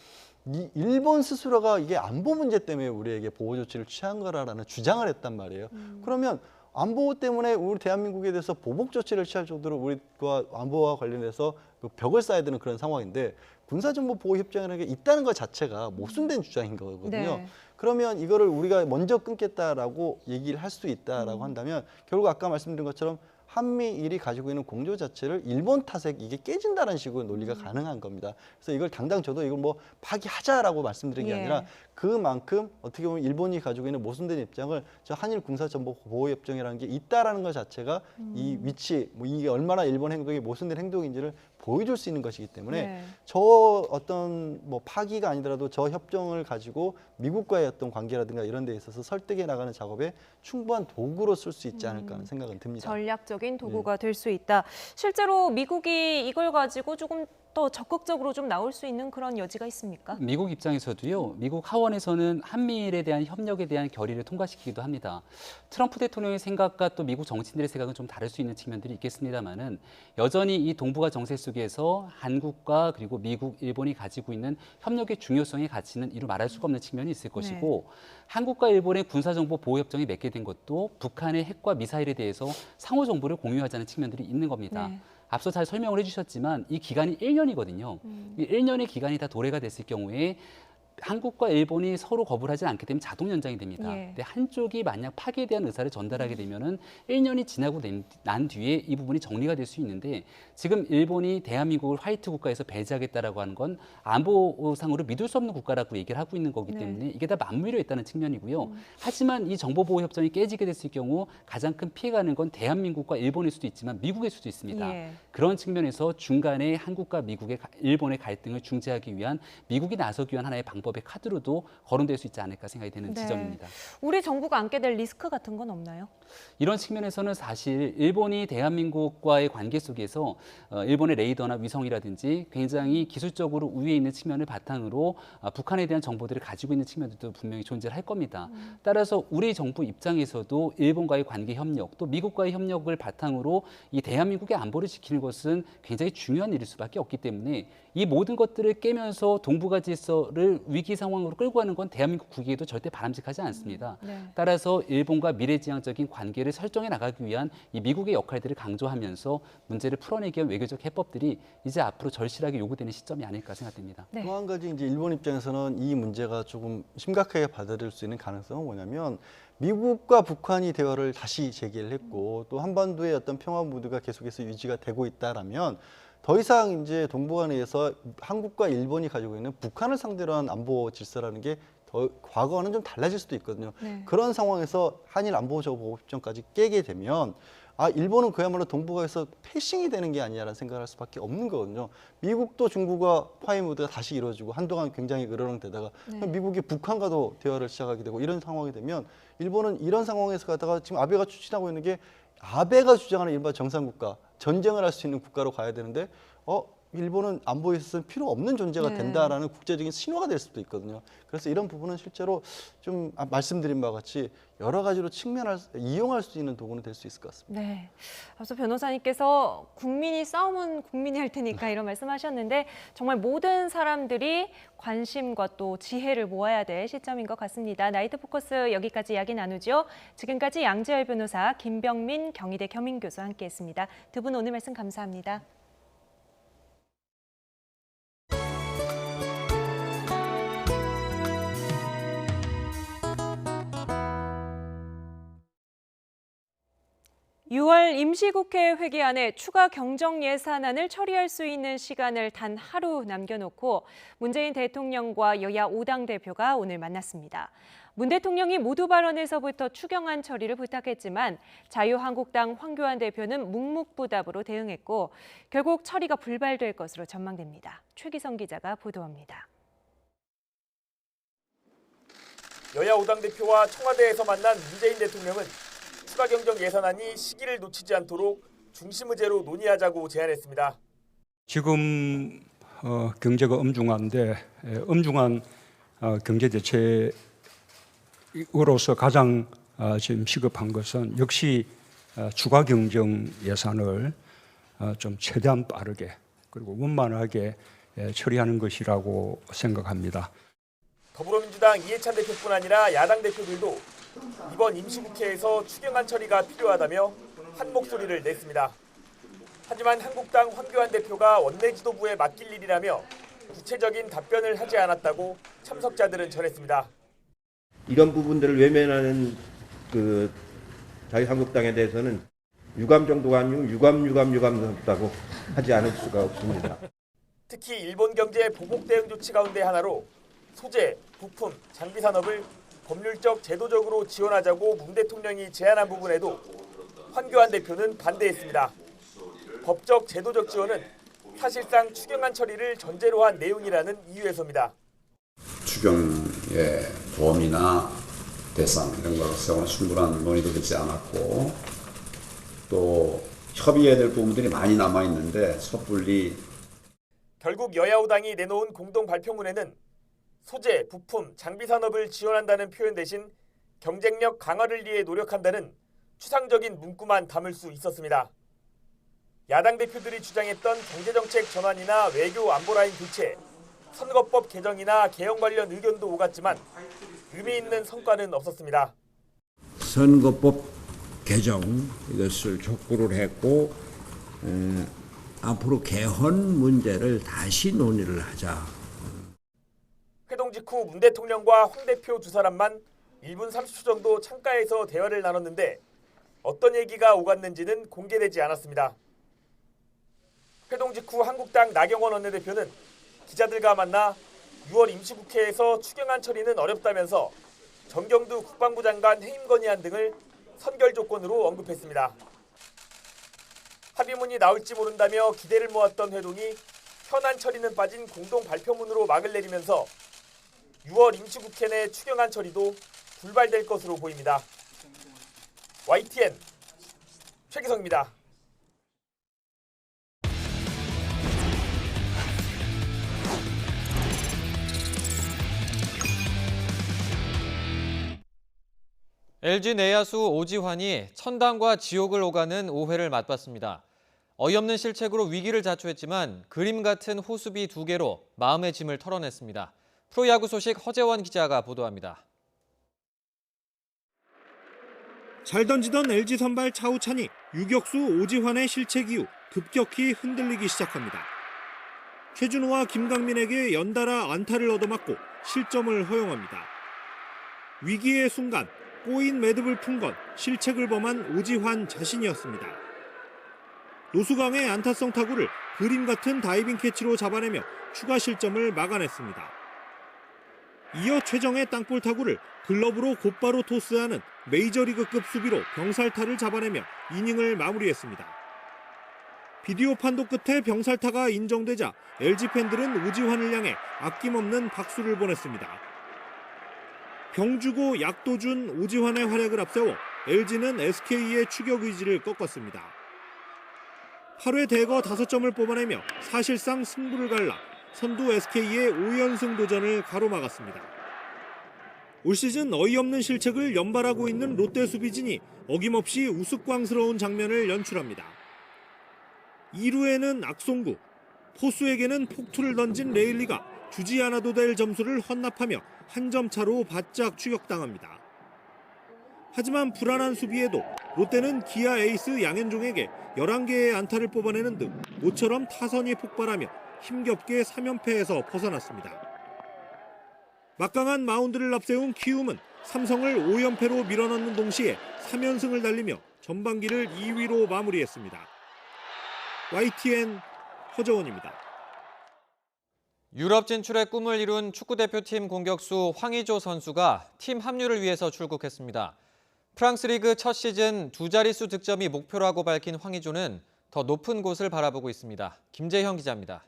이 일본 스스로가 이게 안보 문제 때문에 우리에게 보호 조치를 취한 거라는 주장을 했단 말이에요. 그러면 안보 때문에 우리 대한민국에 대해서 보복 조치를 취할 정도로 우리가 안보와 관련해서 벽을 쌓아야 되는 그런 상황인데 군사정보보호협정이라는 게 있다는 것 자체가 모순된 주장인 거거든요. 네. 그러면 이거를 우리가 먼저 끊겠다라고 얘기를 할 수 있다라고 한다면 결국 아까 말씀드린 것처럼 한미일이 가지고 있는 공조 자체를 일본 탓에 이게 깨진다는 식으로 논리가 가능한 겁니다. 그래서 이걸 당장 저도 이걸 뭐 파기하자라고 말씀드린 게 아니라 그만큼 어떻게 보면 일본이 가지고 있는 모순된 입장을 저 한일 군사정보보호협정이라는 게 있다라는 것 자체가 이 위치, 뭐 이게 얼마나 일본 행동이 모순된 행동인지를 보여줄 수 있는 것이기 때문에 저 어떤 뭐 파기가 아니더라도 저 협정을 가지고 미국과의 어떤 관계라든가 이런 데 있어서 설득해 나가는 작업에 충분한 도구로 쓸 수 있지 않을까 하는 생각은 듭니다. 전략적인 도구가 될 수 있다. 실제로 미국이 이걸 가지고 조금 더 적극적으로 좀 나올 수 있는 그런 여지가 있습니까? 미국 입장에서도요. 미국 하원에서는 한미일에 대한 협력에 대한 결의를 통과시키기도 합니다. 트럼프 대통령의 생각과 또 미국 정치인들의 생각은 좀 다를 수 있는 측면들이 있겠습니다만은 여전히 이 동북아 정세 속에서 한국과 그리고 미국, 일본이 가지고 있는 협력의 중요성의 가치는 이루 말할 수가 없는 측면이 있을 것이고 한국과 일본의 군사정보 보호협정이 맺게 된 것도 북한의 핵과 미사일에 대해서 상호 정보를 공유하자는 측면들이 있는 겁니다. 앞서 잘 설명을 해주셨지만 이 기간이 1년이거든요. 이 1년의 기간이 다 도래가 됐을 경우에 한국과 일본이 서로 거부를 하지 않기 때문에 자동 연장이 됩니다. 예. 근데 한쪽이 만약 파기에 대한 의사를 전달하게 되면은 1년이 지나고 난 뒤에 이 부분이 정리가 될 수 있는데 지금 일본이 대한민국을 화이트 국가에서 배제하겠다라고 하는 건 안보상으로 믿을 수 없는 국가라고 얘기를 하고 있는 거기 때문에 이게 다 맞물려 있다는 측면이고요. 하지만 이 정보보호협정이 깨지게 됐을 경우 가장 큰 피해가는 건 대한민국과 일본일 수도 있지만 미국일 수도 있습니다. 예. 그런 측면에서 중간에 한국과 미국의 일본의 갈등을 중재하기 위한 미국이 나서기 위한 하나의 방법의 카드로도 거론될 수 있지 않을까 생각이 되는 네. 지점입니다. 우리 정부가 안게 될 리스크 같은 건 없나요? 이런 측면에서는 사실 일본이 대한민국과의 관계 속에서 일본의 레이더나 위성이라든지 굉장히 기술적으로 우위에 있는 측면을 바탕으로 북한에 대한 정보들을 가지고 있는 측면들도 분명히 존재를 할 겁니다. 따라서 우리 정부 입장에서도 일본과의 관계 협력 또 미국과의 협력을 바탕으로 이 대한민국의 안보를 지키는 것은 굉장히 중요한 일일 수밖에 없기 때문에 이 모든 것들을 깨면서 동북아 질서를 위기 상황으로 끌고 가는 건 대한민국 국익에도 절대 바람직하지 않습니다. 따라서 일본과 미래지향적인 관계를 설정해 나가기 위한 이 미국의 역할들을 강조하면서 문제를 풀어내기 위한 외교적 해법들이 이제 앞으로 절실하게 요구되는 시점이 아닐까 생각됩니다. 또 한 가지 이제 일본 입장에서는 이 문제가 조금 심각하게 받아들일 수 있는 가능성은 뭐냐면 미국과 북한이 대화를 다시 재개를 했고 또 한반도의 어떤 평화 무드가 계속해서 유지가 되고 있다라면 더 이상 이제 동북아내에서 한국과 일본이 가지고 있는 북한을 상대로 한 안보 질서라는 게 더 과거와는 좀 달라질 수도 있거든요. 그런 상황에서 한일 안보협정까지 깨게 되면 일본은 그야말로 동북아에서 패싱이 되는 게 아니냐라는 생각을 할 수밖에 없는 거거든요. 미국도 중국과 화해 무드가 다시 이루어지고 한동안 굉장히 으르렁대다가 미국이 북한과도 대화를 시작하게 되고 이런 상황이 되면 일본은 이런 상황에서 가다가 지금 아베가 추진하고 있는 게 아베가 주장하는 일반 정상국가, 전쟁을 할 수 있는 국가로 가야 되는데 일본은 안보에 있어서 필요 없는 존재가 된다라는 국제적인 신호가 될 수도 있거든요. 그래서 이런 부분은 실제로 좀 말씀드린 바와 같이 여러 가지로 이용할 수 있는 도구는 될 수 있을 것 같습니다. 네. 앞서 변호사님께서 국민이 싸우면 국민이 할 테니까 이런 말씀하셨는데 정말 모든 사람들이 관심과 또 지혜를 모아야 될 시점인 것 같습니다. 나이트 포커스 여기까지 이야기 나누죠. 지금까지 양재열 변호사, 김병민 경희대 겸임교수 함께했습니다. 두 분 오늘 말씀 감사합니다. (6월) 임시국회 회기안에 추가 경정 예산안을 처리할 수 있는 시간을 단 하루 남겨놓고 문재인 대통령과 여야 5당 대표가 오늘 만났습니다. 문 대통령이 모두 발언에서부터 추경안 처리를 부탁했지만 자유한국당 황교안 대표는 묵묵부답으로 대응했고 결국 처리가 불발될 것으로 전망됩니다. 최기성 기자가 보도합니다. 여야 5당 대표와 청와대에서 만난 문재인 대통령은 추가 경정 예산안이 시기를 놓치지 않도록 중심 의제로 논의하자고 제안했습니다. 지금 경제가 엄중한데 엄중한 경제 대책으로서 가장 지금 시급한 것은 역시 추가 경정 예산을 좀 최대한 빠르게 그리고 원만하게 처리하는 것이라고 생각합니다. 더불어민주당 이해찬 대표뿐 아니라 야당 대표들도 이번 임시국회에서 추경안 처리가 필요하다며 한 목소리를 냈습니다. 하지만 한국당 황교안 대표가 원내 지도부에 맡길 일이라며 구체적인 답변을 하지 않았다고 참석자들은 전했습니다. 이런 부분들을 외면하는 자유한국당에 대해서는 유감 정도가 아니고 유감스럽다고 하지 않을 수가 없습니다. 특히 일본 경제 보복 대응 조치 가운데 하나로 소재, 부품, 장비 산업을 법률적, 제도적으로 지원하자고 문 대통령이 제안한 부분에도 황교안 대표는 반대했습니다. 법적, 제도적 지원은 사실상 추경안 처리를 전제로 한 내용이라는 이유에서입니다. 추경의 범위나 대상 이런 것으로는 충분한 논의도 되지 않았고 또 협의해야 될 부분들이 많이 남아있는데 섣불리 결국 여야 5당이 내놓은 공동 발표문에는 소재, 부품, 장비 산업을 지원한다는 표현 대신 경쟁력 강화를 위해 노력한다는 추상적인 문구만 담을 수 있었습니다. 야당 대표들이 주장했던 경제정책 전환이나 외교 안보라인 교체, 선거법 개정이나 개헌 관련 의견도 오갔지만 의미 있는 성과는 없었습니다. 선거법 개정 이것을 촉구를 했고 앞으로 개헌 문제를 다시 논의를 하자. 회동 회동 직후 문 대통령과 황 대표 두 사람만 1분 30초 정도 창가에서 대화를 나눴는데 어떤 얘기가 오갔는지는 공개되지 않았습니다. 회동 직후 한국당 나경원 원내대표는 기자들과 만나 6월 임시국회에서 추경안 처리는 어렵다면서 정경두 국방부 장관 해임 건의안 등을 선결 조건으로 언급했습니다. 합의문이 나올지 모른다며 기대를 모았던 회동이 현안 처리는 빠진 공동 발표문으로 막을 내리면서 6월 임시국회 내 추경안 처리도 불발될 것으로 보입니다. YTN 최기성입니다. LG 내야수 오지환이 천당과 지옥을 오가는 오해를 맛봤습니다. 어이없는 실책으로 위기를 자초했지만 그림 같은 호수비 2개로 마음의 짐을 털어냈습니다. 프로야구 소식 허재원 기자가 보도합니다. 잘 던지던 LG 선발 차우찬이 유격수 오지환의 실책 이후 급격히 흔들리기 시작합니다. 최준호와 김강민에게 연달아 안타를 얻어맞고 실점을 허용합니다. 위기의 순간 꼬인 매듭을 푼 건 실책을 범한 오지환 자신이었습니다. 노수강의 안타성 타구를 그림 같은 다이빙 캐치로 잡아내며 추가 실점을 막아냈습니다. 이어 최정의 땅볼 타구를 글러브로 곧바로 토스하는 메이저리그급 수비로 병살타를 잡아내며 이닝을 마무리했습니다. 비디오 판독 끝에 병살타가 인정되자 LG 팬들은 오지환을 향해 아낌없는 박수를 보냈습니다. 병주고 약도 준 오지환의 활약을 앞세워 LG는 SK의 추격 의지를 꺾었습니다. 8회 대거 5점을 뽑아내며 사실상 승부를 갈라 선두 SK의 5연승 도전을 가로막았습니다. 올 시즌 어이없는 실책을 연발하고 있는 롯데 수비진이 어김없이 우스꽝스러운 장면을 연출합니다. 2루에는 악송구, 포수에게는 폭투를 던진 레일리가 주지 않아도 될 점수를 헌납하며 한 점 차로 바짝 추격당합니다. 하지만 불안한 수비에도 롯데는 기아 에이스 양현종에게 11개의 안타를 뽑아내는 등 모처럼 타선이 폭발하며 힘겹게 3연패에서 벗어났습니다. 막강한 마운드를 앞세운 키움은 삼성을 5연패로 밀어넣는 동시에 3연승을 달리며 전반기를 2위로 마무리했습니다. YTN 허재원입니다. 유럽 진출의 꿈을 이룬 축구대표팀 공격수 황의조 선수가 팀 합류를 위해서 출국했습니다. 프랑스 리그 첫 시즌 2자릿수 득점이 목표라고 밝힌 황의조는 더 높은 곳을 바라보고 있습니다. 김재형 기자입니다.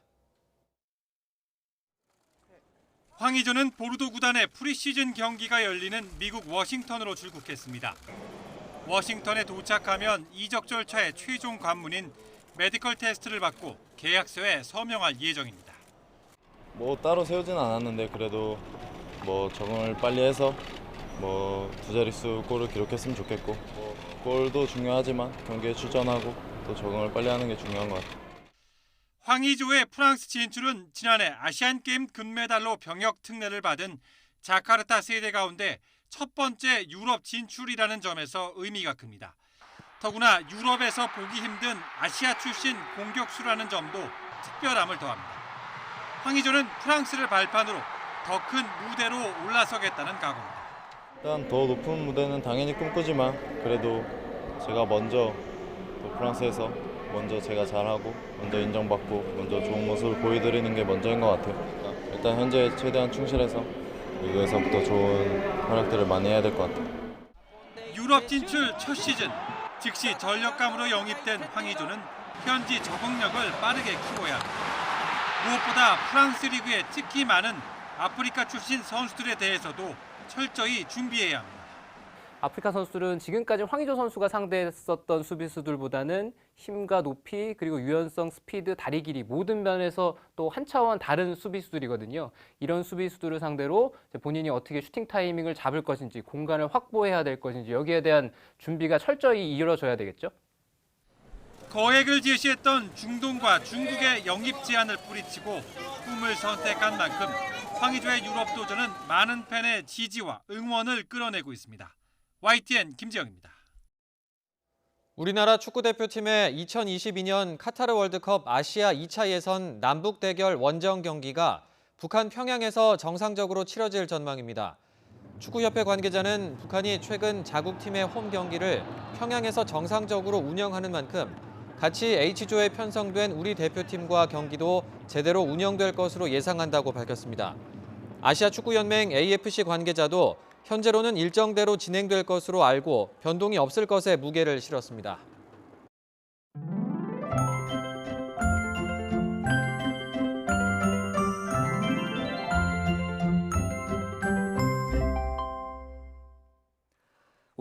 황의조는 보르도 구단의 프리시즌 경기가 열리는 미국 워싱턴으로 출국했습니다. 워싱턴에 도착하면 이적 절차의 최종 관문인 메디컬 테스트를 받고 계약서에 서명할 예정입니다. 따로 세우진 않았는데 그래도 적응을 빨리 해서 2자릿수 골을 기록했으면 좋겠고 골도 중요하지만 경기에 출전하고 또 적응을 빨리 하는 게 중요한 것 같아요. 황의조의 프랑스 진출은 지난해 아시안게임 금메달로 병역 특례를 받은 자카르타 세대 가운데 첫 번째 유럽 진출이라는 점에서 의미가 큽니다. 더구나 유럽에서 보기 힘든 아시아 출신 공격수라는 점도 특별함을 더합니다. 황의조는 프랑스를 발판으로 더 큰 무대로 올라서겠다는 각오입니다. 일단 더 높은 무대는 당연히 꿈꾸지만 그래도 제가 먼저 프랑스에서 제가 잘하고 먼저 인정받고 먼저 좋은 모습을 보여드리는 게 먼저인 것 같아요. 일단 현재 최대한 충실해서 리그에서부터 좋은 활약들을 많이 해야 될 것 같아요. 유럽 진출 첫 시즌 즉시 전력감으로 영입된 황의조는 현지 적응력을 빠르게 키워야 합니다. 무엇보다 프랑스 리그에 특히 많은 아프리카 출신 선수들에 대해서도 철저히 준비해야 합니다. 아프리카 선수들은 지금까지 황의조 선수가 상대했었던 수비수들보다는 힘과 높이 그리고 유연성, 스피드, 다리 길이 모든 면에서 또 한 차원 다른 수비수들이거든요. 이런 수비수들을 상대로 본인이 어떻게 슈팅 타이밍을 잡을 것인지 공간을 확보해야 될 것인지 여기에 대한 준비가 철저히 이루어져야 되겠죠. 거액을 제시했던 중동과 중국의 영입 제한을 뿌리치고 꿈을 선택한 만큼 황의조의 유럽 도전은 많은 팬의 지지와 응원을 끌어내고 있습니다. YTN 김지영입니다. 우리나라 축구대표팀의 2022년 카타르 월드컵 아시아 2차 예선 남북 대결 원정 경기가 북한 평양에서 정상적으로 치러질 전망입니다. 축구협회 관계자는 북한이 최근 자국팀의 홈 경기를 평양에서 정상적으로 운영하는 만큼 같이 H조에 편성된 우리 대표팀과 경기도 제대로 운영될 것으로 예상한다고 밝혔습니다. 아시아축구연맹 AFC 관계자도 현재로는 일정대로 진행될 것으로 알고 변동이 없을 것에 무게를 실었습니다.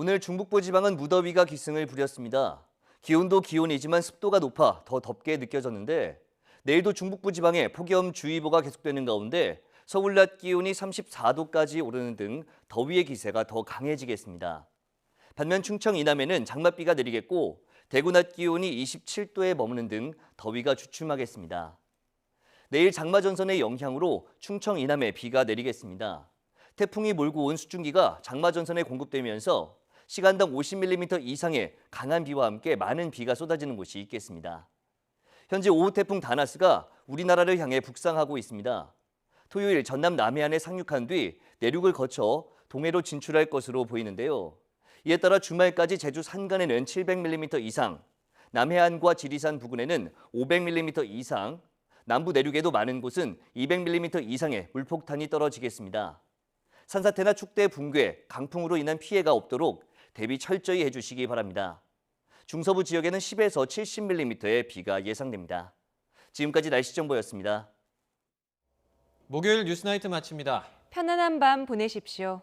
오늘 중북부 지방은 무더위가 기승을 부렸습니다. 기온도 기온이지만 습도가 높아 더 덥게 느껴졌는데 내일도 중북부 지방에 폭염주의보가 계속되는 가운데 서울 낮 기온이 34도까지 오르는 등 더위의 기세가 더 강해지겠습니다. 반면 충청 이남에는 장맛비가 내리겠고 대구 낮 기온이 27도에 머무는 등 더위가 주춤하겠습니다. 내일 장마전선의 영향으로 충청 이남에 비가 내리겠습니다. 태풍이 몰고 온 수증기가 장마전선에 공급되면서 시간당 50mm 이상의 강한 비와 함께 많은 비가 쏟아지는 곳이 있겠습니다. 현재 5호 태풍 다나스가 우리나라를 향해 북상하고 있습니다. 토요일 전남 남해안에 상륙한 뒤 내륙을 거쳐 동해로 진출할 것으로 보이는데요. 이에 따라 주말까지 제주 산간에는 700mm 이상, 남해안과 지리산 부근에는 500mm 이상, 남부 내륙에도 많은 곳은 200mm 이상의 물폭탄이 떨어지겠습니다. 산사태나 축대 붕괴, 강풍으로 인한 피해가 없도록 대비 철저히 해주시기 바랍니다. 중서부 지역에는 10에서 70mm의 비가 예상됩니다. 지금까지 날씨 정보였습니다. 목요일 뉴스나이트 마칩니다. 편안한 밤 보내십시오.